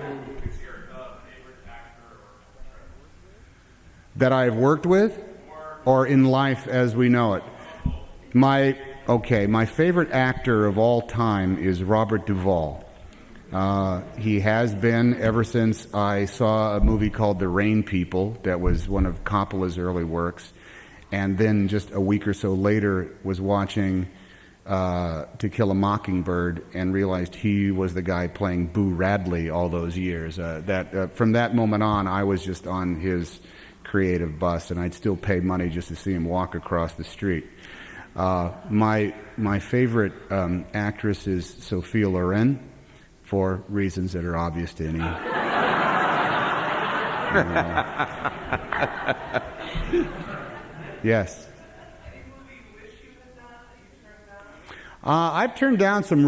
[SPEAKER 3] That I've worked with, or in life as we know it. My favorite actor of all time is Robert Duvall. He has been ever since I saw a movie called The Rain People that was one of Coppola's early works, and then just a week or so later was watching To Kill a Mockingbird and realized he was the guy playing Boo Radley all those years. From that moment on, I was just on his creative bust, and I'd still pay money just to see him walk across the street. My favorite actress is Sophia Loren, for reasons that are obvious to any. Yes. I've turned down some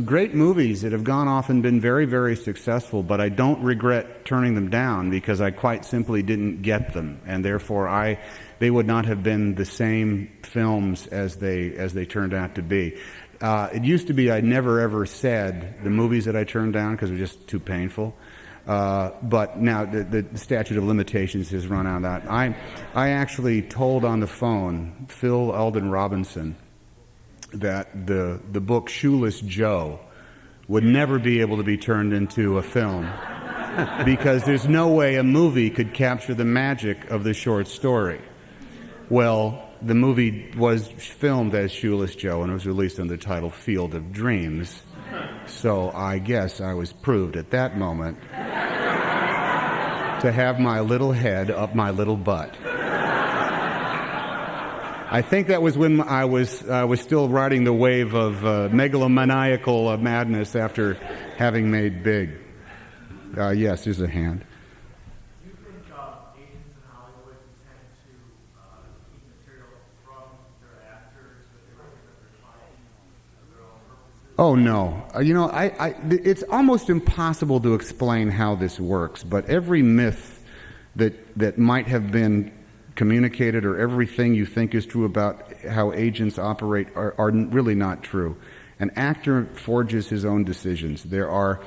[SPEAKER 3] great movies that have gone off and been very, very successful, but I don't regret turning them down because I quite simply didn't get them, and therefore they would not have been the same films as they turned out to be. It used to be I never ever said the movies that I turned down because they were just too painful. But now the statute of limitations has run out. I actually told on the phone Phil Alden Robinson that the book Shoeless Joe would never be able to be turned into a film because there's no way a movie could capture the magic of the short story. Well, the movie was filmed as Shoeless Joe and it was released under the title Field of Dreams. So I guess I was proved at that moment to have my little head up my little butt. I think that was when I was still riding the wave of megalomaniacal madness after having made big. Yes, there's a hand.
[SPEAKER 5] Do you think agents in Hollywood tend to keep material from their actors that they represent their clients for their own purposes?
[SPEAKER 3] Oh no! It's almost impossible to explain how this works. But every myth that might have been communicated, or everything you think is true about how agents operate, are really not true. An actor forges his own decisions. An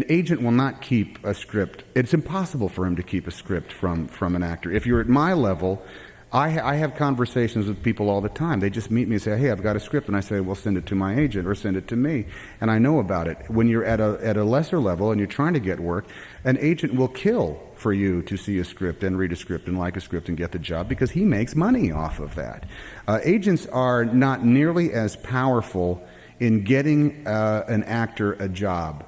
[SPEAKER 3] agent will not keep a script. It's impossible for him to keep a script from an actor. If you're at my level, I have conversations with people all the time. They just meet me and say, "Hey, I've got a script," and I say, "Well, send it to my agent or send it to me," and I know about it. When you're at a lesser level and you're trying to get work, an agent will kill for you to see a script and read a script and like a script and get the job because he makes money off of that. Agents are not nearly as powerful in getting an actor a job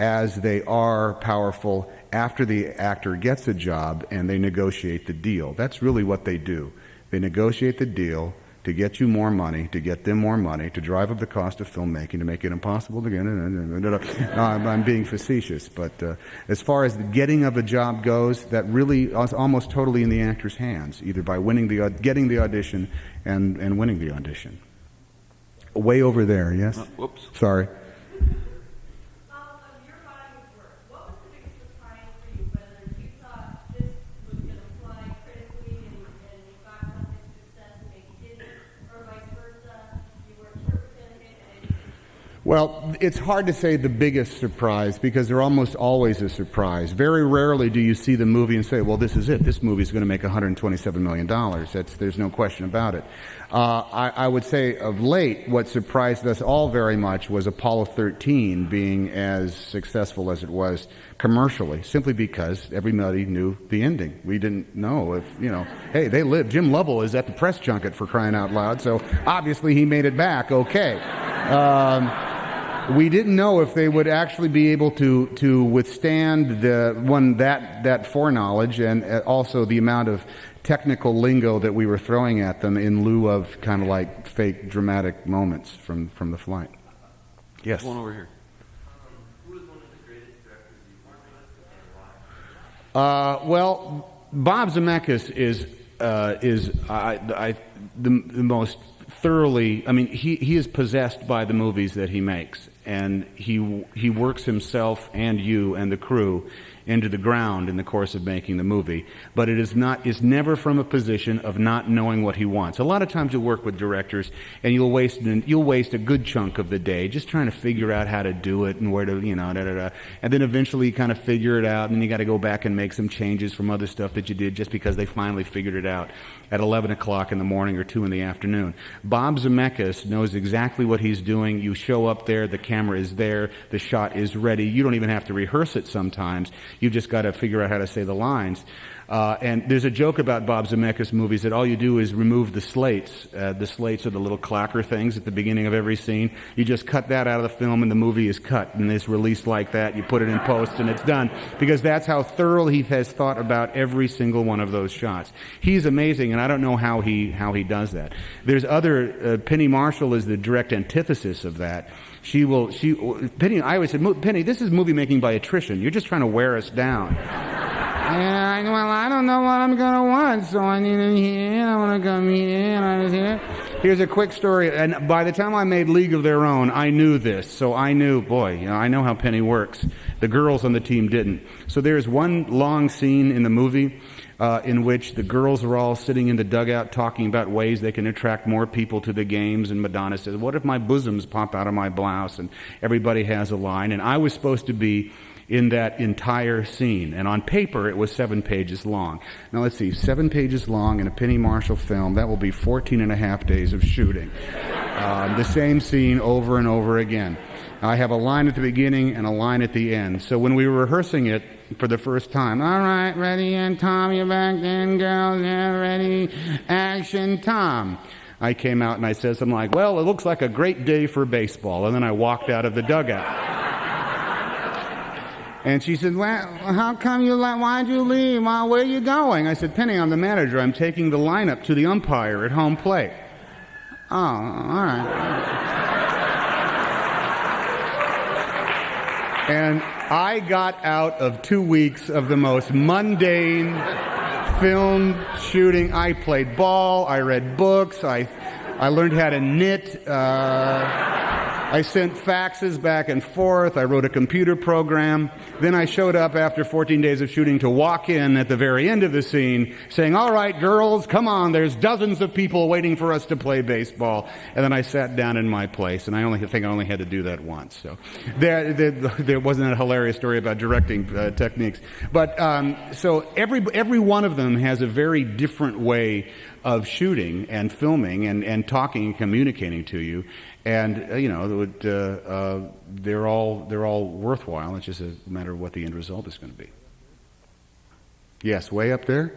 [SPEAKER 3] as they are powerful after the actor gets a job and they negotiate the deal. That's really what they do. They negotiate the deal to get you more money, to get them more money, to drive up the cost of filmmaking, to make it impossible to get. I'm being facetious, but as far as the getting of a job goes, that really is almost totally in the actor's hands, either by getting the audition and winning the audition. Way over there, yes?
[SPEAKER 2] Whoops.
[SPEAKER 3] Sorry.
[SPEAKER 6] Of your body of work, what was the biggest surprise for you? Whether you thought this was going to fly critically and you got something success and maybe didn't, or vice versa, you weren't sure it was going to hit and it didn't?
[SPEAKER 3] Well, it's hard to say the biggest surprise because they're almost always a surprise. Very rarely do you see the movie and say, well, this is it. This movie is going to make $127 million. There's no question about it. I would say of late, what surprised us all very much was Apollo 13 being as successful as it was commercially, simply because everybody knew the ending. We didn't know if, hey, they lived. Jim Lovell is at the press junket, for crying out loud, so obviously he made it back okay. We didn't know if they would actually be able to withstand that foreknowledge and also the amount of technical lingo that we were throwing at them in lieu of kind of like fake dramatic moments from the flight. Yes.
[SPEAKER 2] One over here.
[SPEAKER 5] Who is one of the greatest directors you've worked with and why?
[SPEAKER 3] Well, Bob Zemeckis is the most thoroughly. I mean, he is possessed by the movies that he makes, and he works himself and you and the crew into the ground in the course of making the movie. But it is never from a position of not knowing what he wants. A lot of times you'll work with directors and you'll waste a good chunk of the day just trying to figure out how to do it and where to, and then eventually you kind of figure it out and then you got to go back and make some changes from other stuff that you did just because they finally figured it out at 11 o'clock in the morning or 2 in the afternoon. Bob Zemeckis knows exactly what he's doing. You show up there, the camera is there, the shot is ready. You don't even have to rehearse it sometimes. You've just got to figure out how to say the lines. And there's a joke about Bob Zemeckis movies that all you do is remove the slates. The slates are the little clacker things at the beginning of every scene. You just cut that out of the film and the movie is cut and it's released like that. You put it in post and it's done. Because that's how thorough he has thought about every single one of those shots. He's amazing, and I don't know how he does that. There's other, Penny Marshall is the direct antithesis of that. Penny, I always said, Penny, this is movie making by attrition. You're just trying to wear us down. Well, I don't know what I'm going to want, so I need to here, I want to come here, and I was here. Here's a quick story, and by the time I made League of Their Own, I knew this, so I knew, boy, I know how Penny works. The girls on the team didn't. So there's one long scene in the movie in which the girls are all sitting in the dugout talking about ways they can attract more people to the games, and Madonna says, what if my bosoms pop out of my blouse? And everybody has a line, and I was supposed to be in that entire scene. And on paper, it was 7 pages long. Now let's see, 7 pages long in a Penny Marshall film, that will be 14 and a half days of shooting. The same scene over and over again. I have a line at the beginning and a line at the end. So when we were rehearsing it for the first time, all right, ready, and Tom, you're back in, girls, yeah, ready, action, Tom. I came out and I said something like, well, it looks like a great day for baseball. And then I walked out of the dugout. And she said, well, how come why'd you leave? Where are you going? I said, Penny, I'm the manager. I'm taking the lineup to the umpire at home plate. Oh, all right. And I got out of 2 weeks of the most mundane film shooting. I played ball. I read books. I learned how to knit. I sent faxes back and forth. I wrote a computer program. Then I showed up after 14 days of shooting to walk in at the very end of the scene saying, all right, girls, come on. There's dozens of people waiting for us to play baseball. And then I sat down in my place, and I think I only had to do that once. So there wasn't a hilarious story about directing techniques. But so every one of them has a very different way of shooting and filming and talking and communicating to you. And they're all worthwhile. It's just a matter of what the end result is going to be. Yes, way up there.
[SPEAKER 6] I was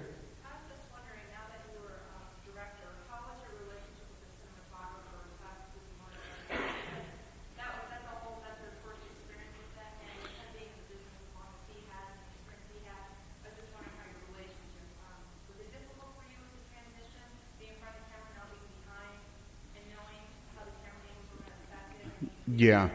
[SPEAKER 6] just wondering, now that you were a director, how was your relationship with the cinematographer? That's your first experience with that, and him being in the business as long as he has, and the experience he has. I was just wondering how your relationship was it difficult for you as a transition, being in front of the camera, now being behind, and knowing how the camera angles were going to affect it?
[SPEAKER 3] Yeah.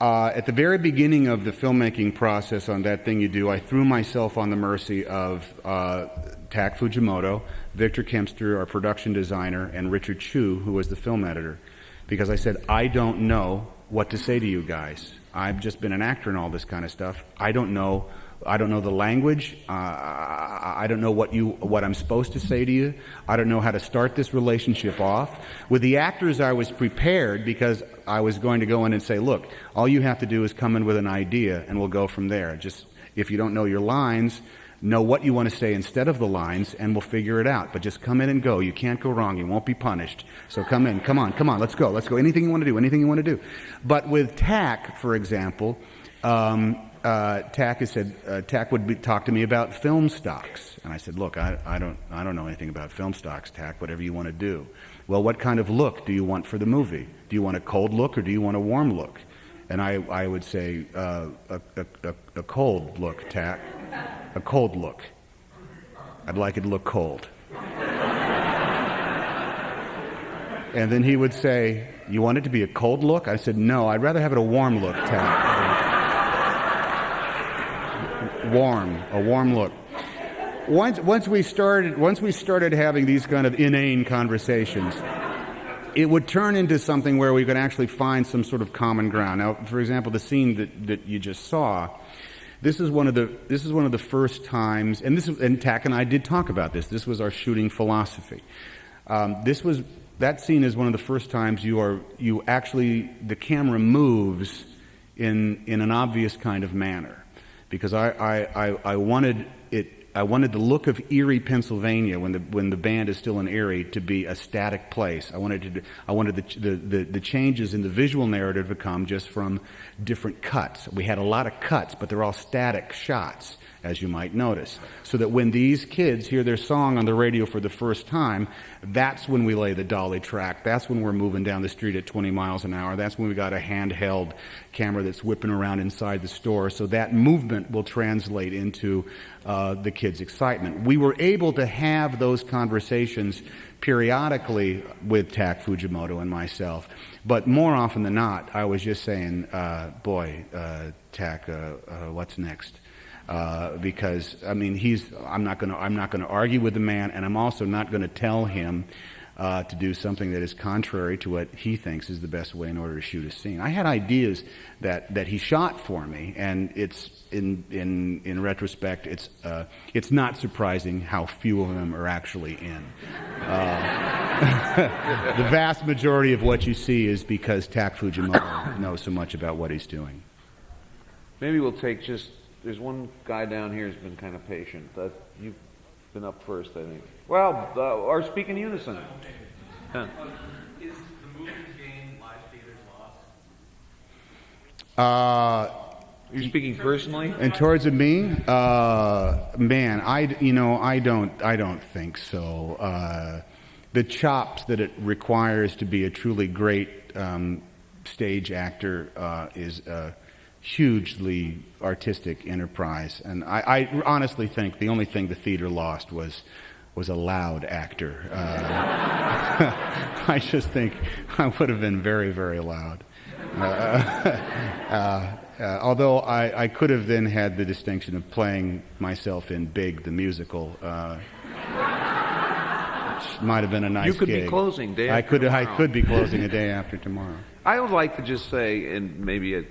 [SPEAKER 3] At the very beginning of the filmmaking process on That Thing You Do, I threw myself on the mercy of Tak Fujimoto, Victor Kempster, our production designer, and Richard Chu, who was the film editor. Because I said, I don't know what to say to you guys. I've just been an actor and all this kind of stuff. I don't know the language. I don't know what I'm supposed to say to you. I don't know how to start this relationship off. With the actors, I was prepared because I was going to go in and say, look, all you have to do is come in with an idea and we'll go from there. Just, if you don't know your lines, know what you want to say instead of the lines and we'll figure it out. But just come in and go. You can't go wrong. You won't be punished. So come in. Come on. Let's go. Anything you want to do. But with Tak, for example, Tak would talk to me about film stocks, and I said, "Look, I don't know anything about film stocks, Tak. Whatever you want to do. Well, what kind of look do you want for the movie? Do you want a cold look or do you want a warm look?" And I would say a cold look, Tak. A cold look. I'd like it to look cold. And then he would say, "You want it to be a cold look?" I said, "No, I'd rather have it a warm look, Tak." A warm look. Once we started having these kind of inane conversations, it would turn into something where we could actually find some sort of common ground. Now, for example, the scene that you just saw, this is one of the first times, and Tak and I did talk about this. This was our shooting philosophy. That scene is one of the first times the camera moves in an obvious kind of manner. Because I wanted the look of Erie, Pennsylvania, when the band is still in Erie, to be a static place. I wanted the changes in the visual narrative to come just from different cuts. We had a lot of cuts, but they're all static shots, as you might notice. So that when these kids hear their song on the radio for the first time, that's when we lay the dolly track. That's when we're moving down the street at 20 miles an hour. That's when we got a handheld camera that's whipping around inside the store. So that movement will translate into the kids' excitement. We were able to have those conversations periodically with Tak Fujimoto and myself, but more often than not, I was just saying, Tak, what's next? Because I mean, I'm not going to argue with the man, and I'm also not going to tell him to do something that is contrary to what he thinks is the best way in order to shoot a scene. I had ideas that he shot for me, and it's in retrospect, it's not surprising how few of them are actually in. The vast majority of what you see is because Tak Fujimoto knows so much about what he's doing.
[SPEAKER 2] Maybe we'll take there's one guy down here who's been kind of patient. You've been up first, I think. Well, or speak in unison. Yeah.
[SPEAKER 5] Is the movie's gain live theaters lost?
[SPEAKER 2] You're speaking personally?
[SPEAKER 3] And towards me, man, I don't think so. The chops that it requires to be a truly great stage actor is a hugely artistic enterprise, and I honestly think the only thing the theater lost was a loud actor. I just think I would have been very, very loud. Although I could have then had the distinction of playing myself in Big, the musical, which might have been a nice gig.
[SPEAKER 2] You could be closing day after tomorrow.
[SPEAKER 3] I could be closing a day after tomorrow.
[SPEAKER 2] I would like to just say, and maybe I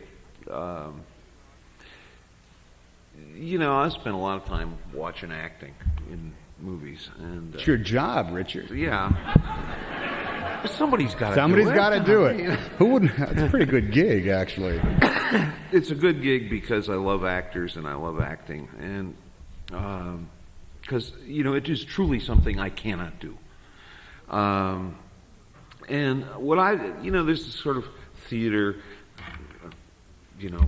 [SPEAKER 2] spent a lot of time watching acting in movies, and
[SPEAKER 3] it's your job, Richard.
[SPEAKER 2] Yeah. Somebody's got
[SPEAKER 3] to do it. Who wouldn't? It's a pretty good gig, actually.
[SPEAKER 2] It's a good gig because I love actors and I love acting, and because it is truly something I cannot do. And what there's this sort of theater,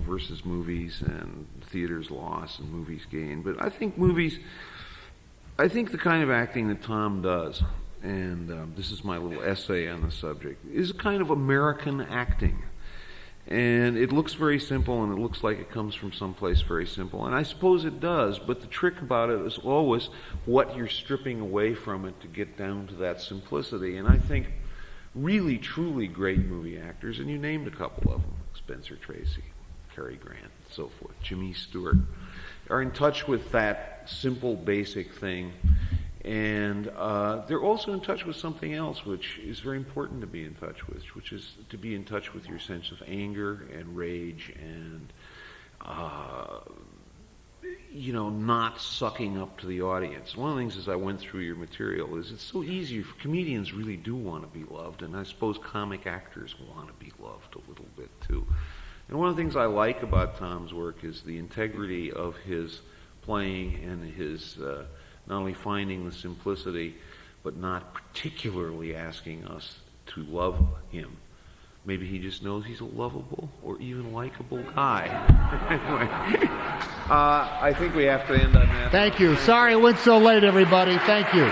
[SPEAKER 2] versus movies, and theater's loss and movies gain. But I think the kind of acting that Tom does, and this is my little essay on the subject, is kind of American acting. And it looks very simple, and it looks like it comes from someplace very simple. And I suppose it does, but the trick about it is always what you're stripping away from it to get down to that simplicity. And I think really, truly great movie actors, and you named a couple of them, Spencer Tracy, Cary Grant, and so forth, Jimmy Stewart, are in touch with that simple, basic thing. And they're also in touch with something else, which is very important to be in touch with, which is to be in touch with your sense of anger and rage and, not sucking up to the audience. One of the things as I went through your material is it's so easy. Comedians really do want to be loved, and I suppose comic actors want to be loved a little bit too. And one of the things I like about Tom's work is the integrity of his playing and his not only finding the simplicity, but not particularly asking us to love him. Maybe he just knows he's a lovable or even likable guy. Anyway, I think we have to end on that.
[SPEAKER 3] Thank you. Sorry it went so late, everybody. Thank you.